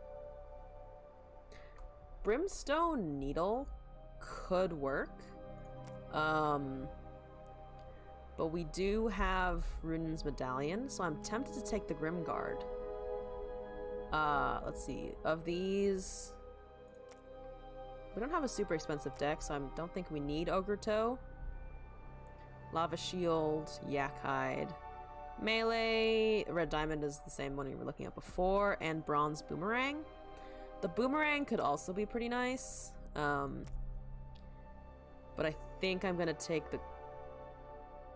Brimstone Needle could work. But we do have Runen's Medallion, so I'm tempted to take the Grim Guard. Let's see. Of these, we don't have a super expensive deck, so I don't think we need Ogre Toe. Lava Shield, Yak Hide. Melee, Red Diamond is the same one we were looking at before, and Bronze Boomerang. The Boomerang could also be pretty nice, but I think I'm gonna take the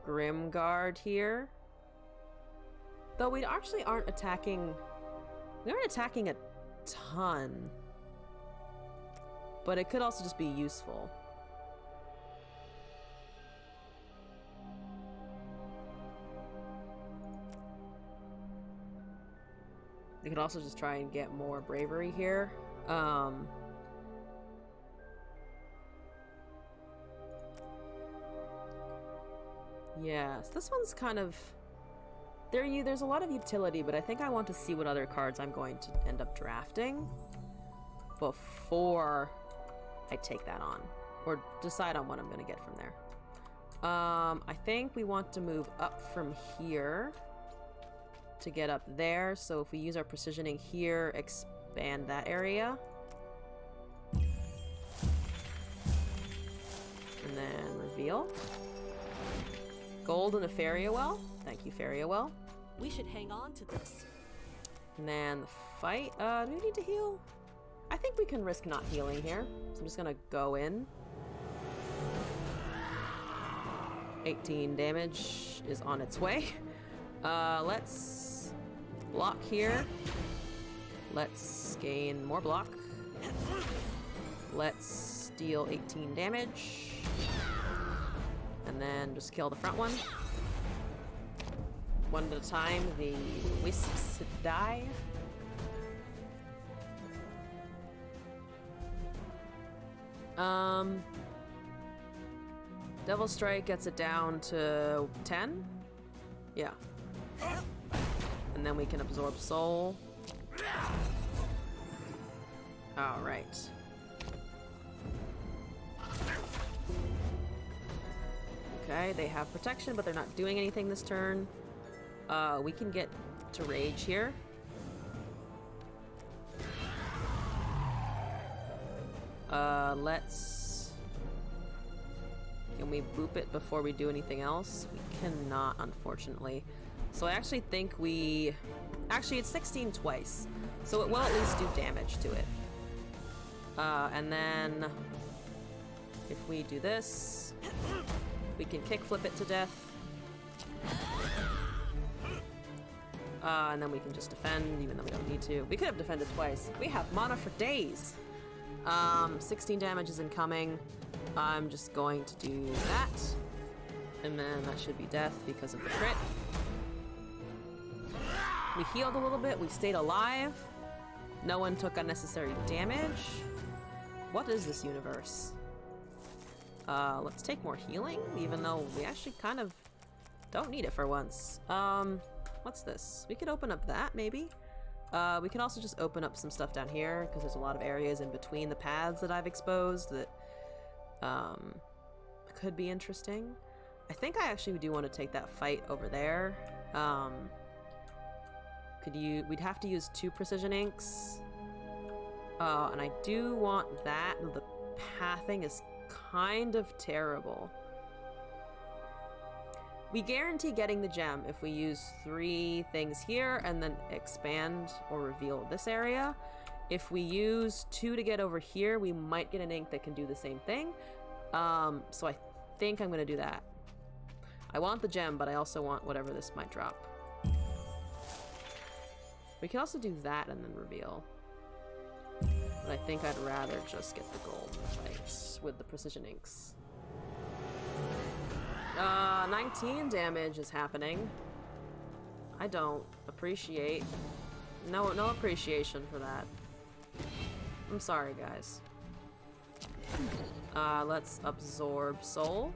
Grim Guard here. Though we actually aren't attacking... We aren't attacking a ton. But it could also just be useful. We could also just try and get more bravery here. Yes, this one's kind of... There's a lot of utility, but I think I want to see what other cards I'm going to end up drafting before I take that on. Or decide on what I'm going to get from there. I think we want to move up from here to get up there. So if we use our precisioning here, expand that area. And then reveal. Gold and a Fariawell. Thank you, Fariawell.
We should hang on to this.
And then the fight. Do we need to heal? I think we can risk not healing here. So I'm just gonna go in. 18 damage is on its way. Let's block here. Let's gain more block. Let's deal 18 damage. And then just kill the front one. One at a time, the wisps die. Devil Strike gets it down to 10? Yeah. And then we can absorb soul. Alright. Okay, they have protection, but they're not doing anything this turn. We can get to rage here. Let's... Can we boop it before we do anything else? We cannot, unfortunately. So I actually think we... Actually, it's 16 twice. So it will at least do damage to it. And then... If we do this... We can kickflip it to death. And then we can just defend, even though we don't need to. We could have defended twice. We have mana for days. 16 damage is incoming. I'm just going to do that. And then that should be death because of the crit. We healed a little bit. We stayed alive. No one took unnecessary damage. What is this universe? Let's take more healing, even though we actually kind of don't need it for once. What's this? We could open up that, maybe? We can also just open up some stuff down here, because there's a lot of areas in between the paths that I've exposed that could be interesting. I think I actually do want to take that fight over there. We'd have to use 2 precision inks. And I do want that. The pathing is kind of terrible. We guarantee getting the gem if we use 3 things here and then expand or reveal this area. If we use 2 to get over here, we might get an ink that can do the same thing. So I think I'm gonna do that. I want the gem, but I also want whatever this might drop. We can also do that and then reveal. But I think I'd rather just get the gold fights with the precision inks. 19 damage is happening. I don't appreciate. No appreciation for that. I'm sorry, guys. Let's absorb soul.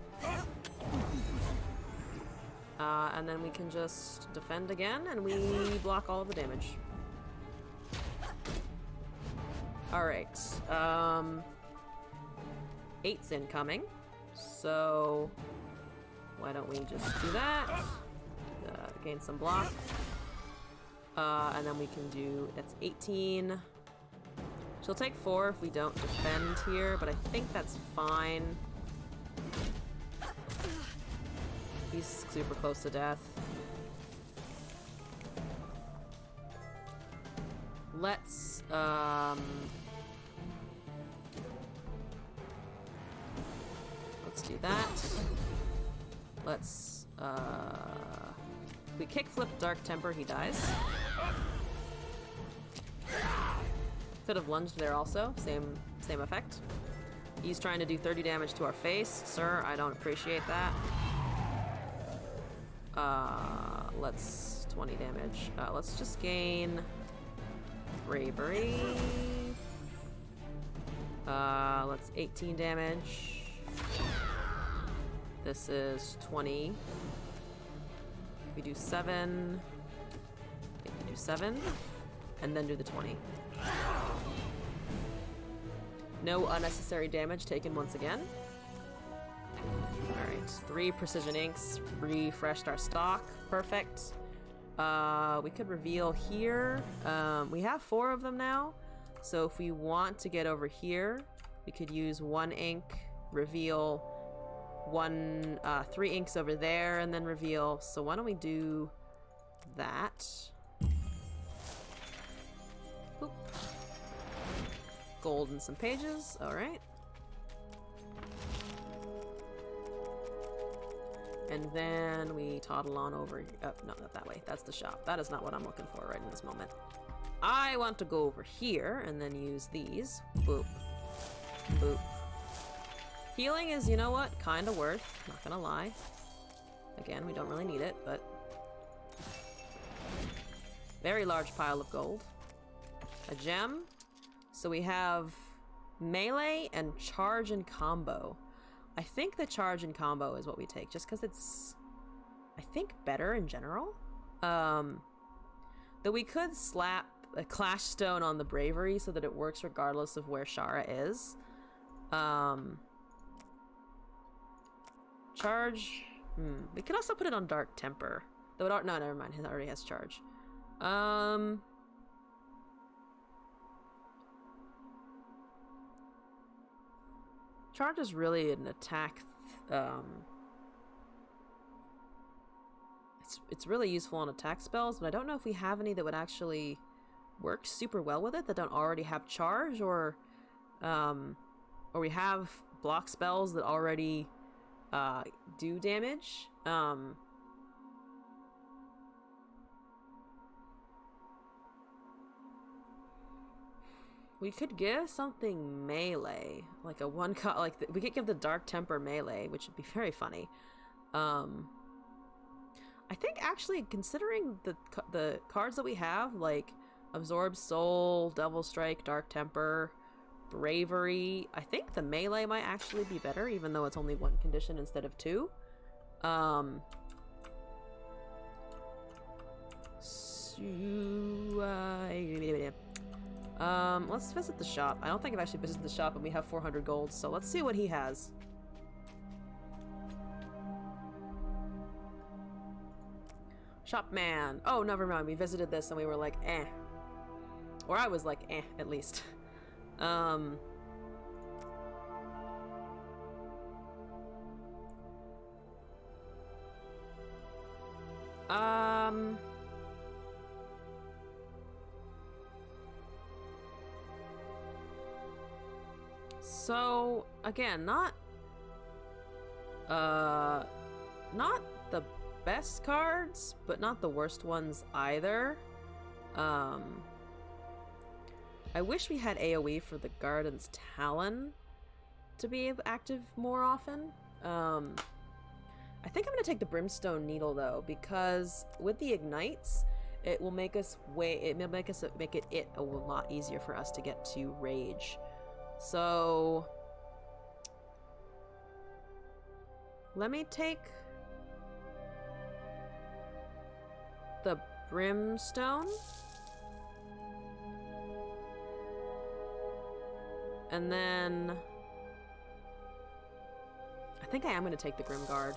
And then we can just defend again, and we block all of the damage. Alright, 8's incoming, so why don't we just do that, gain some block, and then we can do, that's 18, she'll take 4 if we don't defend here, but I think that's fine. He's super close to death. Let's do that. Let's if we kickflip Dark Temper, he dies. Could have lunged there also, same effect. He's trying to do 30 damage to our face. Sir, I don't appreciate that. Let's 20 damage. Let's just gain bravery. Let's 18 damage. This is 20. We do 7. We do 7, and then do the 20. No unnecessary damage taken once again. Alright, 3 precision inks, refreshed our stock. Perfect. We could reveal here. We have 4 of them now, so if we want to get over here, we could use 1 ink, reveal 3 inks over there, and then reveal. So why don't we do that? Boop. Gold and some pages. Alright. And then we toddle on over. No, not that way. That's the shop. That is not what I'm looking for right in this moment. I want to go over here and then use these. Boop. Boop. Healing is, you know what, kind of worth. Not gonna lie. Again, we don't really need it, but very large pile of gold. A gem. So we have melee and charge and combo. I think the charge and combo is what we take, just because it's, I think, better in general. Though we could slap a clash stone on the bravery so that it works regardless of where Shara is. Charge. We could also put it on Dark Temper. Though it, no, never mind. It already has charge. Charge is really an attack. It's really useful on attack spells, but I don't know if we have any that would actually work super well with it that don't already have charge, or we have block spells that already do damage. We could give something melee, like a we could give the Dark Temper melee, which would be very funny. I think actually, considering the cards that we have, like Absorb Soul, Devil Strike, Dark Temper, Bravery, I think the melee might actually be better, even though it's only 1 condition instead of 2. Let's visit the shop. I don't think I've actually visited the shop, and we have 400 gold, so let's see what he has. Shopman. Oh, never mind. We visited this and we were like, eh. Or I was like, eh, at least. So, again, not the best cards, but not the worst ones either. I wish we had AoE for the Garden's Talon to be active more often. I think I'm gonna take the Brimstone Needle though, because with the ignites, it will make us make it a lot easier for us to get to rage. So let me take the Brimstone. And then I think I am going to take the Grimguard.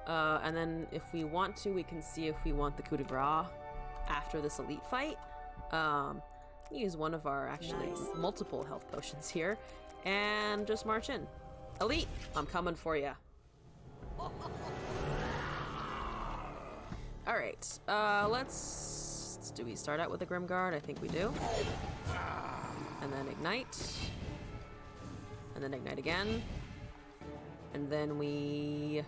And then if we want to, we can see if we want the coup de grace after this elite fight. Use one of our actually multiple health potions here and just march in. Elite, I'm coming for you. All right, do we start out with the Grimguard? I think we do. And then ignite. And then ignite again. And then we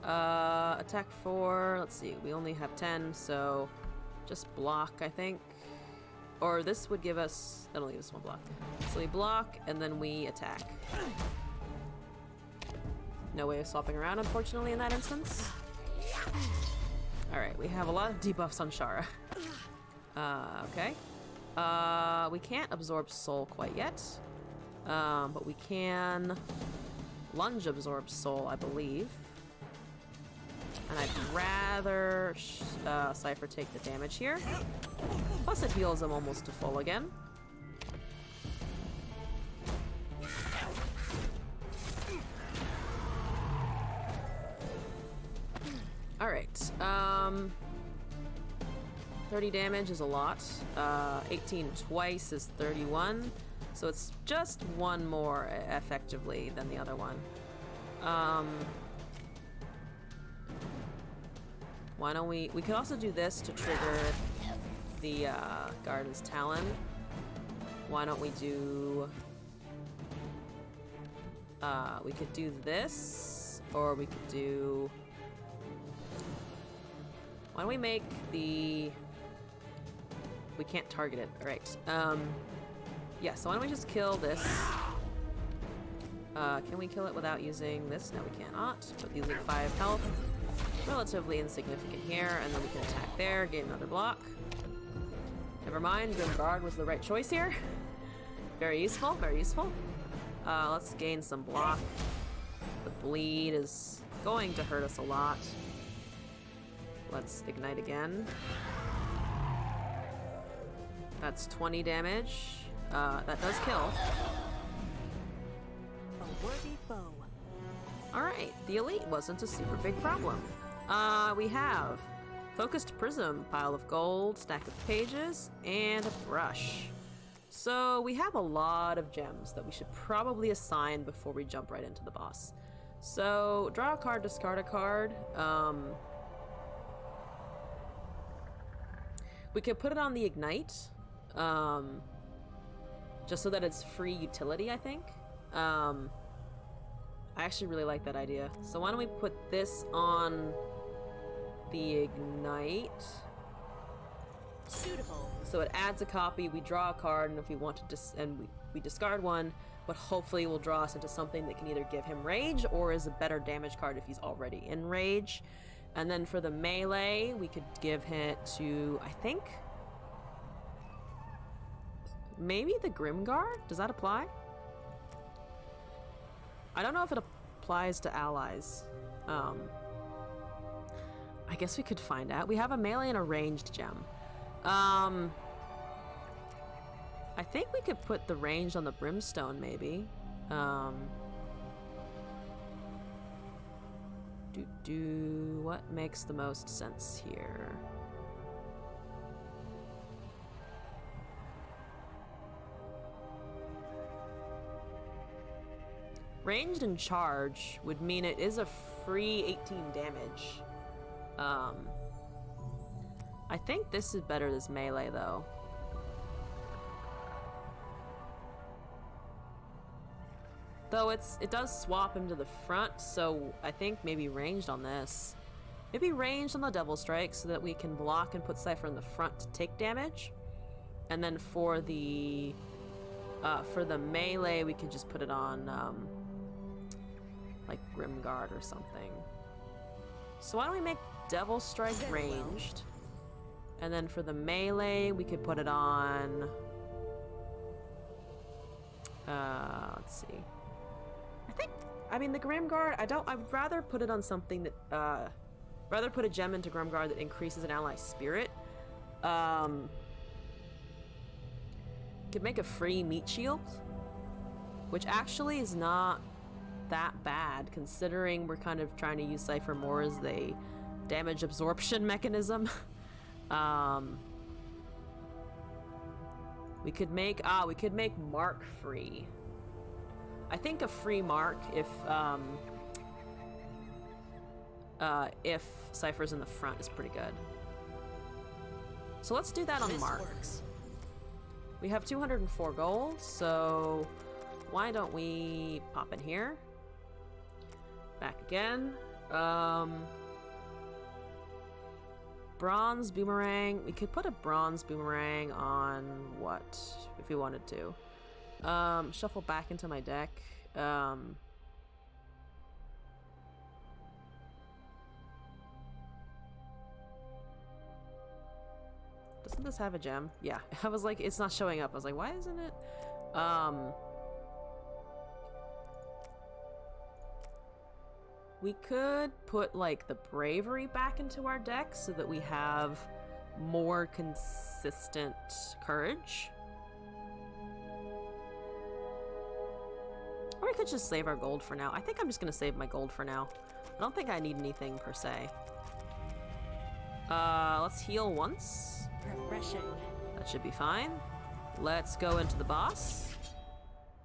attack for, let's see, we only have 10, so just block, I think. Or this would give us, that'll leave us one block. So we block, and then we attack. No way of swapping around, unfortunately, in that instance. Alright, we have a lot of debuffs on Shara. Okay. We can't absorb soul quite yet. But we can lunge absorb soul, I believe. And I'd rather Cypher take the damage here. Plus it heals him almost to full again. Alright, 30 damage is a lot. 18 twice is 31. So it's just one more effectively than the other one. Why don't we could also do this to trigger the Garden's Talon. Why don't we do, we could do this, or we could do, why don't we make the, we can't target it, alright. Yeah, so why don't we just kill this? Can we kill it without using this? No, we cannot, but using 5 health. Relatively insignificant here, and then we can attack there, gain another block. Never mind, Grimguard was the right choice here. Very useful, very useful. Let's gain some block. The bleed is going to hurt us a lot. Let's ignite again. That's 20 damage. That does kill.
A worthy foe.
Alright, the elite wasn't a super big problem. We have Focused Prism, Pile of Gold, Stack of Pages, and a Brush. So we have a lot of gems that we should probably assign before we jump right into the boss. So, draw a card, discard a card. We could put it on the Ignite, just so that it's free utility, I think. I actually really like that idea. So why don't we put this on the Ignite?
Suitable.
So it adds a copy, we draw a card, and if we want to we discard one, but hopefully will draw us into something that can either give him rage or is a better damage card if he's already in rage. And then for the melee, we could give it to, I think, maybe the Grimguard? Does that apply? I don't know if it applies to allies. I guess we could find out. We have a melee and a ranged gem. I think we could put the ranged on the Brimstone, maybe. What makes the most sense here? Ranged and charge would mean it is a free 18 damage. I think this is better as melee though. Though it does swap him to the front, so I think maybe ranged on this. Maybe ranged on the Devil Strike so that we can block and put Cypher in the front to take damage. And then for the melee, we could just put it on like Grimguard or something. So why don't we make Devil Strike ranged? And then for the melee, we could put it on... let's see. I mean, the Grimguard, I'd rather put it on something that, rather put a gem into Grimguard that increases an ally's spirit. Could make a free meat shield, which actually is not that bad, considering we're kind of trying to use Cypher more as a damage absorption mechanism. We could make Mark free. I think a free Mark if Cypher's in the front is pretty good. So let's do that on Mark. We have 204 gold, so why don't we pop in here? Back again. Bronze boomerang. We could put a bronze boomerang on what, if we wanted to. Shuffle back into my deck. Doesn't this have a gem? Yeah. I was like, it's not showing up. I was like, why isn't it? We could put like the bravery back into our deck so that we have more consistent courage. Or we could just save our gold for now. I think I'm just gonna save my gold for now. I don't think I need anything per se. Let's heal once.
Refreshing.
That should be fine. Let's go into the boss.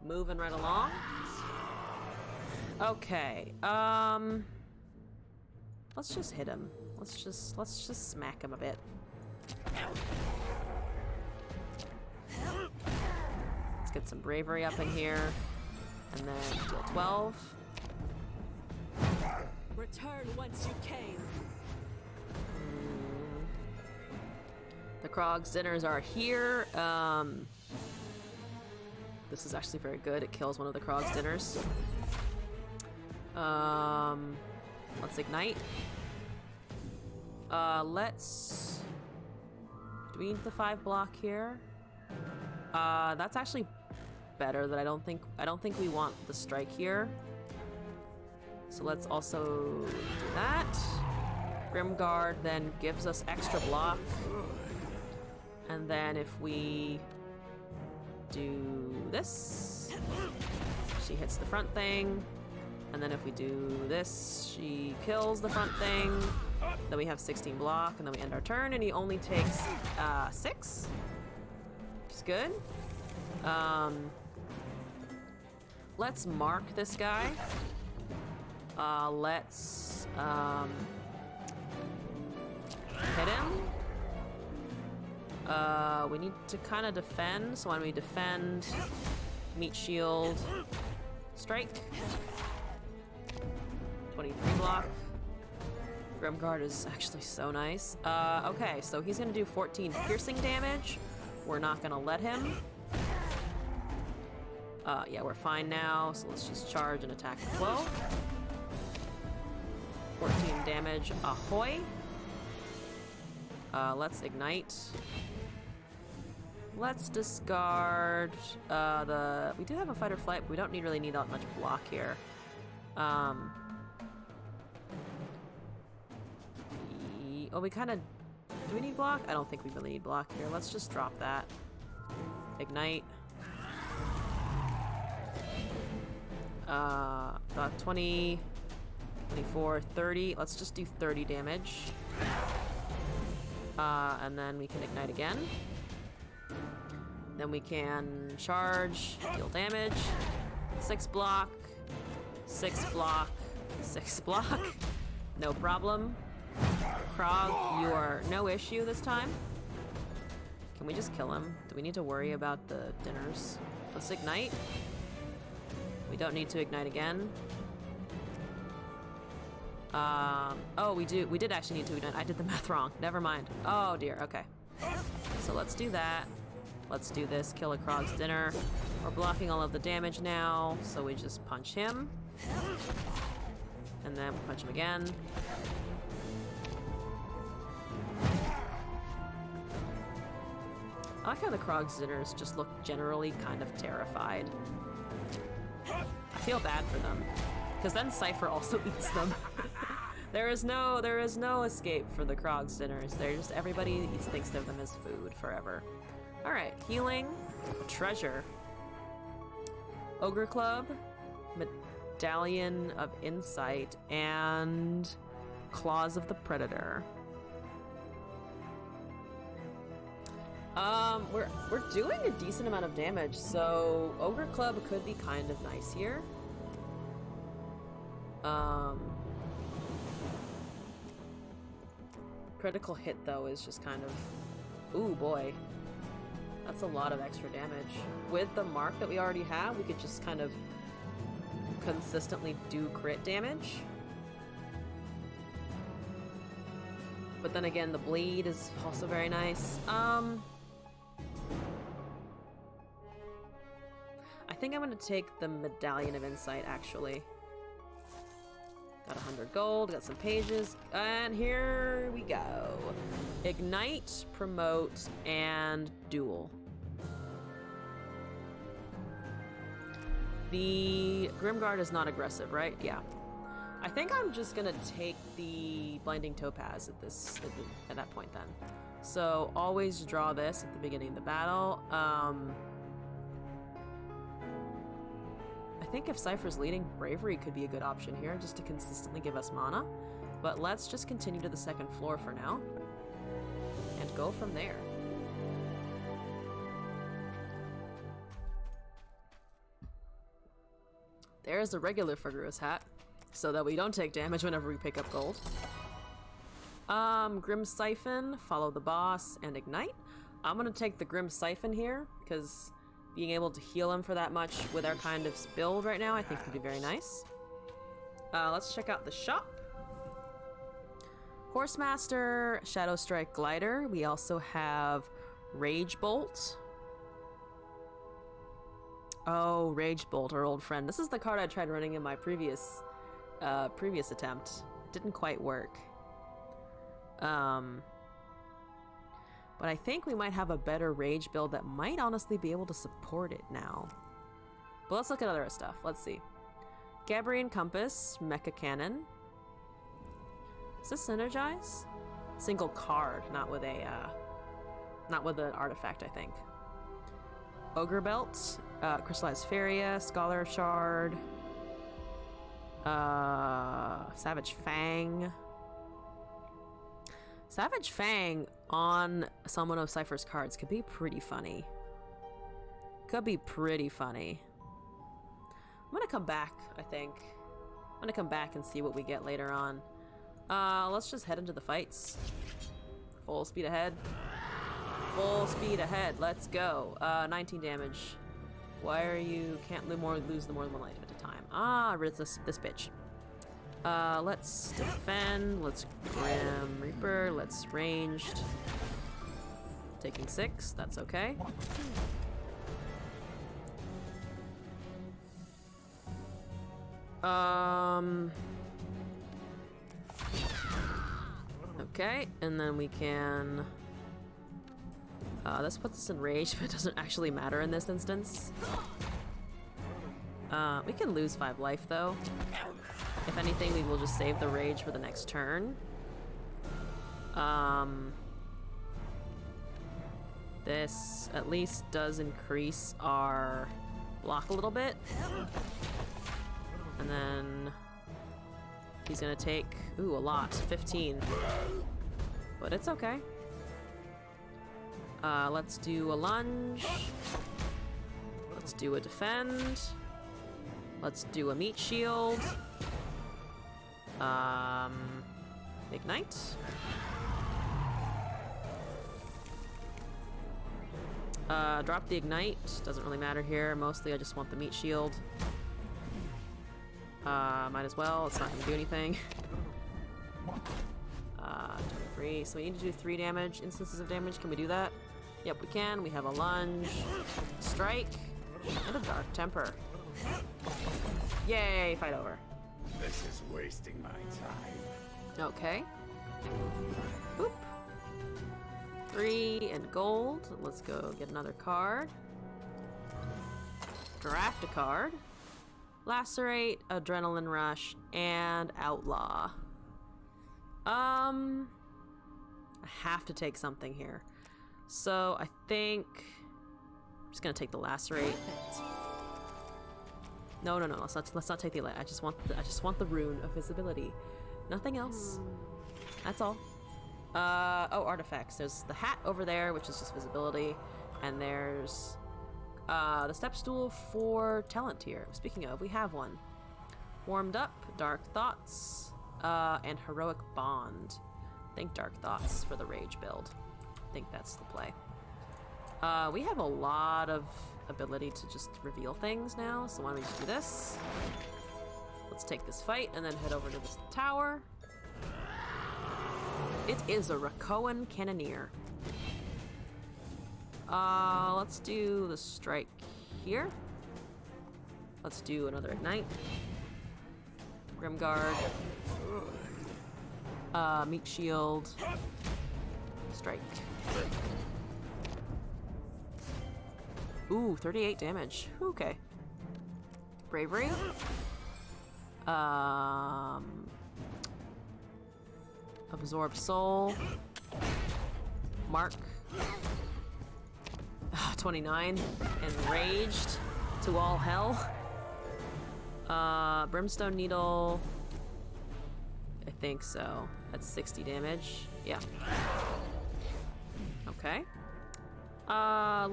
Moving right along. Okay, let's just hit him. Let's just smack him a bit. Let's get some bravery up in here. And then deal 12.
Return whence you came.
The Krog's dinners are here. This is actually very good. It kills one of the Krog's dinners. Let's ignite. Do we need the 5 block here? That's actually better. That I don't think we want the strike here. So let's also do that. Grimguard then gives us extra block. And then if we do this, she hits the front thing. And then if we do this, she kills the front thing. Then we have 16 block, and then we end our turn, and he only takes 6. Which is good. Let's mark this guy. Let's hit him. We need to kind of defend, so when we defend, meat shield, strike. 23 block. Grimguard is actually so nice. Okay, so he's gonna do 14 piercing damage. We're not gonna let him. Yeah, we're fine now, so let's just charge and attack the 12. 14 damage, ahoy. Let's ignite. Let's discard we do have a fight or flight, but we don't really need that much block here. Oh, we kind of... Do we need block? I don't think we really need block here. Let's just drop that. Ignite. 20... 24, 30. Let's just do 30 damage. And then we can ignite again. Then we can charge, deal damage. 6 block, 6 block, 6 block. No problem. Krog, you are no issue this time. Can we just kill him? Do we need to worry about the dinners? Let's ignite. We don't need to ignite again. Oh, we did actually need to ignite. I did the math wrong. Never mind. Oh dear, okay. So let's do that. Let's do this. Kill a Krog's dinner. We're blocking all of the damage now, so we just punch him. And then we'll punch him again. I like how the Krog's dinners just look generally kind of terrified. I feel bad for them, because then Cypher also eats them. There is no escape for the Krog's dinners. They're just, everybody thinks of them as food forever. Alright, healing, treasure, Ogre Club, Medallion of Insight, and Claws of the Predator. We're doing a decent amount of damage, so Ogre Club could be kind of nice here. Critical hit though is just kind of, ooh boy, that's a lot of extra damage. With the mark that we already have, we could just kind of consistently do crit damage. But then again, the bleed is also very nice. I think I'm gonna take the Medallion of Insight, actually. Got 100 gold, got some pages, and here we go. Ignite, promote, and duel. The Grimguard is not aggressive, right? Yeah. I think I'm just gonna take the Blinding Topaz at that point then. So always draw this at the beginning of the battle. I think if Cypher's leading, Bravery could be a good option here, just to consistently give us mana. But let's just continue to the second floor for now, and go from there. There's the regular Figure's hat, so that we don't take damage whenever we pick up gold. Grim Siphon, follow the boss, and ignite. I'm gonna take the Grim Siphon here, because being able to heal him for that much with our kind of build right now, I think could be very nice. Let's check out the shop. Horsemaster, Shadow Strike Glider. We also have Rage Bolt. Oh, Rage Bolt, our old friend. This is the card I tried running in my previous attempt. Didn't quite work. But I think we might have a better Rage build that might honestly be able to support it now. But let's look at other stuff. Let's see. Gabrian Compass, Mecha Cannon. Is this Synergize? Single card, not with an artifact, I think. Ogre Belt, Crystallized Feria, Scholar Shard, Savage Fang. Savage Fang on someone of Cypher's cards could be pretty funny. Could be pretty funny. I'm gonna come back, I think. I'm gonna come back and see what we get later on. Let's just head into the fights. Full speed ahead. Full speed ahead, let's go. 19 damage. Why are you can't lose the more than one life at a time? Ah, this bitch. Let's defend, let's Grim Reaper, let's ranged. Taking 6, that's okay. Okay, and then we can... this puts us in rage, but it doesn't actually matter in this instance. We can lose 5 life, though. If anything, we will just save the rage for the next turn. This at least does increase our block a little bit. And then He's gonna take, ooh, a lot, 15. But it's okay. Let's do a lunge. Let's do a defend. Let's do a meat shield. Ignite. Drop the ignite. Doesn't really matter here. Mostly I just want the meat shield. Might as well. It's not gonna do anything. 23. So we need to do 3 damage. Instances of damage. Can we do that? Yep, we can. We have a lunge, strike, and a dark temper. Yay, fight over.
This is wasting my time.
Okay. Boop. 3 and gold. Let's go get another card. Draft a card. Lacerate, Adrenaline Rush, and Outlaw. I have to take something here. So I think I'm just gonna take the Lacerate. No. Let's not take the light. I just want the rune of visibility. Nothing else. That's all. Oh, artifacts. There's the hat over there, which is just visibility, and there's the step stool for talent tier. Speaking of, we have one. Warmed up, dark thoughts, and heroic bond. Think dark thoughts for the rage build. I think that's the play. We have a lot of ability to just reveal things now, so why don't we just do this? Let's take this fight and then head over to this tower. It is a Rakoan Cannoneer. Let's do the strike here. Let's do another ignite. Grimguard. Meat shield. Strike. Ooh, 38 damage. Okay. Bravery. Absorb soul. Mark. 29. Enraged to all hell. Brimstone needle. I think so. That's 60 damage. Yeah. Okay.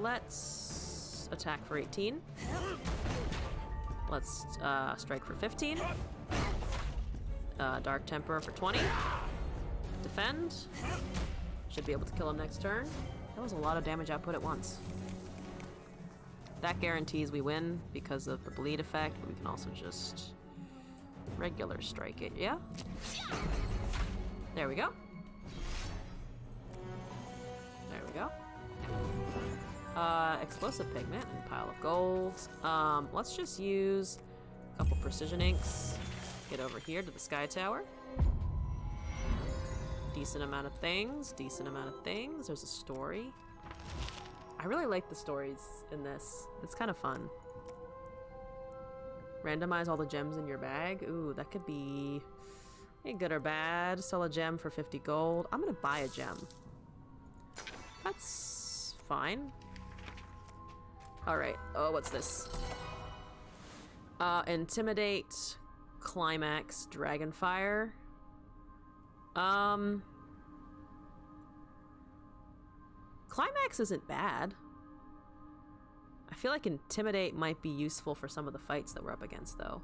Let's attack for 18. Let's strike for 15. Dark Temper for 20. Defend. Should be able to kill him next turn. That was a lot of damage output at once. That guarantees we win because of the bleed effect, but we can also just regular strike it, yeah? There we go. There we go. Explosive pigment and pile of gold. Let's just use a couple precision inks. Get over here to the sky tower. Decent amount of things. Decent amount of things. There's a story. I really like the stories in this. It's kind of fun. Randomize all the gems in your bag. Ooh, that could be good or bad. Sell a gem for 50 gold. I'm gonna buy a gem. That's fine. Alright. Oh, what's this? Intimidate, Climax, Dragonfire. Climax isn't bad. I feel like Intimidate might be useful for some of the fights that we're up against, though.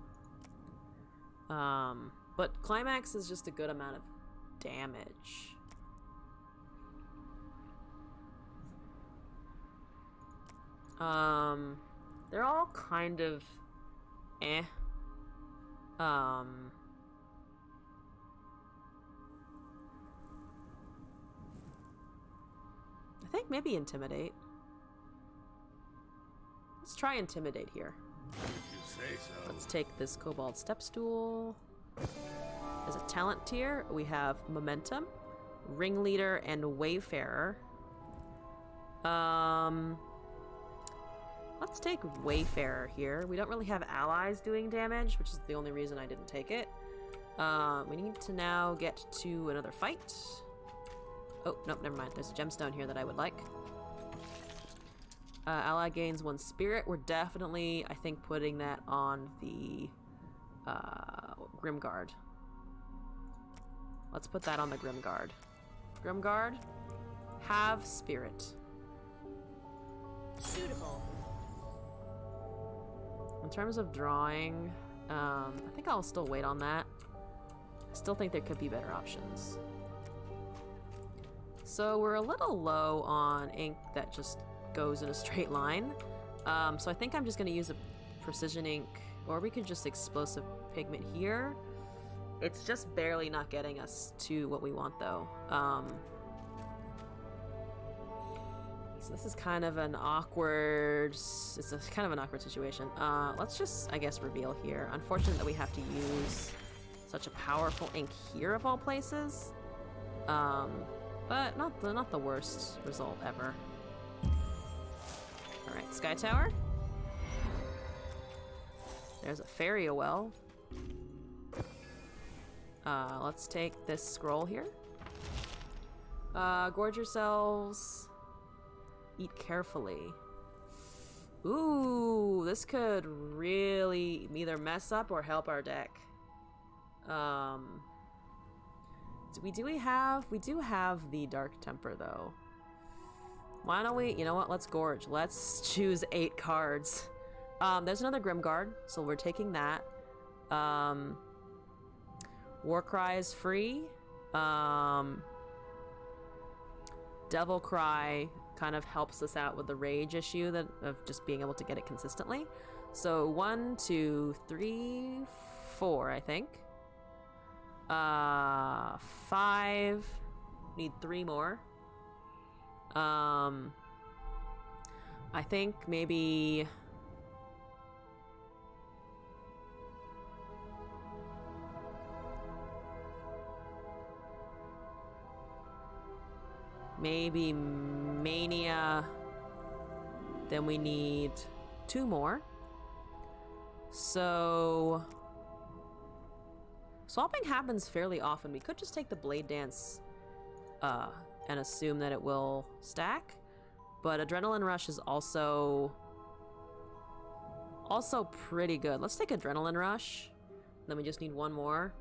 But Climax is just a good amount of damage. They're all kind of eh. I think maybe Intimidate. Let's try Intimidate here.
You say so.
Let's take this Cobalt Step Stool. As a talent tier, we have Momentum, Ringleader, and Wayfarer. Let's take Wayfarer here. We don't really have allies doing damage, which is the only reason I didn't take it. We need to now get to another fight. Oh, nope, never mind. There's a gemstone here that I would like. Ally gains 1 spirit. We're definitely, I think, putting that on the Grimguard. Let's put that on the Grimguard. Grimguard, have spirit.
Suitable.
In terms of drawing, I think I'll still wait on that. Still think there could be better options. So we're a little low on ink that just goes in a straight line. So I think I'm just going to use a precision ink, or we could just explosive pigment here. It's just barely not getting us to what we want though. So this is kind of an awkward, it's a kind of an awkward situation. Let's just, I guess, reveal here. Unfortunate that we have to use such a powerful ink here of all places. But not the worst result ever. Alright, Sky Tower. There's a Fairy Well. Let's take this scroll here. Gorge yourselves. Eat carefully. Ooh, this could really either mess up or help our deck. We do have the Dark Temper though. Why don't we, you know what, let's gorge. Let's choose 8 cards. There's another Grimguard, so we're taking that. Warcry is free. Devil Cry kind of helps us out with the rage issue of just being able to get it consistently. So 1, 2, 3, 4, I think. 5. Need 3 more. I think maybe Mania. Then we need 2 more. So swapping happens fairly often. We could just take the Blade Dance and assume that it will stack. But Adrenaline Rush is also pretty good. Let's take Adrenaline Rush. Then we just need 1 more.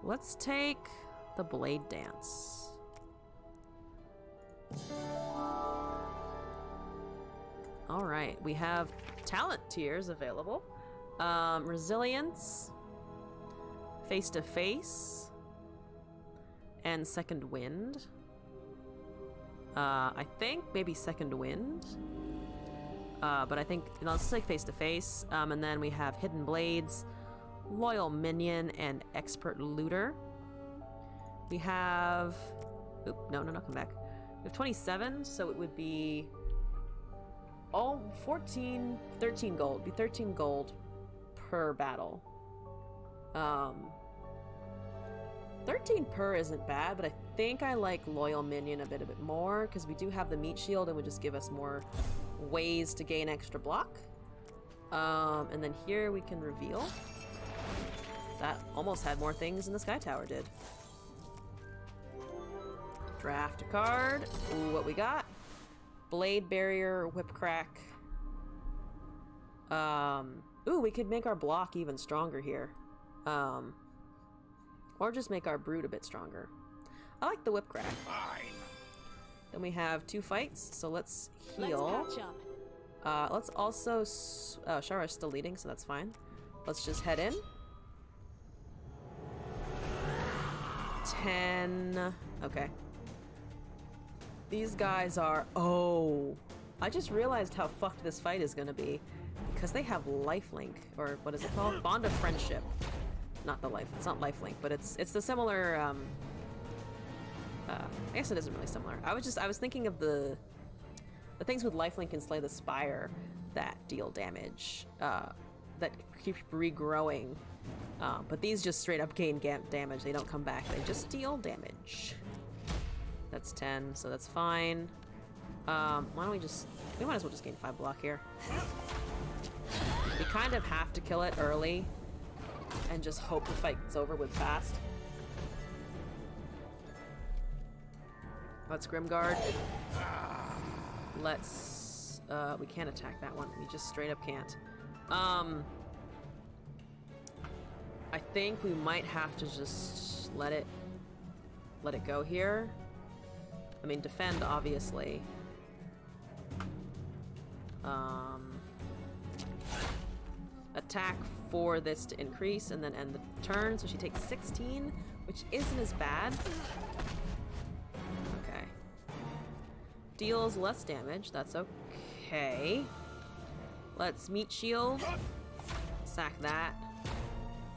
Let's take the Blade Dance. Alright, we have talent tiers available. Resilience, Face to Face, and Second Wind. I think maybe Second Wind. But I think, let's take Face to Face. And then we have Hidden Blades, Loyal Minion, and Expert Looter. We have... Oop, no, come back. We have 27, so it would be... 13 gold. It'd be 13 gold per battle. 13 per isn't bad, but I think I like Loyal Minion a bit more, because we do have the Meat Shield and would just give us more ways to gain extra block. And then here we can reveal. That almost had more things than the Sky Tower did. Draft a card. Ooh, what we got? Blade Barrier, Whip Crack. Ooh, we could make our block even stronger here. Or just make our Brood a bit stronger. I like the Whip Crack.
Fine.
Then we have 2 fights, so let's heal.
Let's catch up.
Let's also... Shara's still leading, so that's fine. Let's just head in. 10... Okay. These guys are... Oh! I just realized how fucked this fight is gonna be. Because they have lifelink, or what is it called? Bond of Friendship. Not the life... It's not lifelink, but it's the similar, I guess it isn't really similar. I was thinking of the things with lifelink and Slay the Spire that deal damage, that keep regrowing. But these just straight up gain damage. They don't come back. They just deal damage. That's 10, so that's fine. Why don't we might as well just gain 5 block here. We kind of have to kill it early and just hope the fight gets over with fast. Let's Grimguard. Let's... we can't attack that one. We just straight up can't. I think we might have to just let it go here. I mean, defend, obviously. Attack for this to increase and then end the turn, so she takes 16, which isn't as bad. Okay. Deals less damage, that's okay. Let's meat shield. Sack that.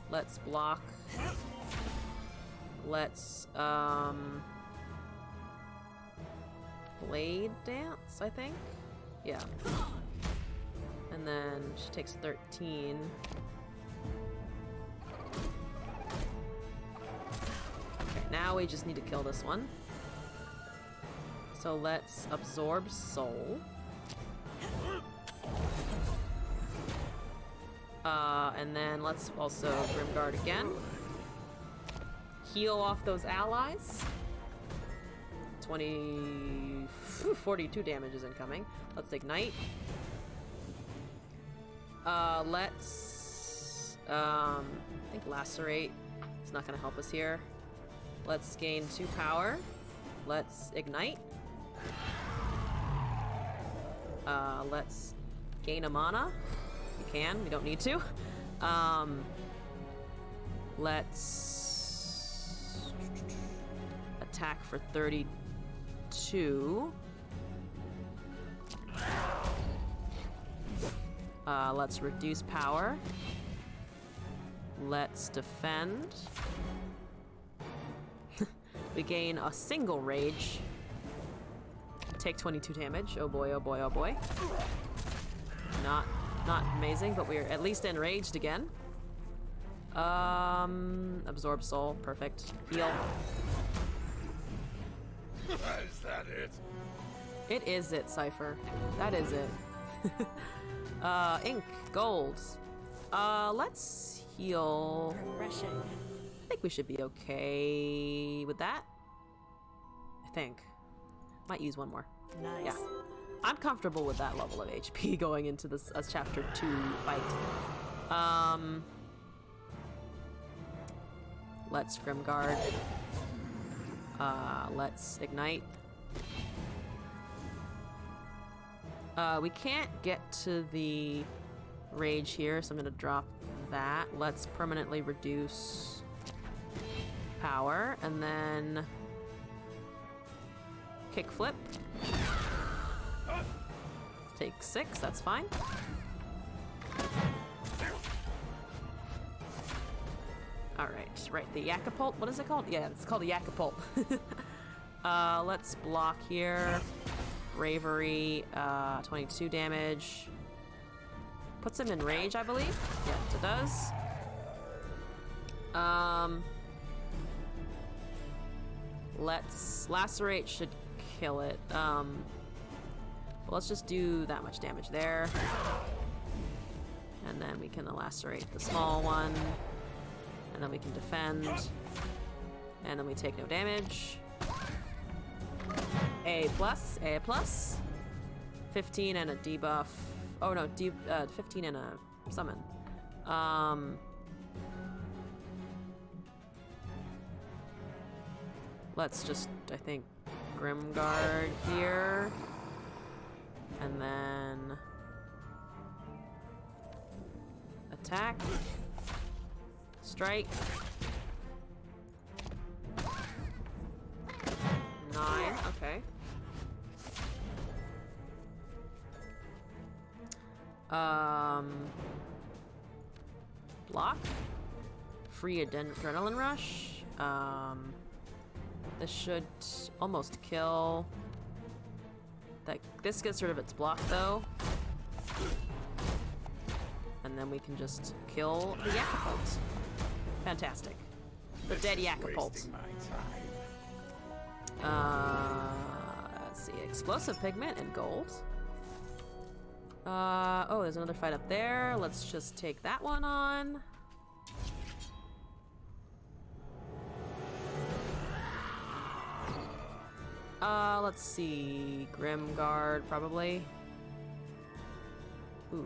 Let's block. Let's, blade dance, I think? Yeah. And then she takes 13. Okay, now we just need to kill this one. So let's absorb soul. And then let's also Grimguard again. Heal off those allies. 42 damage is incoming. Let's ignite. Let's I think lacerate is not gonna help us here. Let's gain 2 power. Let's ignite. Let's gain a mana. We can, we don't need to. Let's attack for 32. Let's reduce power. Let's defend. We gain a single rage. Take 22 damage. Oh boy, oh boy, oh boy. Not amazing, but we're at least enraged again. Absorb soul. Perfect. Heal.
Is that it?
It is it, Cypher. That is it. Ink. Gold. Let's heal.
Refreshing.
I think we should be okay with that. I think. Might use one more.
Nice.
Yeah. I'm comfortable with that level of HP going into this chapter 2 fight. Let's Grimguard. Let's ignite. We can't get to the rage here, so I'm gonna drop that. Let's permanently reduce power, and then kick flip. Take 6, that's fine. Alright, right, the Yakapult, what is it called? Yeah, it's called the Yakapult. Let's block here. Bravery, 22 damage. Puts him in rage, I believe. Yeah, it does. Let's lacerate, should kill it. Let's just do that much damage there. And then we can lacerate the small one. And then we can defend. And then we take no damage. A plus, A plus. 15 and a debuff. Oh no, 15 and a summon. Let's just, I think, Grimguard here. And then attack. Strike. 9, okay. Block. Free adrenaline rush. This should almost kill. This gets rid of its block though. And then we can just kill the Yakapult. Fantastic. The dead Yakapult. Let's see. Explosive pigment and gold. Oh, there's another fight up there. Let's just take that one on. Let's see. Grimguard, probably. Ooh,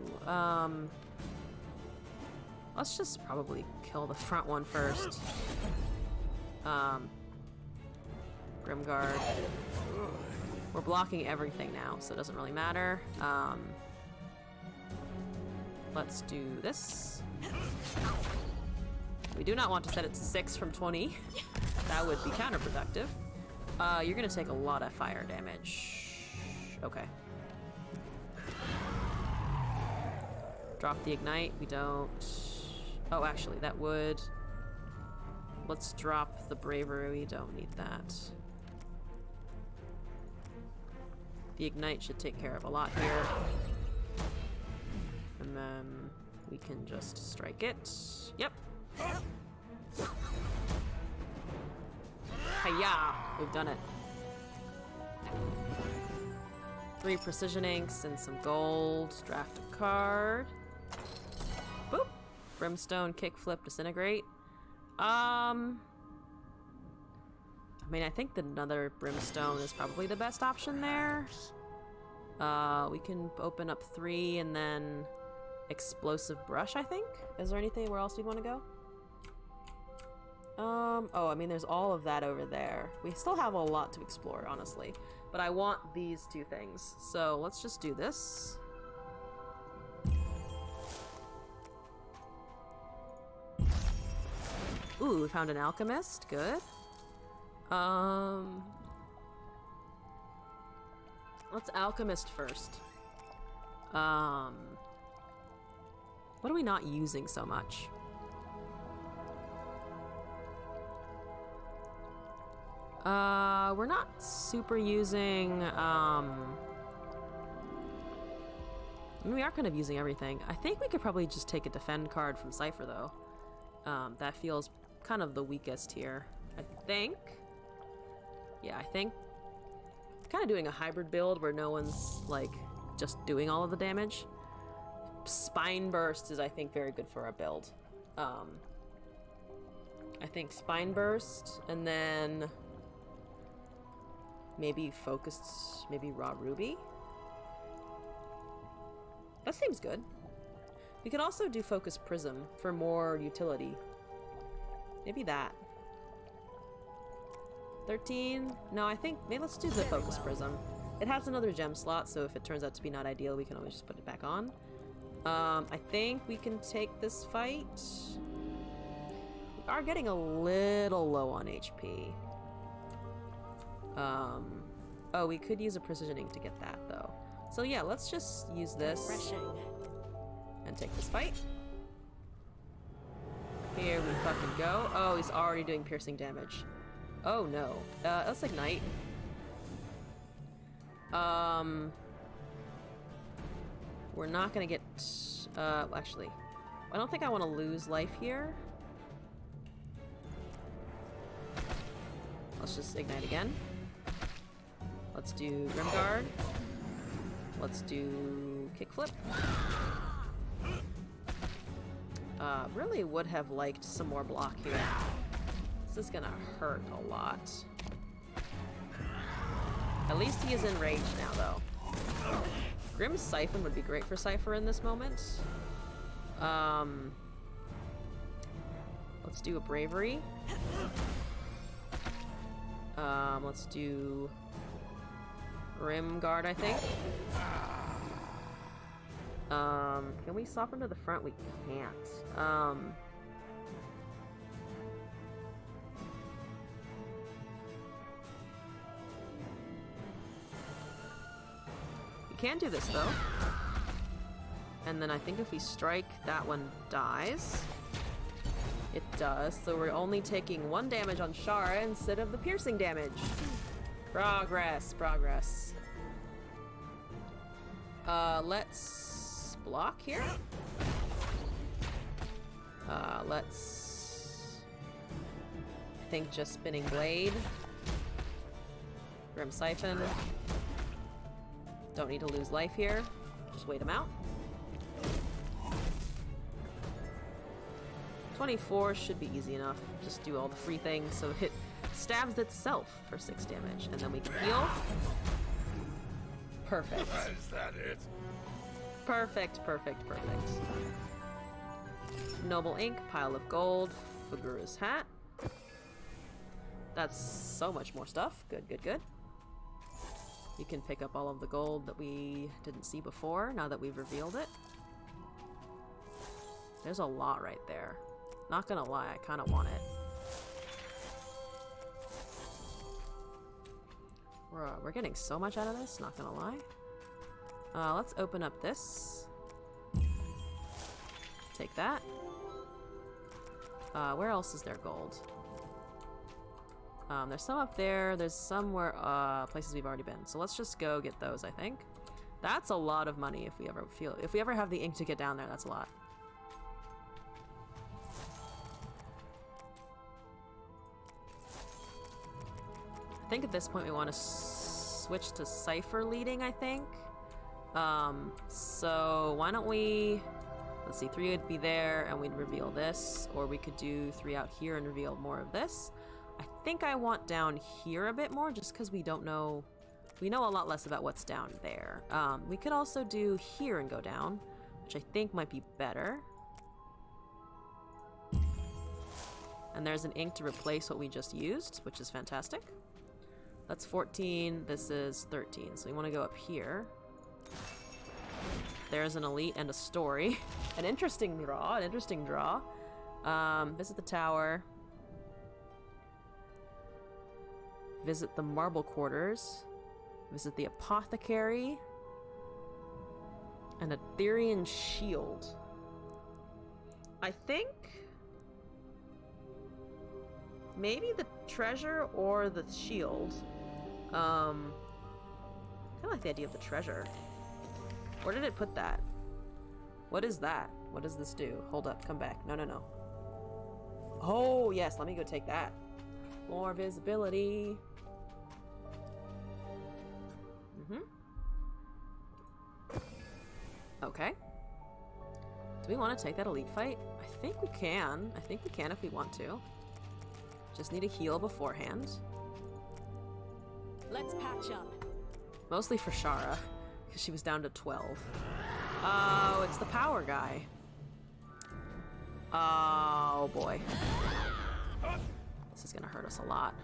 Let's just probably kill the front one first. Grimguard. We're blocking everything now, so it doesn't really matter. Let's do this. We do not want to set it to 6 from 20. That would be counterproductive. You're gonna take a lot of fire damage. Okay. Drop the ignite. We don't... Oh, actually, that would... Let's drop the bravery. We don't need that. The ignite should take care of a lot here. And then we can just strike it. Yep. Hiya! We've done it. 3 precision inks and some gold. Draft a card. Boop! Brimstone, kickflip, disintegrate. I mean, I think another brimstone is probably the best option there. We can open up 3 and then explosive brush, I think. Is there anything where else we'd want to go? Oh, I mean, there's all of that over there. We still have a lot to explore, honestly. But I want these 2 things. So let's just do this. Ooh, we found an alchemist. Good. Let's alchemist first. What are we not using so much? We're not super using, I mean, we are kind of using everything. I think we could probably just take a defend card from Cypher, though. That feels kind of the weakest here, I think. Yeah, I think kind of doing a hybrid build where no one's like just doing all of the damage. Spine burst is, I think, very good for our build. I think spine burst and then maybe focused, maybe raw ruby. That seems good. We could also do focus prism for more utility. Maybe that. 13? No, I think maybe let's do the focus prism. It has another gem slot, so if it turns out to be not ideal, we can always just put it back on. I think we can take this fight. We are getting a little low on HP. Oh, we could use a precisioning to get that, though. So yeah, let's just use this.
Refreshing.
And take this fight. Here we fucking go. Oh, he's already doing piercing damage. Oh no. Let's ignite. We're not gonna get... actually, I don't think I want to lose life here. Let's just ignite again. Let's do Grimguard. Let's do kickflip. Really would have liked some more block here. This is gonna hurt a lot. At least he is in range now, though. Grim's Siphon would be great for Cypher in this moment. Let's do a Bravery. Let's do Grimguard, I think. Can we swap him to the front? We can't. We can do this, though. And then I think if we strike, that one dies. It does, so we're only taking 1 damage on Shara instead of the piercing damage. Progress, progress. Let's block here. Let's... I think just Spinning Blade. Grim Siphon. Don't need to lose life here. Just wait him out. 24 should be easy enough. Just do all the free things so it stabs itself for 6 damage. And then we can heal. Perfect.
Is that it?
Perfect, perfect, perfect. Noble ink, pile of gold, Figura's hat. That's so much more stuff. Good, good, good. You can pick up all of the gold that we didn't see before, now that we've revealed it. There's a lot right there. Not gonna lie, I kind of want it. We're getting so much out of this, not gonna lie. Let's open up this. Take that. Where else is there gold? There's some up there. There's some where places we've already been. So let's just go get those, I think. That's a lot of money if we ever have the ink to get down there, that's a lot. I think at this point we want to switch to cipher leading, I think. So why don't we, let's see, 3 would be there and we'd reveal this, or we could do 3 out here and reveal more of this. I think I want down here a bit more just because we don't know, we know a lot less about what's down there. We could also do here and go down, which I think might be better. And there's an ink to replace what we just used, which is fantastic. That's 14, this is 13, so we want to go up here. There's an elite and a story. An interesting draw, an interesting draw. Visit the tower. Visit the marble quarters. Visit the apothecary. An Etherean shield. I think maybe the treasure or the shield. I like the idea of the treasure. Where did it put that? What is that? What does this do? Hold up, come back. No, no, no. Oh, yes, let me go take that. More visibility. Okay. Do we want to take that elite fight? I think we can. I think we can if we want to. Just need a heal beforehand.
Let's patch up.
Mostly for Shara, because she was down to 12. Oh, it's the power guy. Oh, boy. This is gonna hurt us a lot.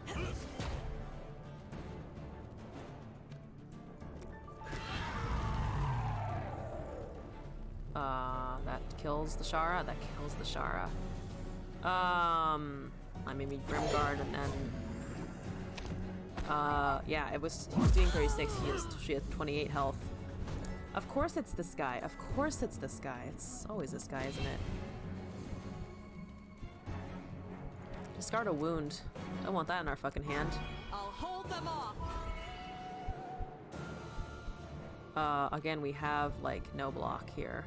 That kills the Shara. That kills the Shara. I maybe Grimguard and then... yeah, he was doing 36. She had 28 health. Of course it's this guy. Of course it's this guy. It's always this guy, isn't it? Discard a wound. Don't want that in our fucking hand.
I'll hold them off.
Again, we have, like, no block here.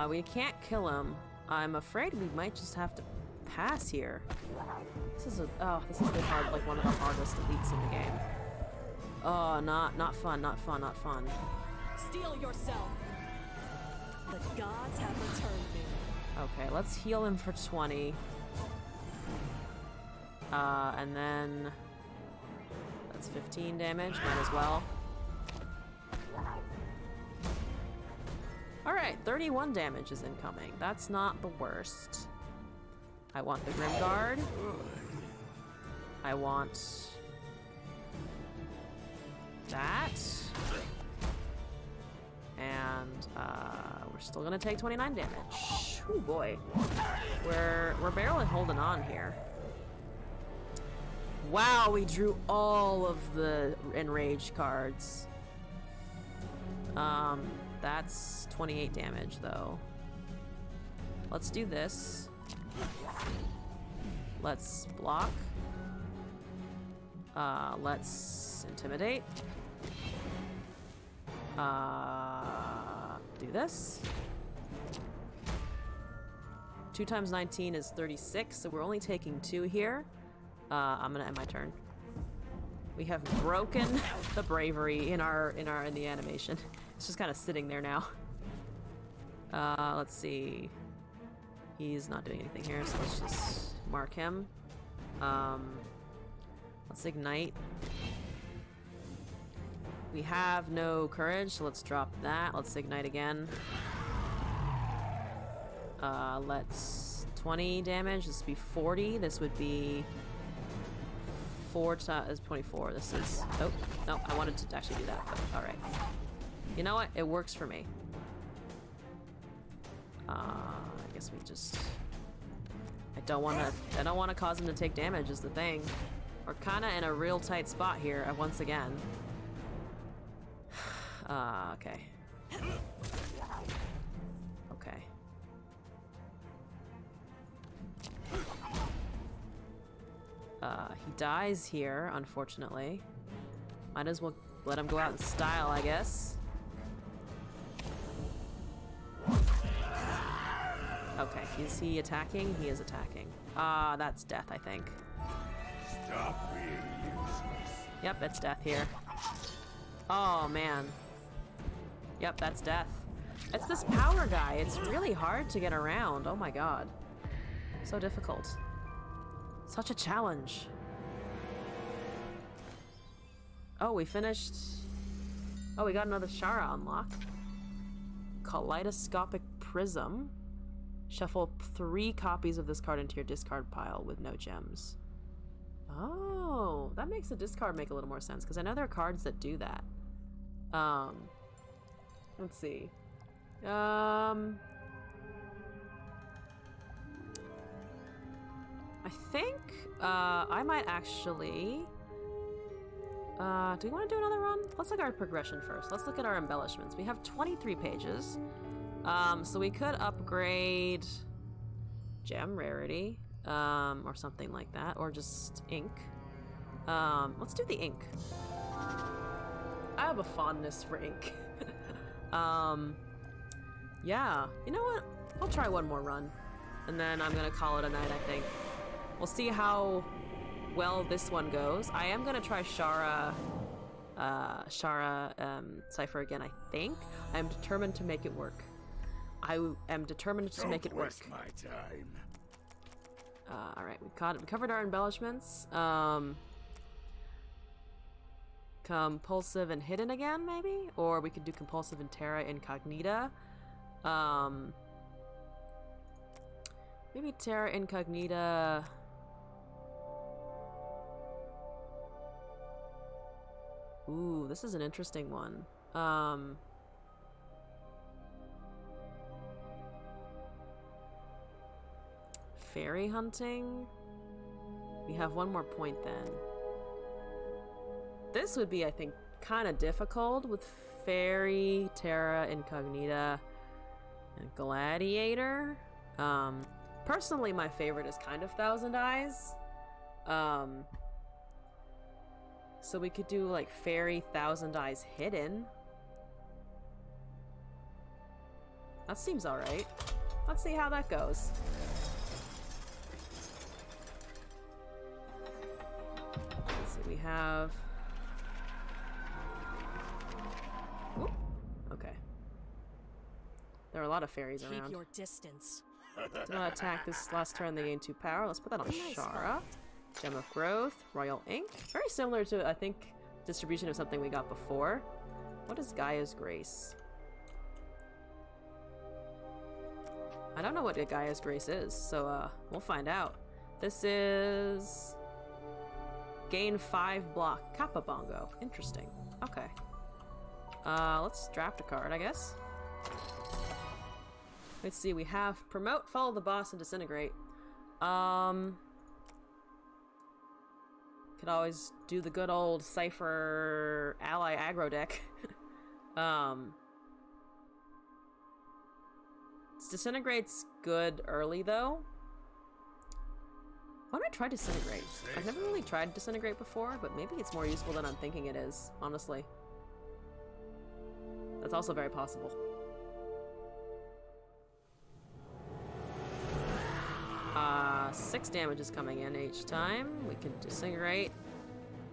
We can't kill him. I'm afraid we might just have to pass here. This is the hard, like, one of the hardest elites in the game. Oh, not fun, not fun, not fun.
Steel yourself. The gods have returned me.
Okay, let's heal him for 20. And then that's 15 damage, might as well. Alright, 31 damage is incoming. That's not the worst. I want the Grimguard. I want that. And we're still gonna take 29 damage. Oh boy. We're barely holding on here. Wow, we drew all of the enraged cards. That's 28 damage though. Let's do this. Let's block. Let's intimidate. Do this. 2 times 19 is 36, so we're only taking 2 here. I'm gonna end my turn. We have broken the bravery in the animation. It's just kind of sitting there now. Let's see. He's not doing anything here, so let's just mark him. Let's ignite. We have no courage, so let's drop that. Let's ignite again. Let's 20 damage. This would be 40. This would be 4 times 24. This is... Oh, no, I wanted to actually do that, but alright. You know what? It works for me. I guess we just... I don't want to cause him to take damage is the thing. We're kind of in a real tight spot here once again. Okay. Okay. He dies here, unfortunately. Might as well let him go out in style, I guess. Okay, is he attacking? He is attacking. That's death, I think.
Stop being useless.
Yep, it's death here. Oh, man. Yep, that's death. It's this power guy. It's really hard to get around. Oh my god. So difficult. Such a challenge. Oh, we finished... Oh, we got another Shara unlock. Kaleidoscopic Prism. Shuffle 3 copies of this card into your discard pile with no gems. Oh, that makes the discard make a little more sense, because I know there are cards that do that. Let's see. I think I might actually... do we want to do another run? Let's look at our progression first. Let's look at our embellishments. We have 23 pages. So we could upgrade gem rarity, or something like that, or just ink. Let's do the ink. I have a fondness for ink. Yeah, you know what? I'll try one more run, and then I'm gonna call it a night, I think. We'll see how well this one goes. I am gonna try Shara Cipher again, I think. I'm determined to make it work. I am determined to make it work.
Don't waste my time.
Alright, we covered our embellishments. Compulsive and hidden again, maybe? Or we could do compulsive and terra incognita. Maybe terra incognita. Ooh, this is an interesting one. Fairy hunting? We have one more point then. This would be, I think, kind of difficult with Fairy, Terra Incognita, and Gladiator. Personally, my favorite is kind of Thousand Eyes. So we could do like Fairy, Thousand Eyes, Hidden. That seems alright. Let's see how that goes. Let's see, we have... Whoop. Okay. There are a lot of fairies around.
Keep your distance.
Do not attack this last turn, they gain 2 power. Let's put that on
Nice
Shara. Gem of Growth, Royal Ink. Very similar to, I think, distribution of something we got before. What is Gaia's Grace? I don't know what a Gaia's Grace is, so we'll find out. This is... Gain 5 block. Kappa Bongo. Interesting. Okay. Let's draft a card, I guess. Let's see, we have Promote, Follow the Boss, and Disintegrate. Could always do the good old Cypher ally aggro deck. Disintegrate's good early, though. Why don't I try Disintegrate? I've never really tried Disintegrate before, but maybe it's more useful than I'm thinking it is, honestly. That's also very possible. 6 damage is coming in each time. We can Disintegrate.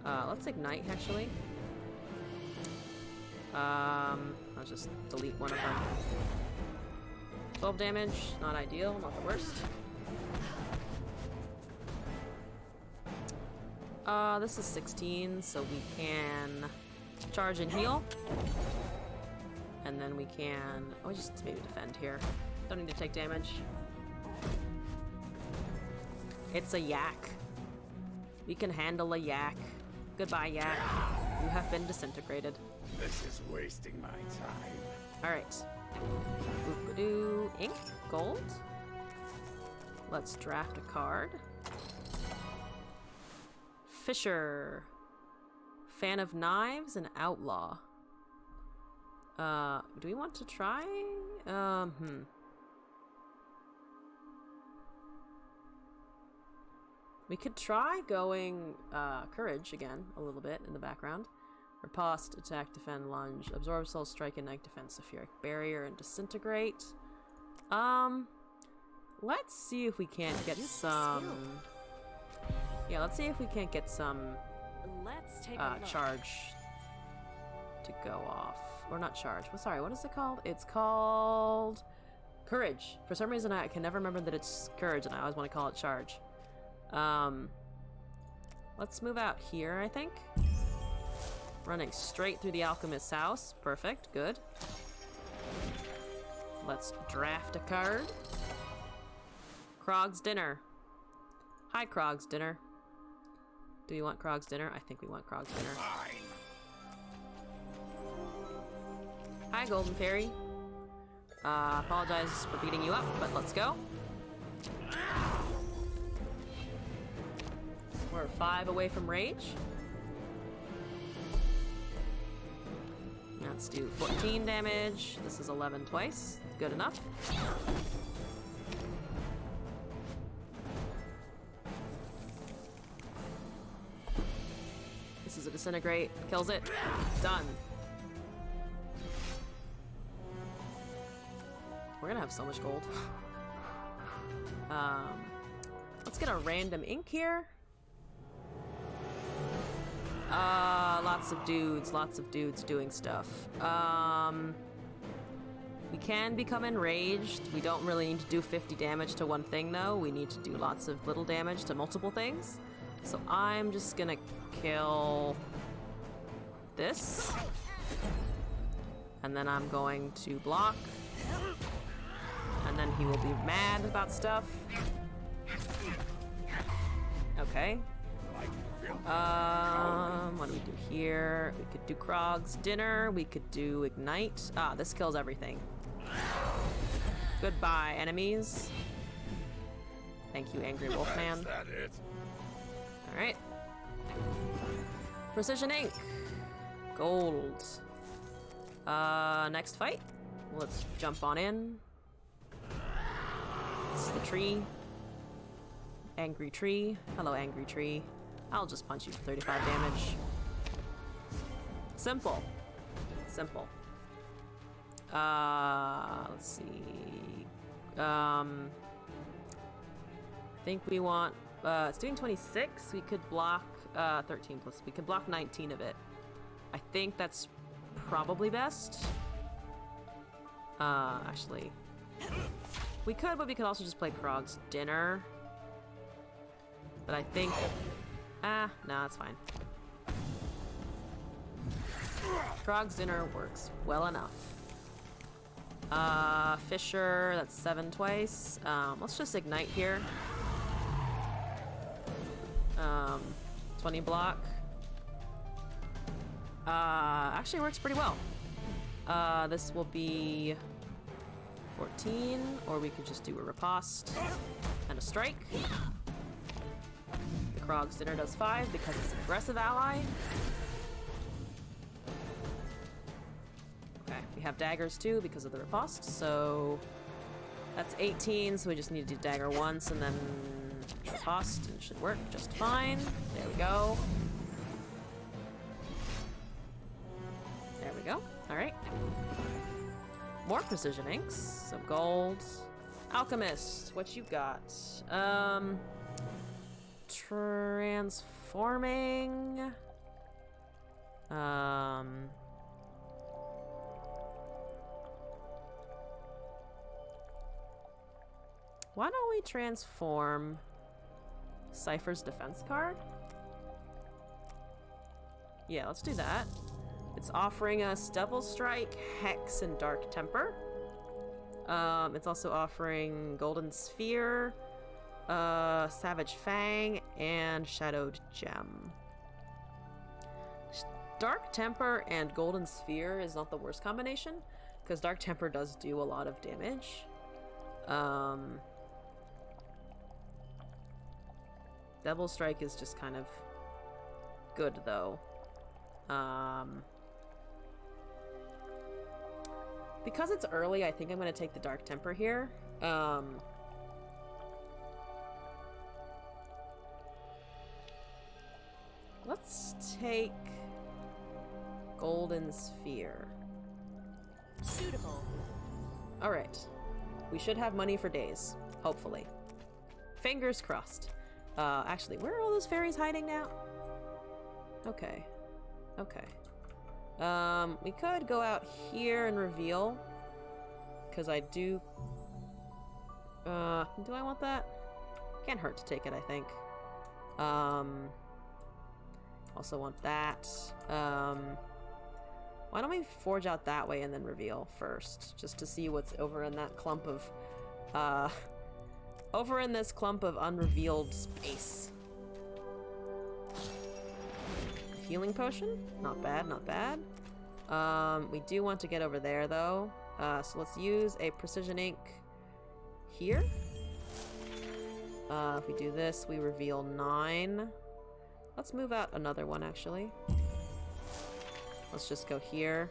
Let's Ignite, actually. I'll just delete one of them. 12 damage, not ideal, not the worst. This is 16, so we can charge and heal. And then we can... oh, just maybe defend here. Don't need to take damage. It's a yak. We can handle a yak. Goodbye, yak. You have been disintegrated.
This is wasting my time.
Alright. Boop-a-doo. Ink? Gold? Let's draft a card. Fisher. Fan of knives and outlaw. Do we want to try? We could try going, courage again, a little bit in the background. Riposte, attack, defend, lunge, absorb soul, strike, ignite, defense, sulfuric barrier, and disintegrate. Let's see if we can't get some... yeah, let's see if we can't get some
Let's take a look.
charge to go off. Or not charge. Well, sorry, what is it called? It's called courage. For some reason, I can never remember that it's courage, and I always want to call it charge. Let's move out here, I think. Running straight through the alchemist's house. Perfect, good. Let's draft a card. Krog's dinner. Hi, Krog's dinner. Do you want Krog's dinner? I think we want Krog's dinner.
Fine.
Hi, Golden Fairy. Apologize for beating you up, but let's go. We're 5 away from rage. Let's do 14 damage. This is 11 twice. Good enough. This is a disintegrate. Kills it. Done. We're gonna have so much gold. Let's get a random ink here. Lots of dudes doing stuff. We can become enraged. We don't really need to do 50 damage to one thing though. We need to do lots of little damage to multiple things. So I'm just gonna kill this. And then I'm going to block. And then he will be mad about stuff. Okay. What do we do here? We could do Krog's dinner. We could do ignite. Ah, this kills everything. Goodbye, enemies. Thank you, Angry Wolfman.
Is that it?
Alright. Precision ink. Gold. Next fight. Let's jump on in. It's the tree. Angry tree. Hello, angry tree. I'll just punch you for 35 damage. Simple. Simple. Let's see. I think we want, it's doing 26. We could block, 13 plus, we could block 19 of it. I think that's probably best. Actually, we could, but we could also just play Krog's dinner. But I think, no, it's fine. Krog's dinner works well enough. Fisher, that's 7 twice. Let's just ignite here. 20 block. Actually works pretty well. This will be 14, or we could just do a riposte and a strike. The Krog's dinner does 5 because it's an aggressive ally. Okay, we have daggers too because of the riposte, so that's 18, so we just need to do dagger once and then riposte, and it should work just fine. There we go. There we go. Alright. More precision inks. Some gold. Alchemist, what you got? Transforming. Why don't we transform Cypher's defense card? Yeah, let's do that. It's offering us Devil Strike, Hex, and Dark Temper. It's also offering Golden Sphere, Savage Fang, and Shadowed Gem. Dark Temper and Golden Sphere is not the worst combination, because Dark Temper does do a lot of damage. Devil Strike is just kind of good, though. Because it's early, I think I'm going to take the Dark Temper here. Let's take Golden Sphere.
Suitable.
Alright. We should have money for days. Hopefully. Fingers crossed. Actually, where are all those fairies hiding now? Okay. Okay. We could go out here and reveal. Because I do... do I want that? Can't hurt to take it, I think. Also want that. Why don't we forge out that way and then reveal first? Just to see what's over in that clump of... over in this clump of unrevealed space. Healing potion? Not bad, not bad. We do want to get over there, though. So let's use a precision ink here. If we do this, we reveal 9. Let's move out another one, actually. Let's just go here.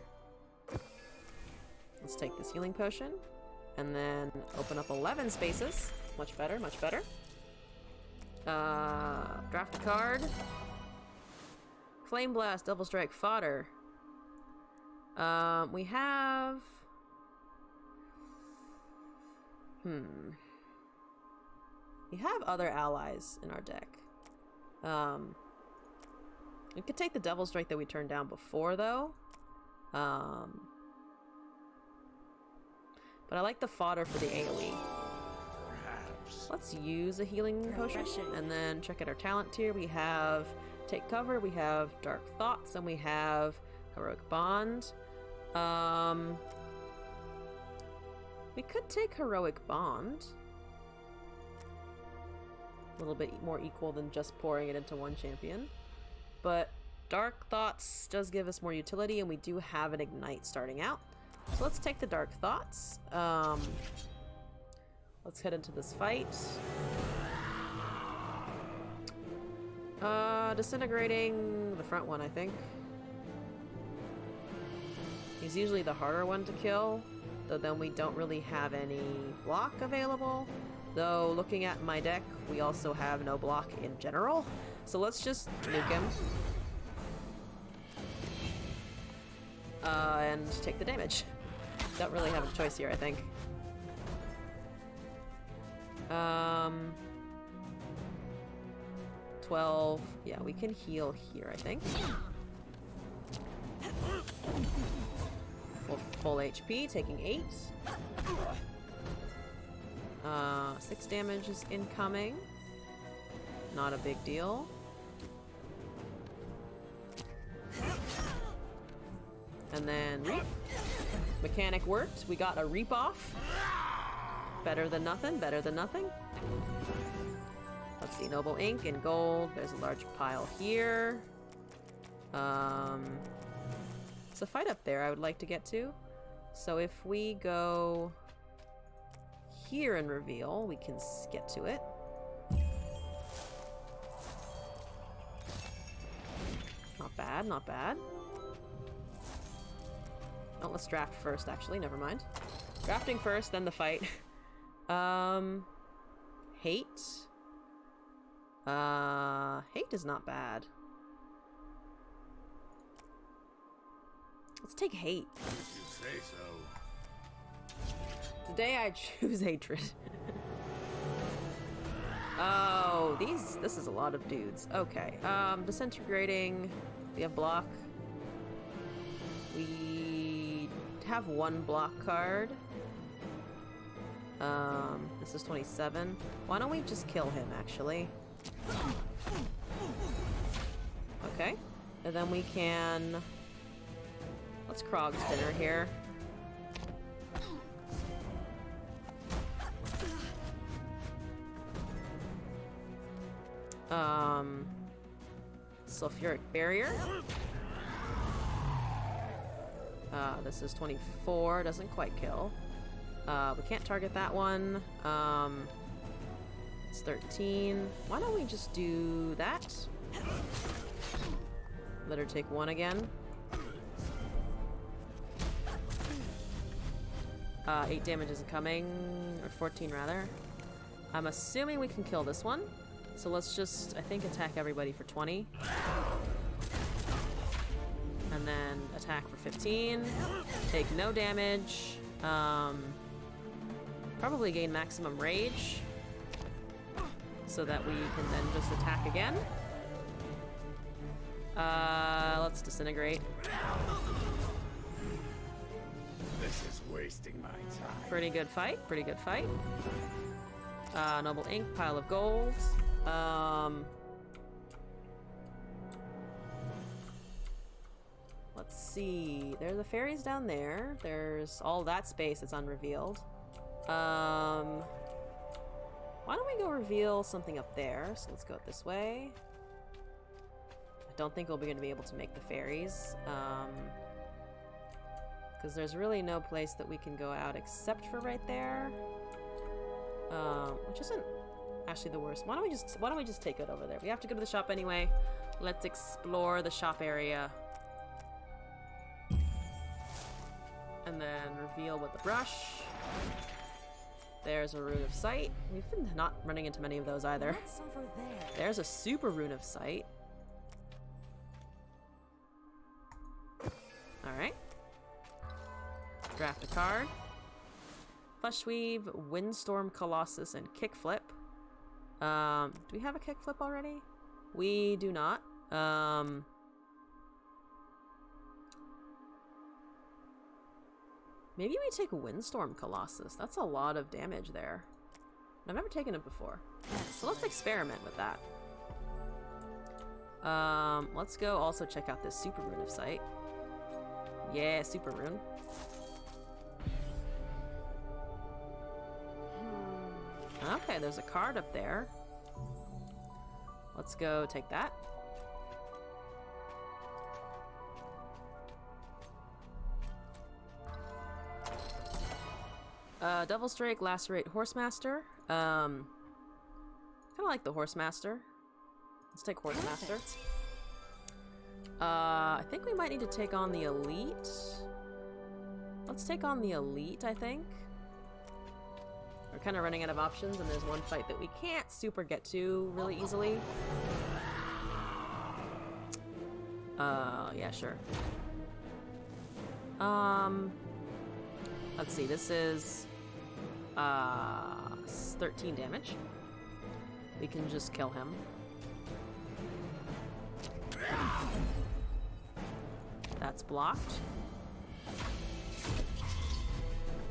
Let's take this healing potion. And then open up 11 spaces. Much better, much better. Draft a card. Flame Blast, Double Strike, Fodder. We have... We have other allies in our deck. We could take the Devil Strike that we turned down before, though. But I like the fodder for the AoE.
Perhaps.
Let's use a healing potion and then check out our talent tier. We have Take Cover, we have Dark Thoughts, and we have Heroic Bond. We could take Heroic Bond. A little bit more equal than just pouring it into one champion. But Dark Thoughts does give us more utility, and we do have an Ignite starting out. So let's take the Dark Thoughts. Let's head into this fight. Disintegrating the front one, I think. He's usually the harder one to kill, though then we don't really have any block available. Though, looking at my deck, we also have no block in general. So let's just nuke him. And take the damage. Don't really have a choice here, I think. 12. Yeah, we can heal here, I think. Full HP, taking 8. 6 damage is incoming. Not a big deal. And then reap. Mechanic worked. We got a reap off. Better than nothing, better than nothing. Let's see, Noble Ink and gold. There's a large pile here. It's a fight up there I would like to get to. So if we go here and reveal, we can get to it. Not bad, not bad. Oh, let's draft first, actually. Never mind. Drafting first, then the fight. Hate. Hate is not bad. Let's take hate.
You say so.
Today I choose hatred. Oh, this is a lot of dudes. Okay. Disintegrating. We have block. We have one block card. This is 27. Why don't we just kill him, actually? Okay. And then we can What's Krog's dinner here? Sulfuric barrier. This is 24, doesn't quite kill. We can't target that one. It's 13. Why don't we just do that? Let her take 1 again. 8 damage is coming, or 14 rather. I'm assuming we can kill this one. So let's just, I think, attack everybody for 20. And then attack for 15. Take no damage. Probably gain maximum rage. So that we can then just attack again. Let's disintegrate.
This is wasting my time.
Pretty good fight, pretty good fight. Noble ink, pile of gold. Let's see. There are the fairies down there. There's all that space that's unrevealed. Why don't we go reveal something up there? So let's go this way. I don't think we're going to be able to make the fairies. Because there's really no place that we can go out except for right there. Which isn't actually the worst. Why don't we just take it over there? We have to go to the shop anyway. Let's explore the shop area. And then reveal with the brush. There's a rune of sight. We've been not running into many of those either.
What's over there?
There's a super rune of sight. Alright. Draft a card. Fleshweave, Windstorm Colossus, and Kickflip. Do we have a Kickflip already? We do not. Maybe we take Windstorm Colossus. That's a lot of damage there. I've never taken it before. So let's experiment with that. Let's go also check out this super rune of sight. Yeah, super rune. Okay, there's a card up there. Let's go take that. Devil's Drake, Lacerate, Horsemaster. Kind of like the Horsemaster. Let's take Horsemaster. I think we might need to take on the Elite. Let's take on the Elite, I think. We're kind of running out of options, and there's one fight that we can't super get to really easily. Yeah, sure. Let's see, this is 13 damage. We can just kill him. That's blocked.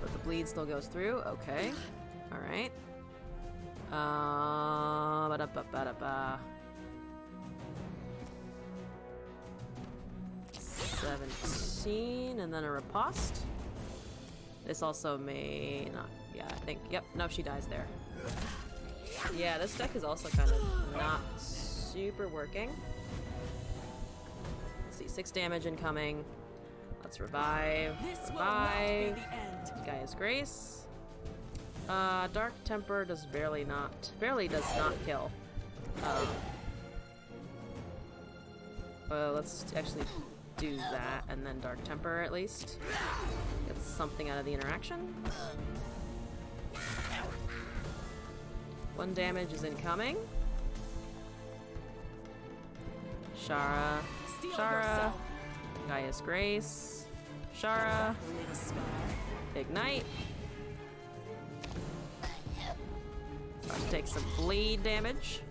But the bleed still goes through. Okay. Alright. 17, and then a riposte. This also may not. Yeah, I think. Yep. No, she dies there. Yeah, this deck is also kind of not super working. Let's see, 6 damage incoming. Let's revive. Revive. Gaia's Grace. Dark Temper does barely does not kill. Let's actually do that, and then Dark Temper at least. Get something out of the interaction. 1 damage is incoming. Shara. Shara. Gaia's Grace. Shara. Ignite. Let's take some bleed damage.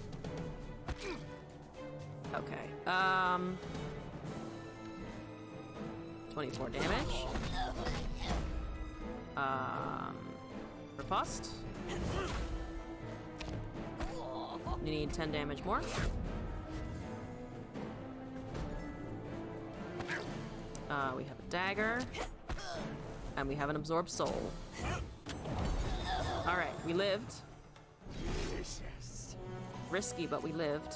Okay. 24 damage. Riposte. You need 10 damage more. We have a dagger. And we have an absorbed soul. Alright, we lived.
Delicious.
Risky, but we lived.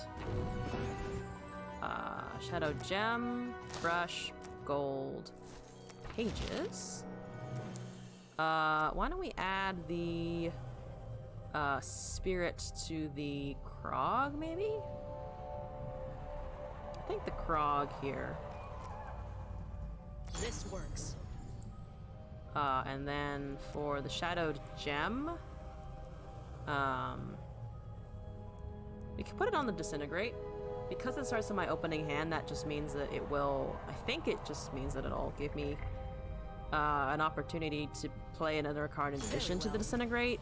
Shadow gem, brush, gold, pages. Why don't we add the spirit to the Krog, maybe? I think the Krog here.
This works.
And then for the shadowed gem, we can put it on the disintegrate. Because it starts in my opening hand, that just means that it will, I think it just means that it'll give me an opportunity to play another card in addition to the disintegrate.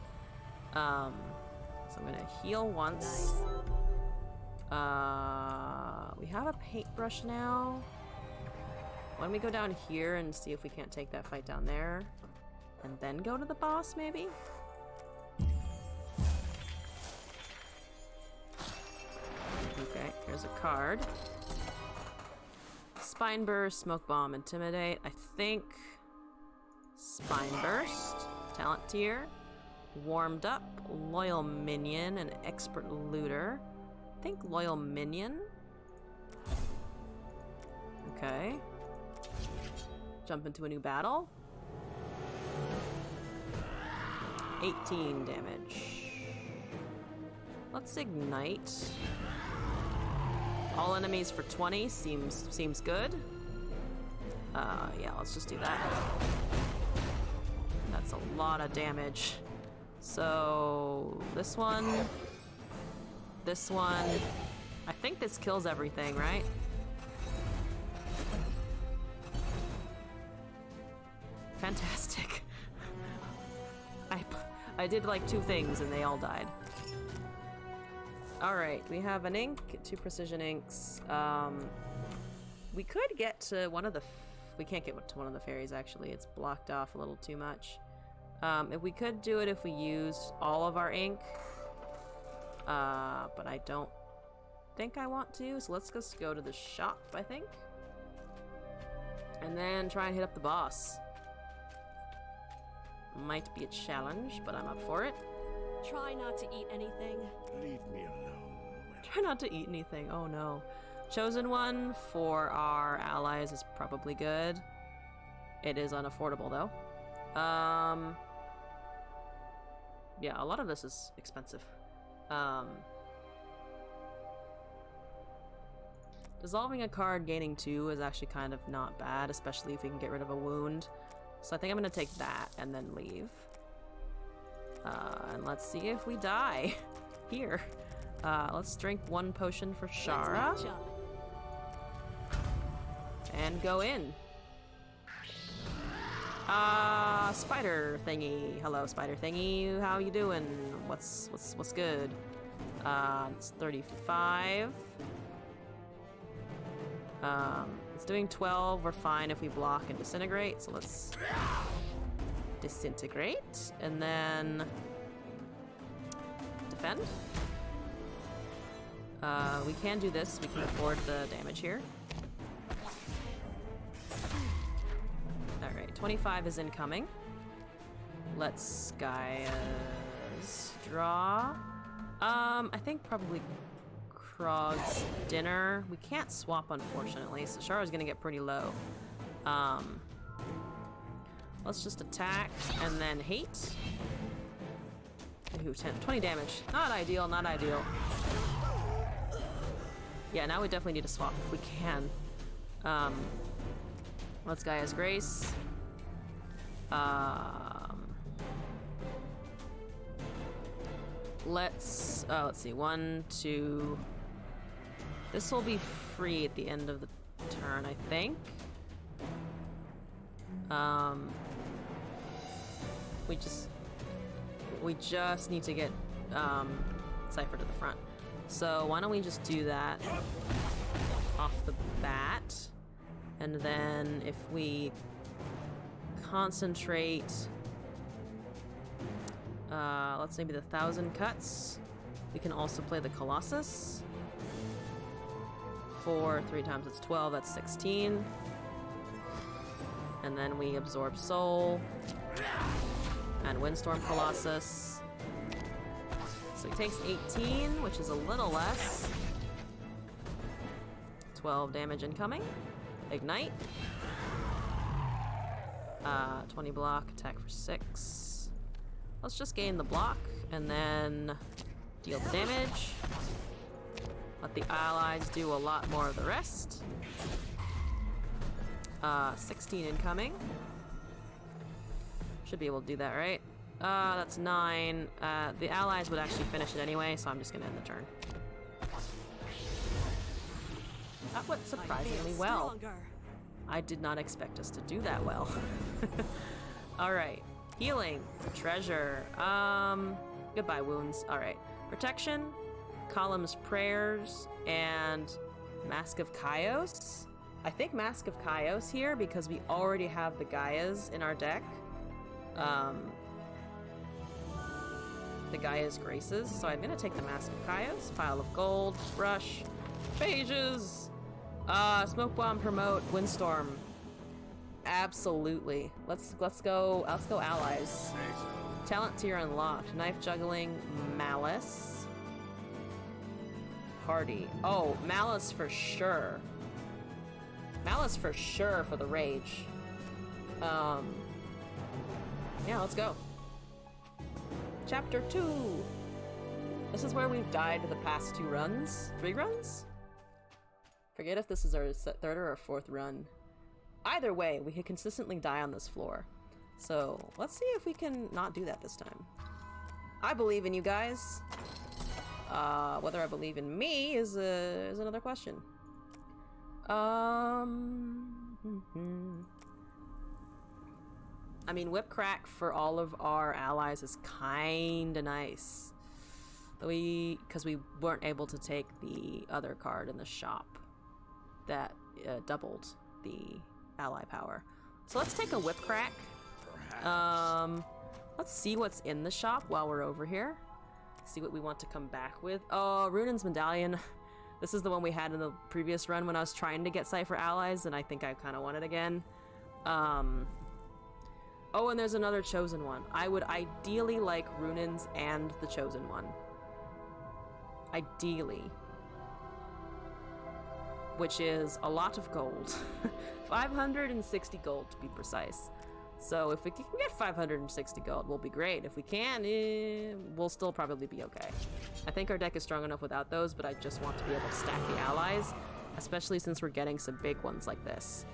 So I'm gonna heal once. We have a paintbrush now. Why don't we go down here and see if we can't take that fight down there? And then go to the boss, maybe? Okay, here's a card. Spine Burst, Smoke Bomb, Intimidate. I think Spine Burst, Talent Tier, Warmed Up, Loyal Minion, and Expert Looter. I think Loyal Minion. Okay. Jump into a new battle. 18 damage. Let's ignite. All enemies for 20 seems good. Yeah, let's just do that. That's a lot of damage. So this one. I think this kills everything, right? Fantastic. I did like 2 things and they all died. Alright, we have an ink, 2 precision inks. We could get to one of the... we can't get to one of the fairies, actually. It's blocked off a little too much. If we could do it if we used all of our ink. But I don't think I want to, so let's just go to the shop, I think. And then try and hit up the boss. Might be a challenge, but I'm up for it.
Try not to eat anything.
Leave me alone.
Try not to eat anything. Oh no. Chosen One for our allies is probably good. It is unaffordable though. Yeah, a lot of this is expensive. Dissolving a card, gaining 2 is actually kind of not bad, especially if we can get rid of a wound. So I think I'm gonna take that and then leave. And let's see if we die here. Let's drink 1 potion for Shara. And go in. Spider thingy. Hello, spider thingy. How you doing? What's good? It's 35. It's doing 12. We're fine if we block and disintegrate. So let's disintegrate and then defend. We can do this. We can afford the damage here. Alright, 25 is incoming. Let's guys draw. I think probably Krog's dinner. We can't swap, unfortunately, so Shara's gonna get pretty low. Let's just attack and then hate. Ooh, 20 damage. Not ideal, not ideal. Yeah, now we definitely need to swap if we can. Let's Gaia's Grace. Let's see, 1, 2. This will be free at the end of the turn, I think. We just need to get Cypher to the front. So why don't we just do that off the bat, and then if we concentrate, let's maybe the 1,000 cuts. We can also play the Colossus. 4, 3 times it's 12. That's 16. And then we absorb Soul. And Windstorm Colossus. So he takes 18, which is a little less. 12 damage incoming. Ignite. 20 block, attack for 6. Let's just gain the block and then deal the damage. Let the allies do a lot more of the rest. 16 incoming. Should be able to do that, right? That's 9. The allies would actually finish it anyway, so I'm just gonna end the turn. That went surprisingly well. I did not expect us to do that well. Alright. Healing. Treasure. Goodbye, wounds. Alright. Protection. Column's Prayers. And Mask of Kaios. I think Mask of Kaios here because we already have the Gaias in our deck. The Gaia's Graces. So I'm gonna take the Mask of Kaios. Pile of gold. Brush. Pages. Smoke Bomb, Promote, Windstorm. Absolutely. Let's go allies. Talent tier unlocked. Knife Juggling, Malice. Hardy. Oh, Malice for sure. Malice for sure for the rage. Yeah, let's go. Chapter 2. This is where we've died the past 2 runs. 3 runs? Forget if this is our 3rd or our 4th run. Either way, we can consistently die on this floor. So let's see if we can not do that this time. I believe in you guys. Whether I believe in me is another question. I mean, Whip Crack for all of our allies is kinda nice. Because we weren't able to take the other card in the shop that doubled the ally power. So let's take a Whip Crack. Let's see what's in the shop while we're over here. See what we want to come back with. Oh, Runan's Medallion. This is the one we had in the previous run when I was trying to get Cypher allies, and I think I kind of want it again. Oh, and there's another Chosen One. I would ideally like Runan's and the Chosen One. Ideally. Which is a lot of gold. 560 gold to be precise. So if we can get 560 gold, we'll be great. If we can, we'll still probably be okay. I think our deck is strong enough without those, but I just want to be able to stack the allies, especially since we're getting some big ones like this.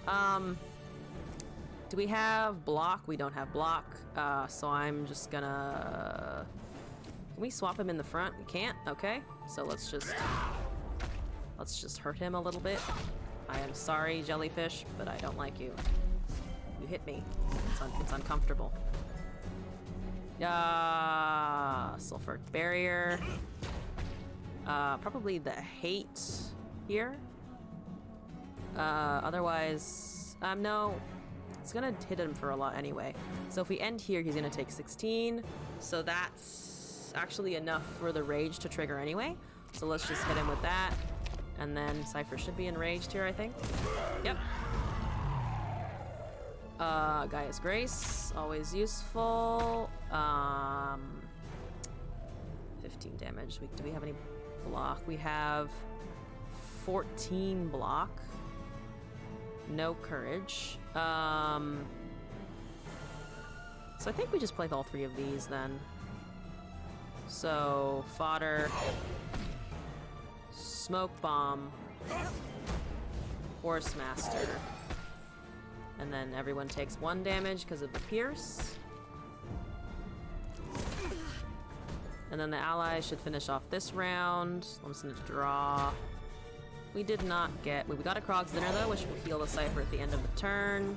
Do we have block? We don't have block, so I'm just gonna... Can we swap him in the front? We can't? Okay, so let's just hurt him a little bit. I am sorry, Jellyfish, but I don't like you. You hit me. It's uncomfortable. Sulfuric Barrier. Probably the Hate here. Otherwise, no. It's gonna hit him for a lot anyway. So if we end here, he's gonna take 16. So that's actually enough for the Rage to trigger anyway. So let's just hit him with that. And then Cypher should be enraged here, I think. Yep. Gaia's Grace, always useful. 15 damage. Do we have any block? We have 14 block. No courage. So I think we just play with all 3 of these then. So, Fodder, Smoke Bomb, Horse Master. And then everyone takes 1 damage because of the Pierce. And then the allies should finish off this round. I'm just gonna draw. We did not get... We got a Krog's Dinner though, which will heal the Cypher at the end of the turn.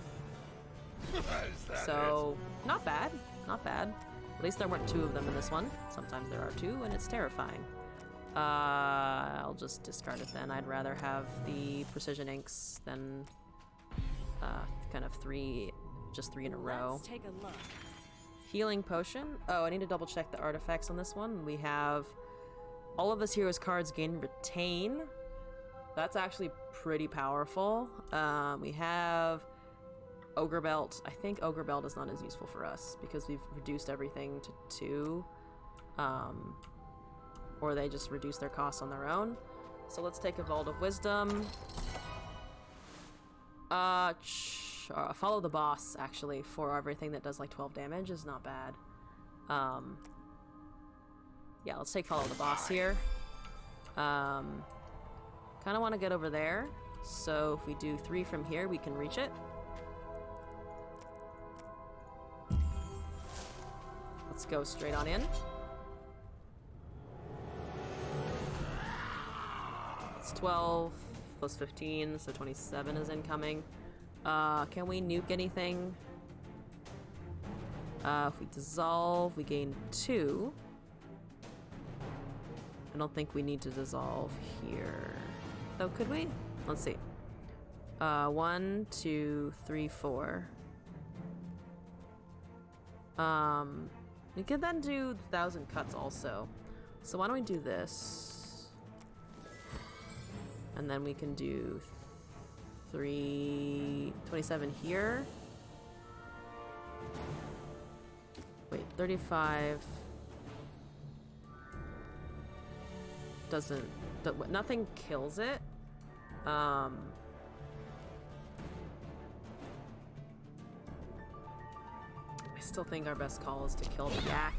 So, not bad. Not bad. At least there weren't 2 of them in this one. Sometimes there are 2, and it's terrifying. I'll just discard it then. I'd rather have the Precision Inks than kind of 3 in a row.
Let's take a look.
Healing Potion. Oh, I need to double check the artifacts on this one. We have all of this hero's cards gain Retain. That's actually pretty powerful. We have Ogre Belt. I think Ogre Belt is not as useful for us because we've reduced everything to 2. Or they just reduce their costs on their own. So let's take a Vault of Wisdom. Follow the boss, actually, for everything that does like 12 damage is not bad. Yeah, let's take Follow the Boss here. Kind of want to get over there. So if we do 3 from here, we can reach it. Let's go straight on in. It's 12 plus 15, so 27 is incoming. Can we nuke anything? If we dissolve, we gain 2. I don't think we need to dissolve here. Though, could we? Let's see. 1, 2, 3, 4. We could then do 1,000 cuts also. So why don't we do this? And then we can do 27 here. Wait, 35 doesn't, nothing kills it. I still think our best call is to kill the yak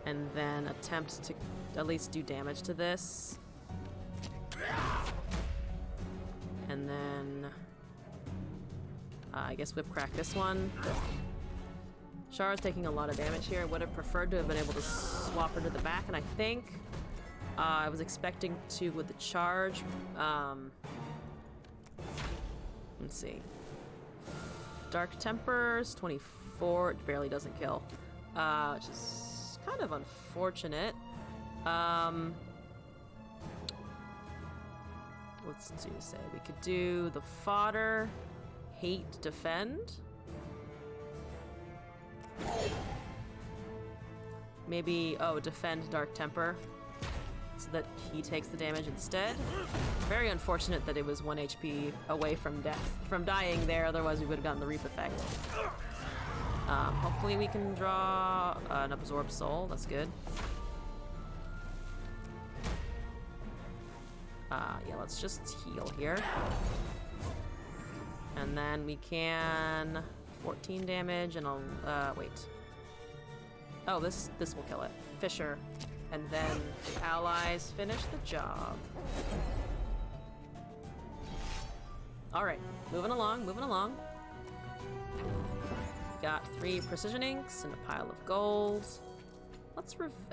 and then attempt to at least do damage to this. And then I guess whip crack this one. Shara's taking a lot of damage here. I would have preferred to have been able to swap her to the back, and I think I was expecting to with the charge. Let's see. Dark Tempers, 24. It barely doesn't kill. Which is kind of unfortunate. Let's say we could do the fodder, hate, defend. Maybe, defend Dark Temper so that he takes the damage instead. Very unfortunate that it was 1 HP away from dying there, otherwise we would have gotten the Reap effect. Hopefully we can draw an Absorb Soul, that's good. Yeah, let's just heal here. And then we can 14 damage and I'll wait. Oh, this will kill it. Fisher. And then the allies finish the job. Alright, moving along. Got 3 precision inks and a pile of gold.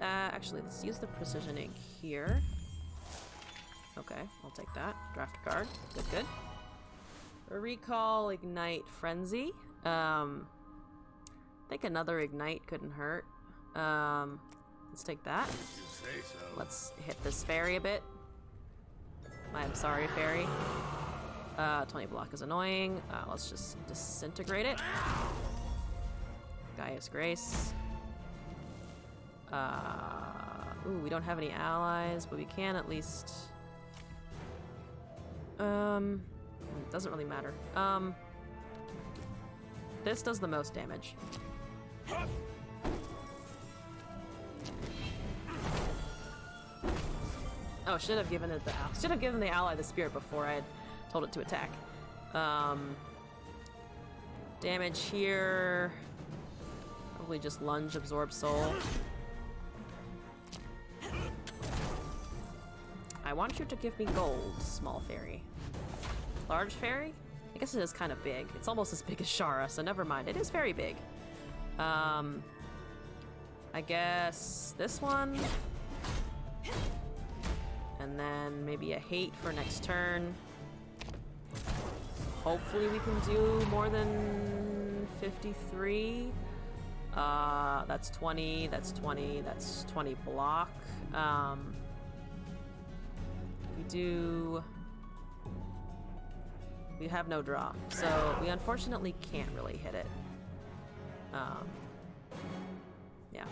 Actually, let's use the precision ink here. Okay, I'll take that. Draft a card. Good. Recall, Ignite, Frenzy. I think another Ignite couldn't hurt. Let's take that. Let's hit this fairy a bit. I'm sorry, fairy. 20 block is annoying. Let's just disintegrate it. Gaia's Grace. Ooh, we don't have any allies, but we can at least... it doesn't really matter. This does the most damage. Oh, should have given the ally the spirit before I had told it to attack. Damage here. Probably just lunge, absorb soul. I want you to give me gold, small fairy. Large fairy? I guess it is kind of big. It's almost as big as Shara, so never mind. It is very big. I guess this one. And then maybe a hate for next turn. Hopefully we can do more than 53. That's 20, that's 20, that's 20 block. We have no draw, so we unfortunately can't really hit it. Yeah.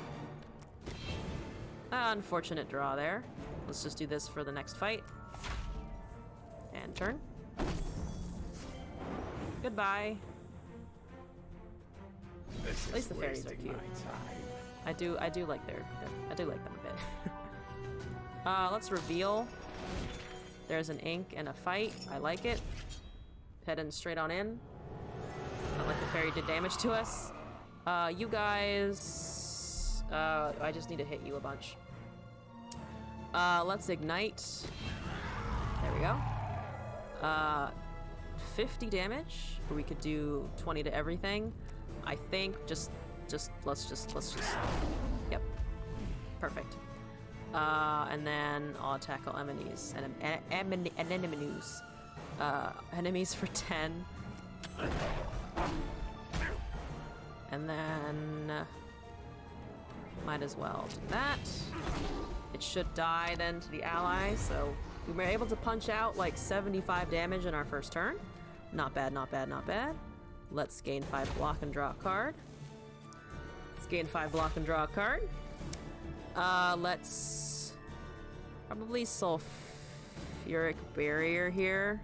Unfortunate draw there. Let's just do this for the next fight. And turn. Goodbye.
This
At least
is
the fairies are
wasting
cute.
my time.
I do like I do like them a bit. Let's reveal. There's an ink and a fight. I like it. Heading straight on in. Not like the fairy did damage to us. You guys... I just need to hit you a bunch. Let's ignite. There we go. 50 damage. Or we could do 20 to everything. I think let's just... Yep. Perfect. And then I'll attack all enemies. Enemies for 10. And then... might as well do that. It should die then to the ally, so we were able to punch out like 75 damage in our first turn. Not bad, not bad, not bad. Let's gain 5 block and draw a card. Let's gain 5 block and draw a card. Let's probably sulfuric barrier here.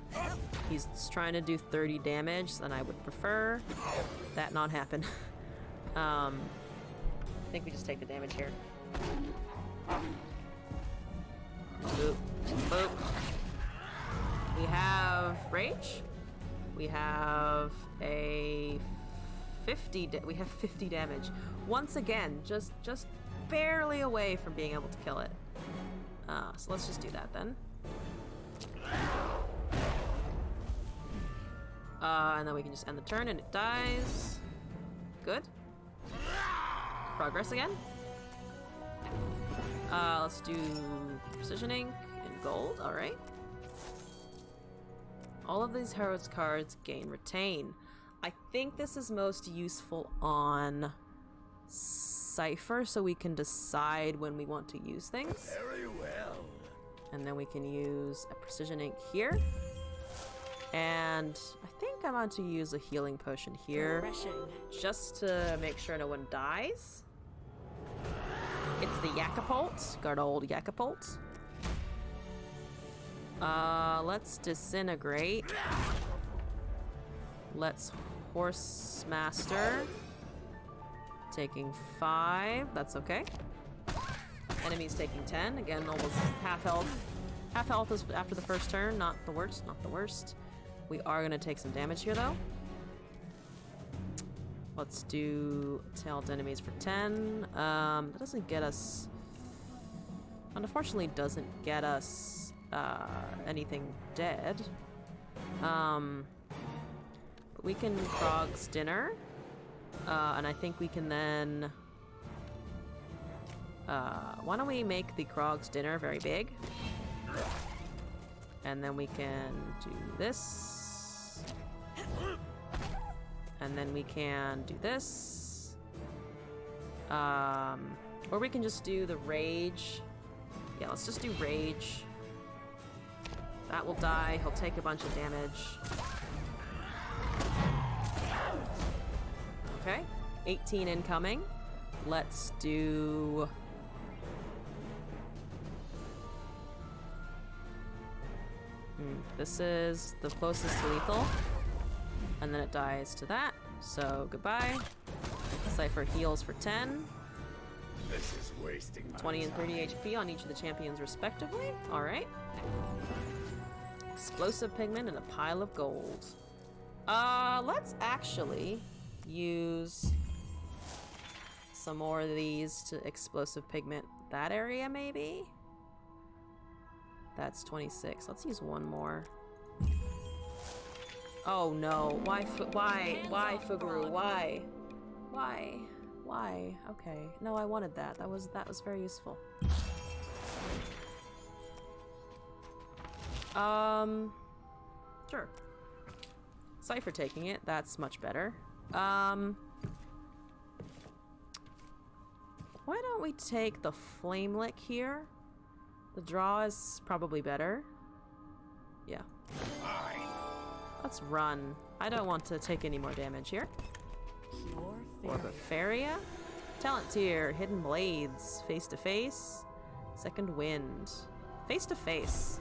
He's trying to do 30 damage, then I would prefer that not happen. I think we just take the damage here. Boop. Boop. We have rage. We have a 50. We have 50 damage. Once again, just barely away from being able to kill it. So let's just do that then. And then we can just end the turn and it dies. Good. Progress again. Let's do precision ink and gold. All right. All of these heroes cards gain retain. I think this is most useful on Cypher, so we can decide when we want to use things.
Very well.
And then we can use a precision ink here. And I think I want to use a healing potion here.
Refreshing.
Just to make sure no one dies. It's the Yakapult. Good old Yakapult. Let's disintegrate. Let's Horse Master. Taking 5. That's okay. Enemies taking 10. Again, almost half health. Half health is after the first turn. Not the worst. Not the worst. We are going to take some damage here, though. Let's do tailed enemies for 10. That doesn't get us... Unfortunately, doesn't get us anything dead. But we can Krog's Dinner. And I think we can then... why don't we make the Krog's Dinner very big? And then we can do this. And then we can do this. Or we can just do the Rage. Yeah, let's just do Rage. That will die. He'll take a bunch of damage. Okay. 18 incoming. Let's do... This is the closest to lethal. And then it dies to that. So, goodbye. Cypher heals for 10.
This is wasting my
20 and 30
time.
HP on each of the champions respectively. Alright. Explosive pigment and a pile of gold. Let's actually use some more of these to explosive pigment that area, maybe? That's 26. Let's use one more. Oh no. Why, Fuguru? Why? Why? Okay. No, I wanted that. That was very useful. Sure. Cypher taking it. That's much better. Why don't we take the Flamelick here? The draw is probably better. Yeah. Let's run. I don't want to take any more damage here.
Pure fairy.
Orbifaria. Talent tier. Hidden Blades. Face to face. Second Wind. Face to face.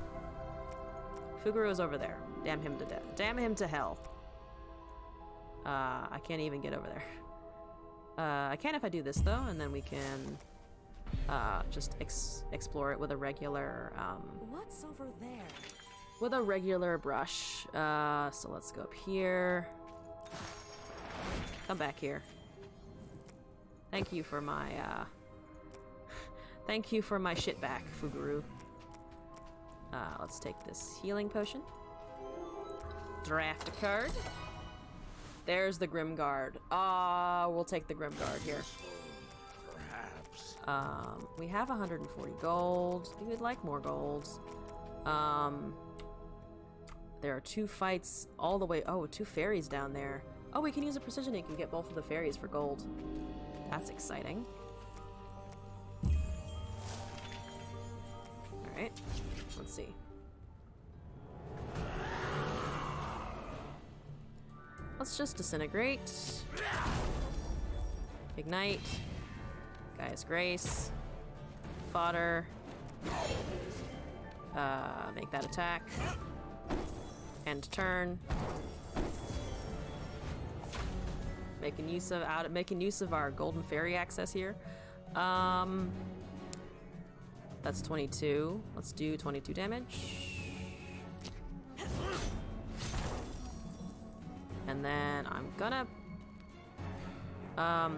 Fuguru is over there. Damn him to death. Damn him to hell. I can't even get over there. I can if I do this though, and then we can just explore it with a regular
What's over there?
with a regular brush. So let's go up here. Come back here. Thank you for my thank you for my shit back, Fuguru. Let's take this healing potion. Draft a card. There's the Grimguard. We'll take the Grimguard here.
Perhaps.
We have 140 gold. We would like more gold. There are 2 fights all the way. Oh, 2 fairies down there. Oh, we can use a precision ink and get both of the fairies for gold. That's exciting. Alright, let's see. Let's just disintegrate. Ignite. Gaia's Grace. Fodder. Make that attack. End turn. Making use of our golden fairy access here. That's 22. Let's do 22 damage. And then I'm gonna I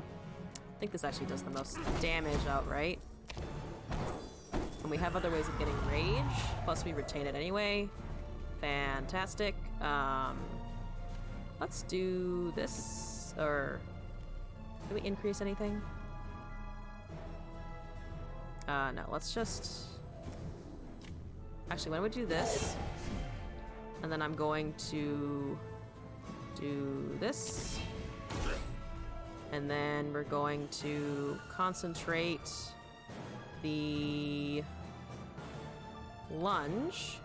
think this actually does the most damage outright. And we have other ways of getting rage, plus we retain it anyway. Fantastic. Let's do this, or do we increase anything? No, let's just... Actually, why don't we do this? And then I'm going to do this. And then we're going to concentrate the lunge.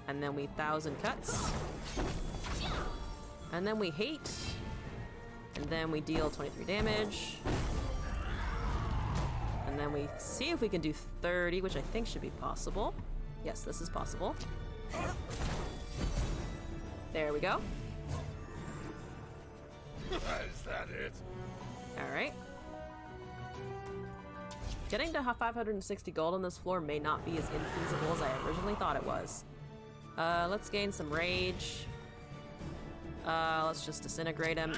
And then we 1,000 cuts. And then we hate. And then we deal 23 damage. And then we see if we can do 30, which I think should be possible. Yes, this is possible. There we go.
Is that it?
Alright. Getting to 560 gold on this floor may not be as infeasible as I originally thought it was. Let's gain some rage. Let's just disintegrate him.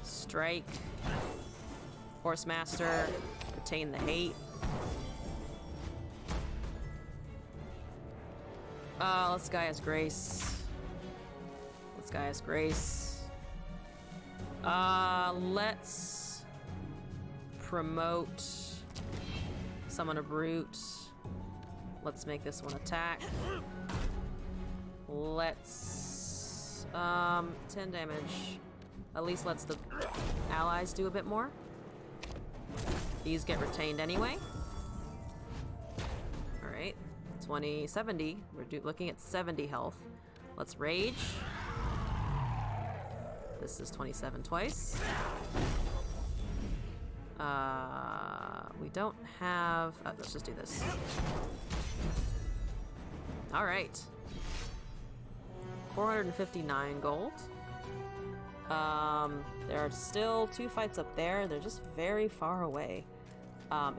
Strike. Horsemaster. Retain the hate. Let's Gaia's Grace. Let's Gaia's Grace. Let's promote Summon a Brute. Let's make this one attack. Let's 10 damage. At least lets the allies do a bit more. These get retained anyway. Alright. 20, 70. We're looking at 70 health. Let's rage. This is 27 twice. We don't have... Oh, let's just do this. Alright. 459 gold. There are still 2 fights up there. They're just very far away.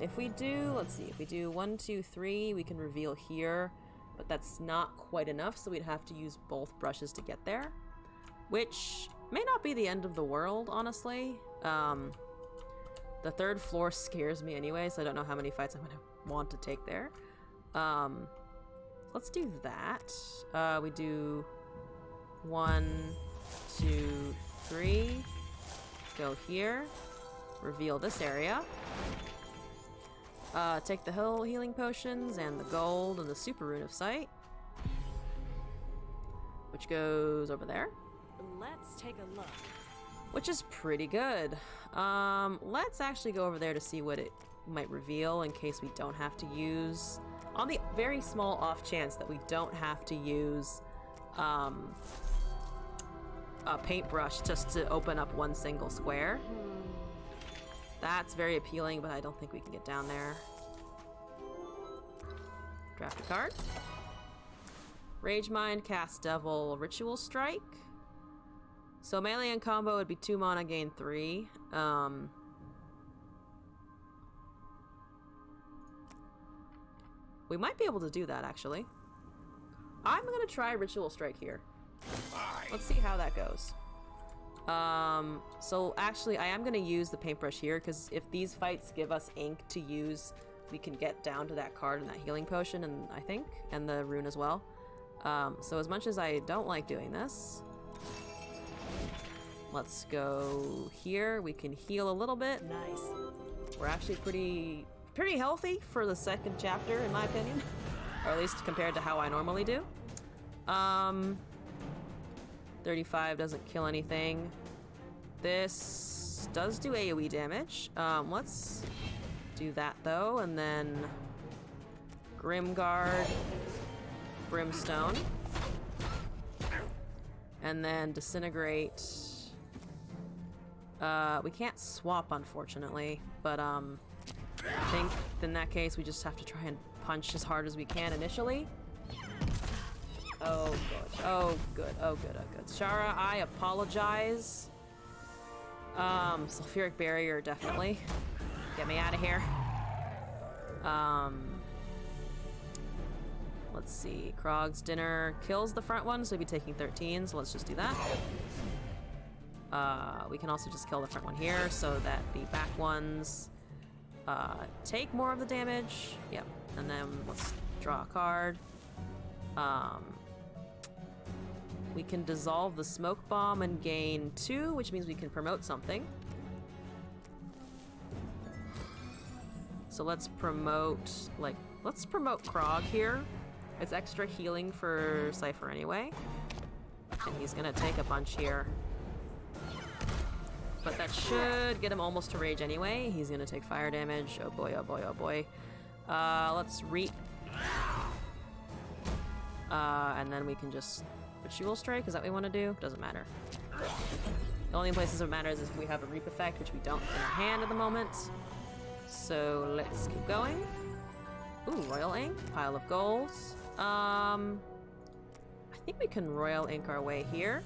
If we do... Let's see. If we do 1, 2, 3, we can reveal here. But that's not quite enough, so we'd have to use both brushes to get there. Which may not be the end of the world, honestly. The 3rd floor scares me anyway, so I don't know how many fights I'm going to want to take there. Let's do that. We do 1, 2, 3. Go here. Reveal this area. Take the healing potions and the gold and the super rune of sight. Which goes over there.
Let's take a look.
Which is pretty good. Let's actually go over there to see what it might reveal in case we don't have to use... On the very small off chance that we don't have to use a paintbrush just to open up one single square. That's very appealing, but I don't think we can get down there. Draft a card. Rage Mind, cast Devil, Ritual Strike. So melee and combo would be 2 mana, gain 3. We might be able to do that, actually. I'm gonna try Ritual Strike here. Let's see how that goes. So actually, I am gonna use the paintbrush here, because if these fights give us ink to use, we can get down to that card and that healing potion, and I think, and the rune as well. So as much as I don't like doing this, let's go here. We can heal a little bit.
Nice.
We're actually pretty healthy for the second chapter, in my opinion. Or at least compared to how I normally do. 35 doesn't kill anything. This does do AoE damage. Let's do that though, and then Grimguard, Brimstone, and then Disintegrate. We can't swap, unfortunately, but I think in that case we just have to try and punch as hard as we can initially. Oh good, oh good, oh good, oh good. Shara, I apologize. Sulfuric Barrier, definitely. Get me out of here. Let's see. Krog's Dinner kills the front one, so we'll be taking 13, so let's just do that. We can also just kill the front one here, so that the back ones take more of the damage. Yep. And then let's draw a card. We can dissolve the smoke bomb and gain 2, which means we can promote something. So let's promote, let's promote Krog here. It's extra healing for Cypher anyway. And he's gonna take a bunch here. But that should get him almost to rage anyway. He's gonna take fire damage. Oh boy, oh boy, oh boy. Let's reap. And then we can just Ritual Strike. Is that what we want to do? Doesn't matter. The only places it matters is if we have a reap effect, which we don't in our hand at the moment. So let's keep going. Ooh, Royal Ink. Pile of golds. I think we can Royal Ink our way here.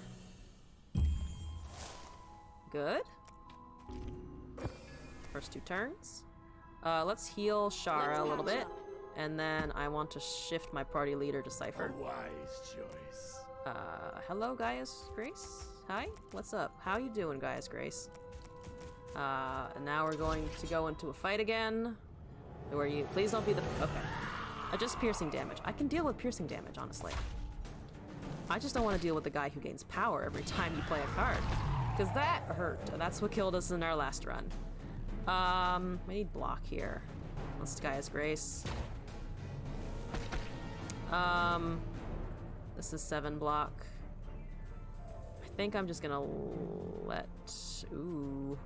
Good. First 2 turns. Let's heal Shara a little bit. And then I want to shift my party leader to Cypher.
A wise choice.
Hello, Gaius Grace? Hi, what's up? How you doing, Gaius Grace? And now we're going to go into a fight again. Who are you? Please don't be the... Okay. Just piercing damage. I can deal with piercing damage, honestly. I just don't want to deal with the guy who gains power every time you play a card. Because that hurt. That's what killed us in our last run. We need block here. Let's Gaius Grace. This is 7 block. I think I'm just gonna let... Ooh.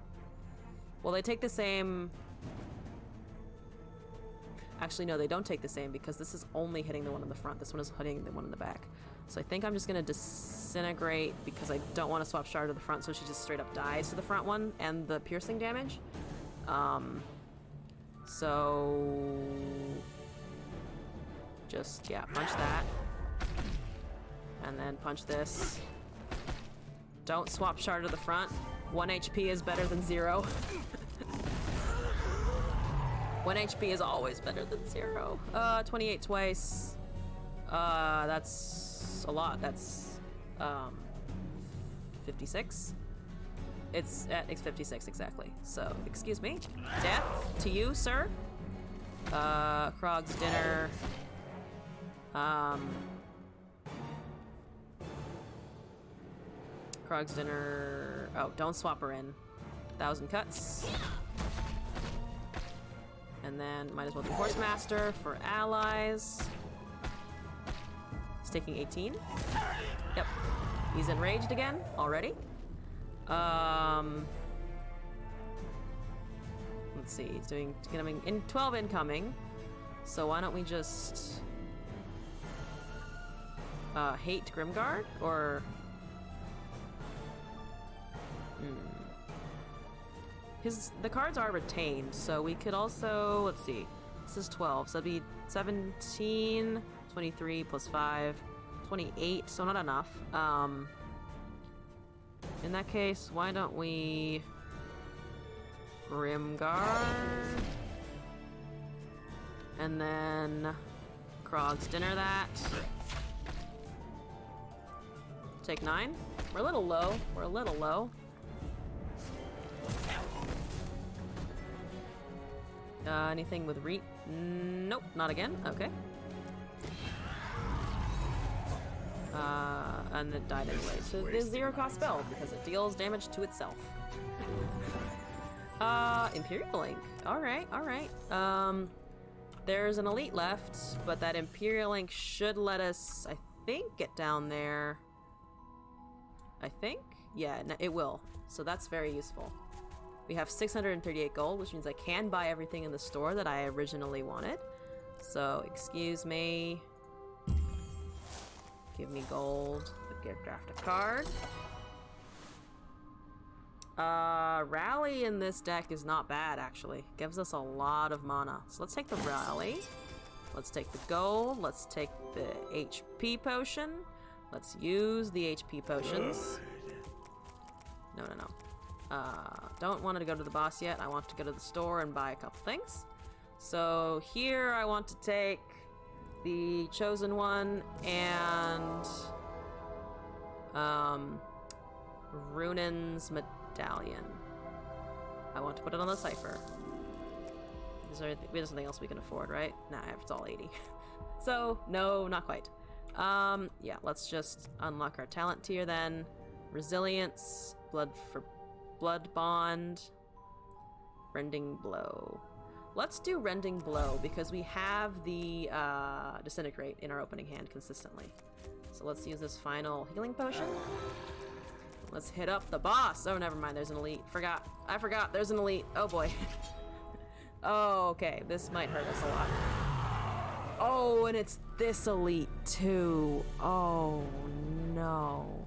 Well, they take the same... Actually, no, they don't take the same because this is only hitting the one in the front. This one is hitting the one in the back. So I think I'm just gonna Disintegrate because I don't want to swap Shard to the front, so she just straight up dies to the front one and the piercing damage. So... Just, yeah, punch that. And then punch this. Don't swap Shard to the front. 1 HP is better than 0. 1 HP is always better than 0. 28 twice. That's a lot. That's 56. It's 56 exactly. So, excuse me. Death to you, sir. Krog's Dinner. Krog's Dinner. Oh, don't swap her in. 1,000 cuts. And then might as well do Horsemaster for allies. He's taking 18. Yep. He's enraged again already. Let's see. He's doing in 12 incoming. So why don't we just hate Grimguard or the cards are retained, so we could also, let's see, this is 12, so it'd be 17, 23 plus 5, 28, so not enough. In that case, why don't we... Grimguard... And then... Krog's Dinner that. Take 9. We're a little low. We're a little low. Anything with nope, not again. Okay. And it died anyway. So it is 0 cost spell because it deals damage to itself. Imperial Ink. Alright, alright. There's an elite left, but that Imperial Ink should let us, I think, get down there. I think? Yeah, it will. So that's very useful. We have 638 gold, which means I can buy everything in the store that I originally wanted. So, excuse me. Give me gold. Draft a card. Rally in this deck is not bad, actually. Gives us a lot of mana. So let's take the Rally. Let's take the gold. Let's take the HP potion. Let's use the HP potions. No, no, no. Don't want to go to the boss yet. I want to go to the store and buy a couple things. So here I want to take the Chosen One and Runin's Medallion. I want to put it on the Cipher. There's something else we can afford, right? Nah, it's all 80. So, no, not quite. Yeah, let's just unlock our talent tier then. Resilience, Blood Bond, Rending Blow. Let's do Rending Blow because we have the Disintegrate in our opening hand consistently. So let's use this final healing potion. Let's hit up the boss. Oh, never mind. There's an elite. I forgot. There's an elite. Oh, boy. Oh, okay. This might hurt us a lot. Oh, and it's this elite, too. Oh, no.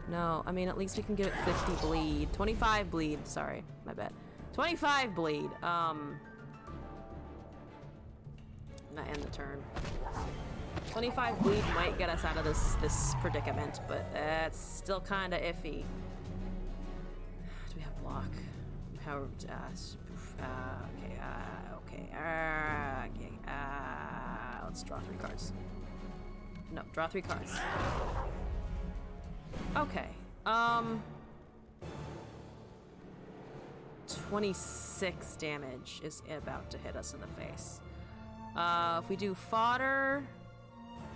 No, I mean, at least we can give it 50 bleed. 25 bleed. Sorry, my bad. 25 bleed. Not end the turn. 25 bleed might get us out of this predicament, but that's still kind of iffy. Do we have block? How? Okay. Let's draw 3 cards. No, draw 3 cards. Okay. 26 damage is about to hit us in the face. If we do fodder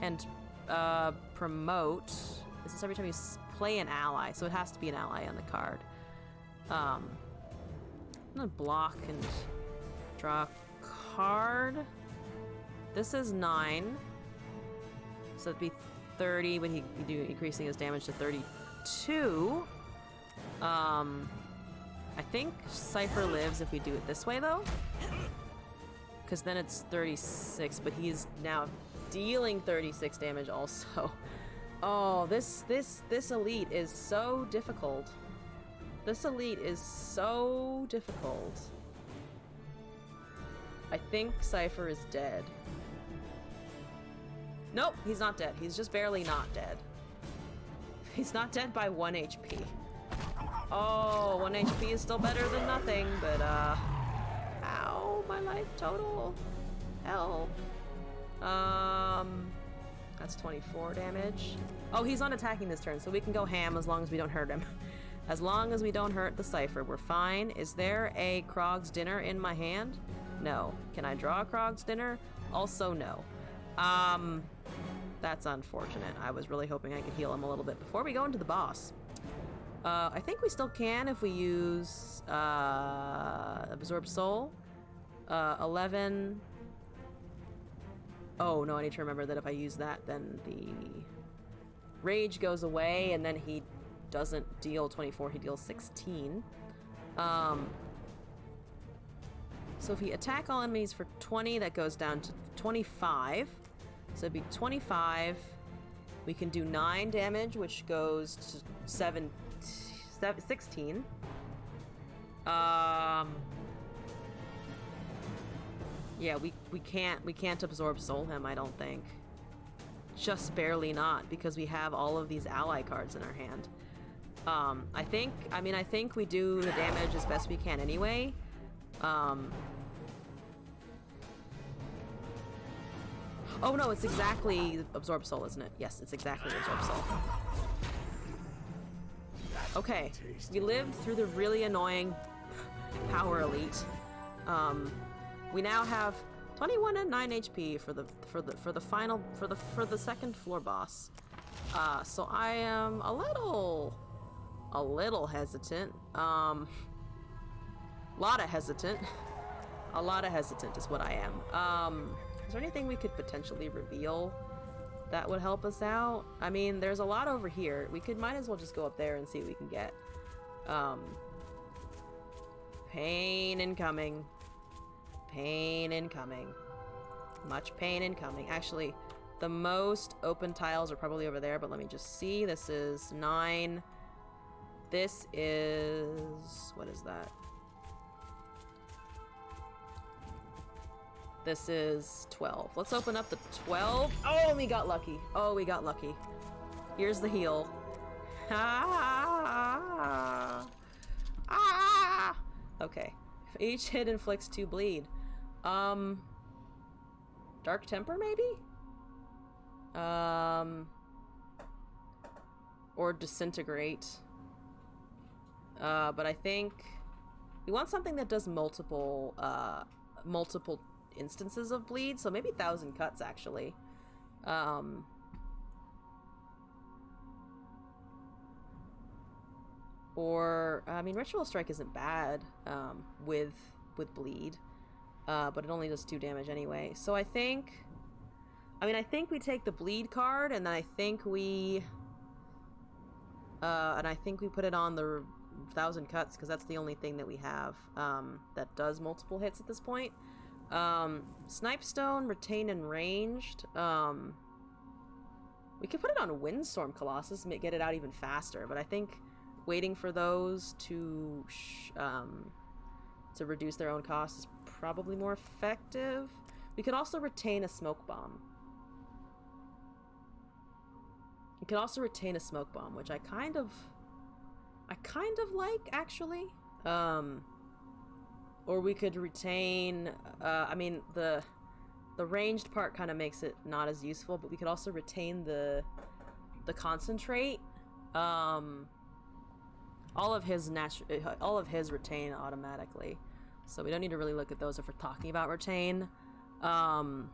and promote, this is every time you play an ally, so it has to be an ally on the card. I'm gonna block and draw a card. This is 9, so it'd be 30 when he do increasing his damage to 32. I think Cypher lives if we do it this way though, because then it's 36, but he's now dealing 36 damage also. Oh, this elite is so difficult. This elite is so difficult. I think Cypher is dead. Nope, he's not dead. He's just barely not dead. He's not dead by 1 HP. Oh, 1 HP is still better than nothing, but ow, my life total. Help. That's 24 damage. Oh, he's not attacking this turn, so we can go ham as long as we don't hurt him. As long as we don't hurt the Cypher, we're fine. Is there a Krog's Dinner in my hand? No. Can I draw a Krog's Dinner? Also no. That's unfortunate. I was really hoping I could heal him a little bit before we go into the boss. I think we still can if we use Absorb Soul. 11. Oh, no, I need to remember that if I use that, then the rage goes away, and then he doesn't deal 24, he deals 16. So if we attack all enemies for 20, that goes down to 25. So it'd be 25. We can do 9 damage, which goes to 16. Yeah, we can't absorb soul him, I don't think. Just barely not, because we have all of these ally cards in our hand. I think we do the damage as best we can anyway. Oh no, it's exactly Absorb Soul, isn't it? Yes, it's exactly Absorb Soul. Okay, we lived through the really annoying Power Elite. We now have 21 and 9 HP for the second floor boss. So I am a little hesitant. Lot of hesitant. A lot of hesitant is what I am. Is there anything we could potentially reveal that would help us out? I mean, there's a lot over here. Might as well just go up there and see what we can get. Pain incoming. Pain incoming. Much pain incoming. Actually, the most open tiles are probably over there, but let me just see. This is 9. This is... what is that? This is 12. Let's open up the 12. Oh, we got lucky. Oh, we got lucky. Here's the heal. Ah! Ah! Okay. Each hit inflicts 2 bleed. Dark Temper, maybe? Or Disintegrate. But I think we want something that does multiple instances of bleed, so maybe 1,000 cuts, actually. Or, I mean, Ritual Strike isn't bad, with bleed. But it only does 2 damage anyway. So I think we take the bleed card, and then I think we put it on the 1,000 cuts, because that's the only thing that we have that does multiple hits at this point. Snipe Stone, Retain and Ranged. We could put it on Windstorm Colossus and get it out even faster, but I think waiting for those to reduce their own cost is probably more effective. We could also retain a Smoke Bomb. We could also retain a Smoke Bomb, which I kind of like, actually. Or we could retain, I mean, the ranged part kind of makes it not as useful, but we could also retain the Concentrate. All of his retain automatically, so we don't need to really look at those if we're talking about retain. Oh,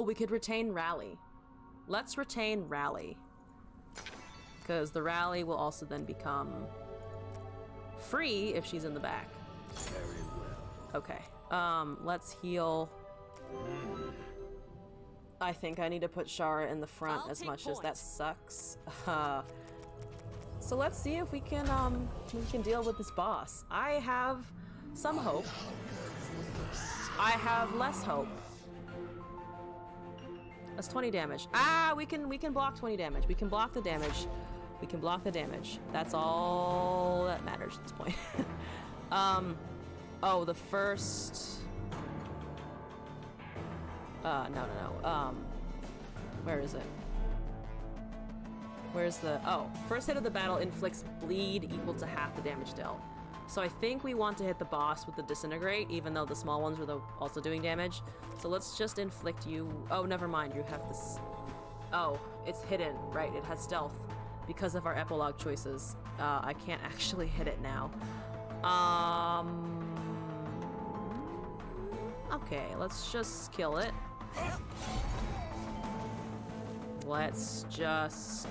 we could retain Rally. Let's retain Rally, because the Rally will also then become free if she's in the back.
Very well.
Okay. Let's heal. I think I need to put Shara in the front as much as that sucks. So let's see if we can deal with this boss. I have some hope. I have less hope. That's 20 damage. Ah, we can block 20 damage. We can block the damage. We can block the damage. That's all that matters at this point. Oh, the first... no. Where is it? Where's the... Oh, first hit of the battle inflicts bleed equal to half the damage dealt. So I think we want to hit the boss with the Disintegrate, even though the small ones were also doing damage. So let's just inflict you... Oh, never mind, you have this... Oh, it's hidden, right? It has stealth. Because of our epilogue choices, I can't actually hit it now. Okay, let's just kill it. Let's just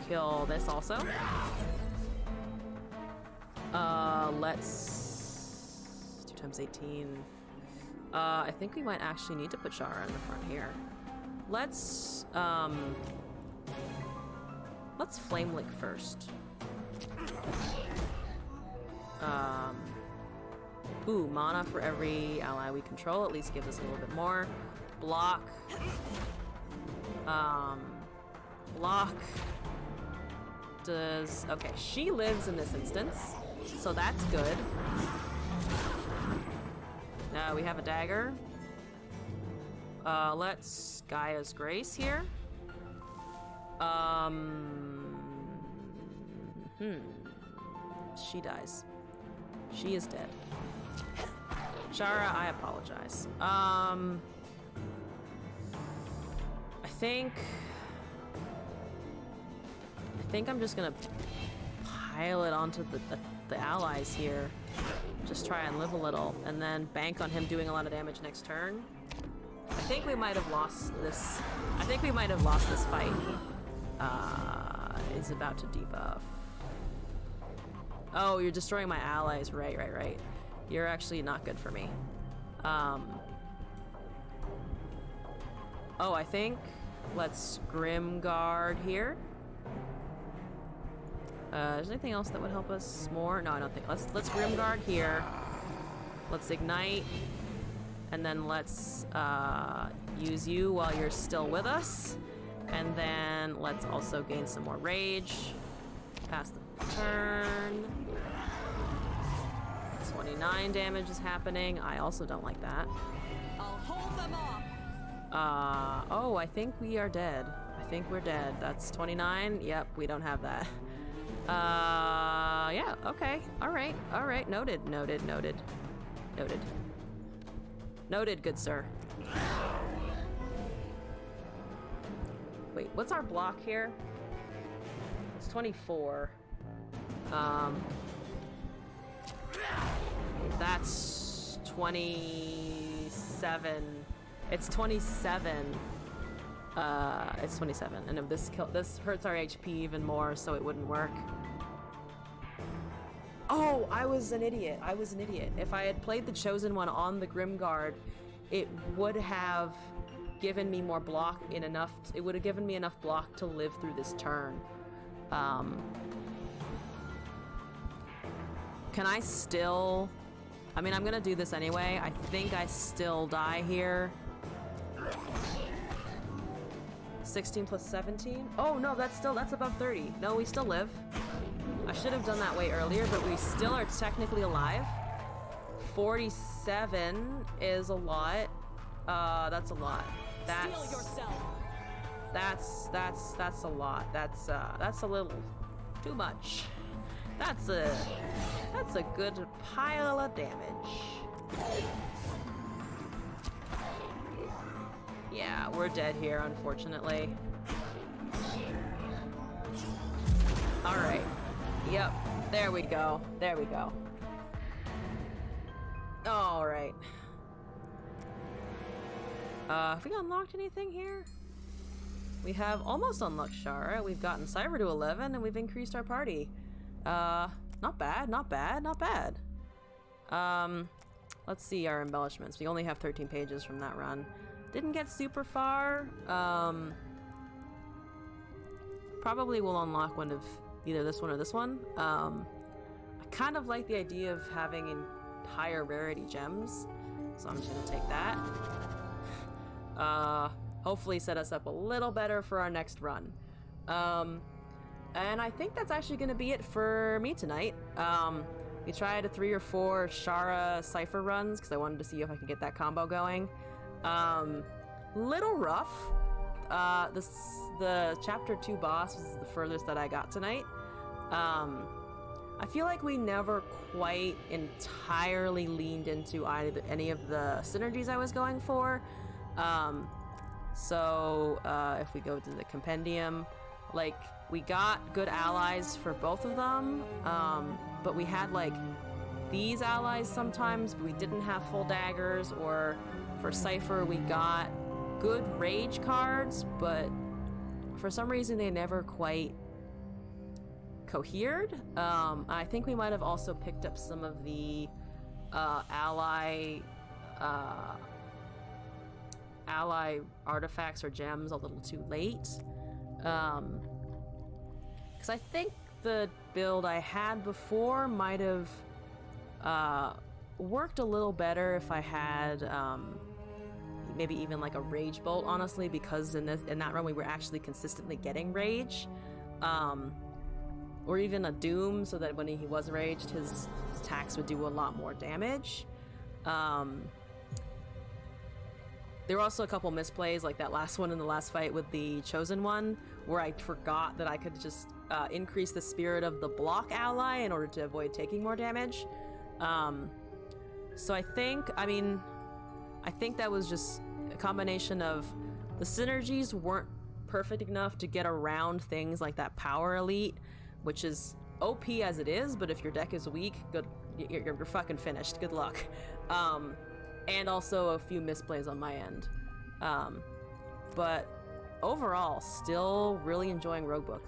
kill this also. Let's 2 times 18. I think we might actually need to put Shara in the front here. Let's Flame Lick first. Ooh, mana for every ally we control. At least gives us a little bit more. Block. Block. Does... Okay, she lives in this instance, so that's good. Now we have a dagger. Let's Gaia's Grace here. She dies. She is dead. Shara, I apologize. I think I'm just gonna pile it onto the allies here. Just try and live a little, and then bank on him doing a lot of damage next turn. I think we might have lost this. I think we might have lost this fight. Is about to debuff. Oh, you're destroying my allies. Right. You're actually not good for me. Oh, I think let's Grimguard here. Is there anything else that would help us more? No, I don't think. Let's Grimguard here. Let's ignite, and then let's use you while you're still with us, and then let's also gain some more rage. Pass the turn. 29 damage is happening. I also don't like that.
I'll hold them off.
Oh, I think we are dead. I think we're dead. That's 29. Yep, we don't have that. Yeah, okay. All right. Noted, good sir. Wait, what's our block here? It's 24. That's 27. It's 27. It's 27. And if this hurts our HP even more, so it wouldn't work. Oh, I was an idiot. If I had played the Chosen One on the Grimguard, it would have given me more block it would have given me enough block to live through this turn. Can I still... I mean, I'm gonna do this anyway. I think I still die here. 16 plus 17? Oh, no, that's above 30. No, we still live. I should have done that way earlier, but we still are technically alive. 47 is a lot. That's a lot.
Steal yourself.
That's a lot. That's a little too much. That's a good pile of damage. Yeah, we're dead here, unfortunately. All right. Yep. There we go. All right. Have we unlocked anything here? We have almost unlocked Shara. We've gotten Cyber to 11, and we've increased our party. Not bad. Let's see our embellishments. We only have 13 pages from that run. Didn't get super far. Probably will unlock one of either this one or this one. I kind of like the idea of having higher rarity gems, so I'm just gonna take that. Hopefully set us up a little better for our next run. And I think that's actually gonna be it for me tonight. We tried 3 or 4 Shara Cypher runs because I wanted to see if I could get that combo going. Little rough. The chapter 2 boss was the furthest that I got tonight. I feel like we never quite entirely leaned into any of the synergies I was going for. If we go to the compendium, like, we got good allies for both of them, but we had like these allies sometimes, but we didn't have full daggers, or for Cypher we got good rage cards, but for some reason they never quite cohered. I think we might have also picked up some of the ally artifacts or gems a little too late. Because I think the build I had before might have worked a little better if I had maybe even like a rage bolt, honestly, because in that run we were actually consistently getting rage, or even a doom, so that when he was raged, his attacks would do a lot more damage. There were also a couple misplays, like that last one in the last fight with the Chosen One, where I forgot that I could just increase the spirit of the block ally in order to avoid taking more damage. So I think that was just a combination of the synergies weren't perfect enough to get around things like that power elite, which is OP as it is, but if your deck is weak, you're fucking finished. Good luck. And also a few misplays on my end. But overall, still really enjoying Roguebook.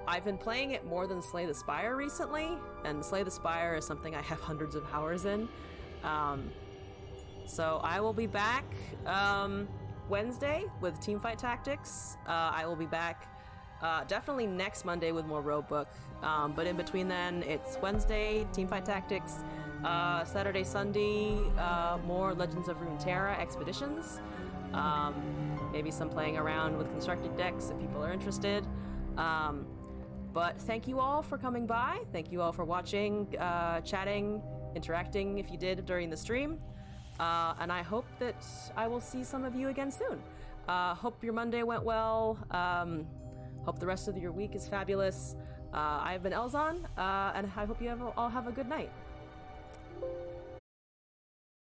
I've been playing it more than Slay the Spire recently, and Slay the Spire is something I have hundreds of hours in. So I will be back Wednesday with Teamfight Tactics. I will be back definitely next Monday with more Roguebook. But in between then, it's Wednesday, Teamfight Tactics. Saturday, Sunday, more Legends of Runeterra expeditions. Maybe some playing around with constructed decks if people are interested. But thank you all for coming by. Thank you all for watching, chatting, interacting if you did during the stream. And I hope that I will see some of you again soon. Hope your Monday went well. Hope the rest of your week is fabulous. I've been Elzon, and I hope you all have a good night.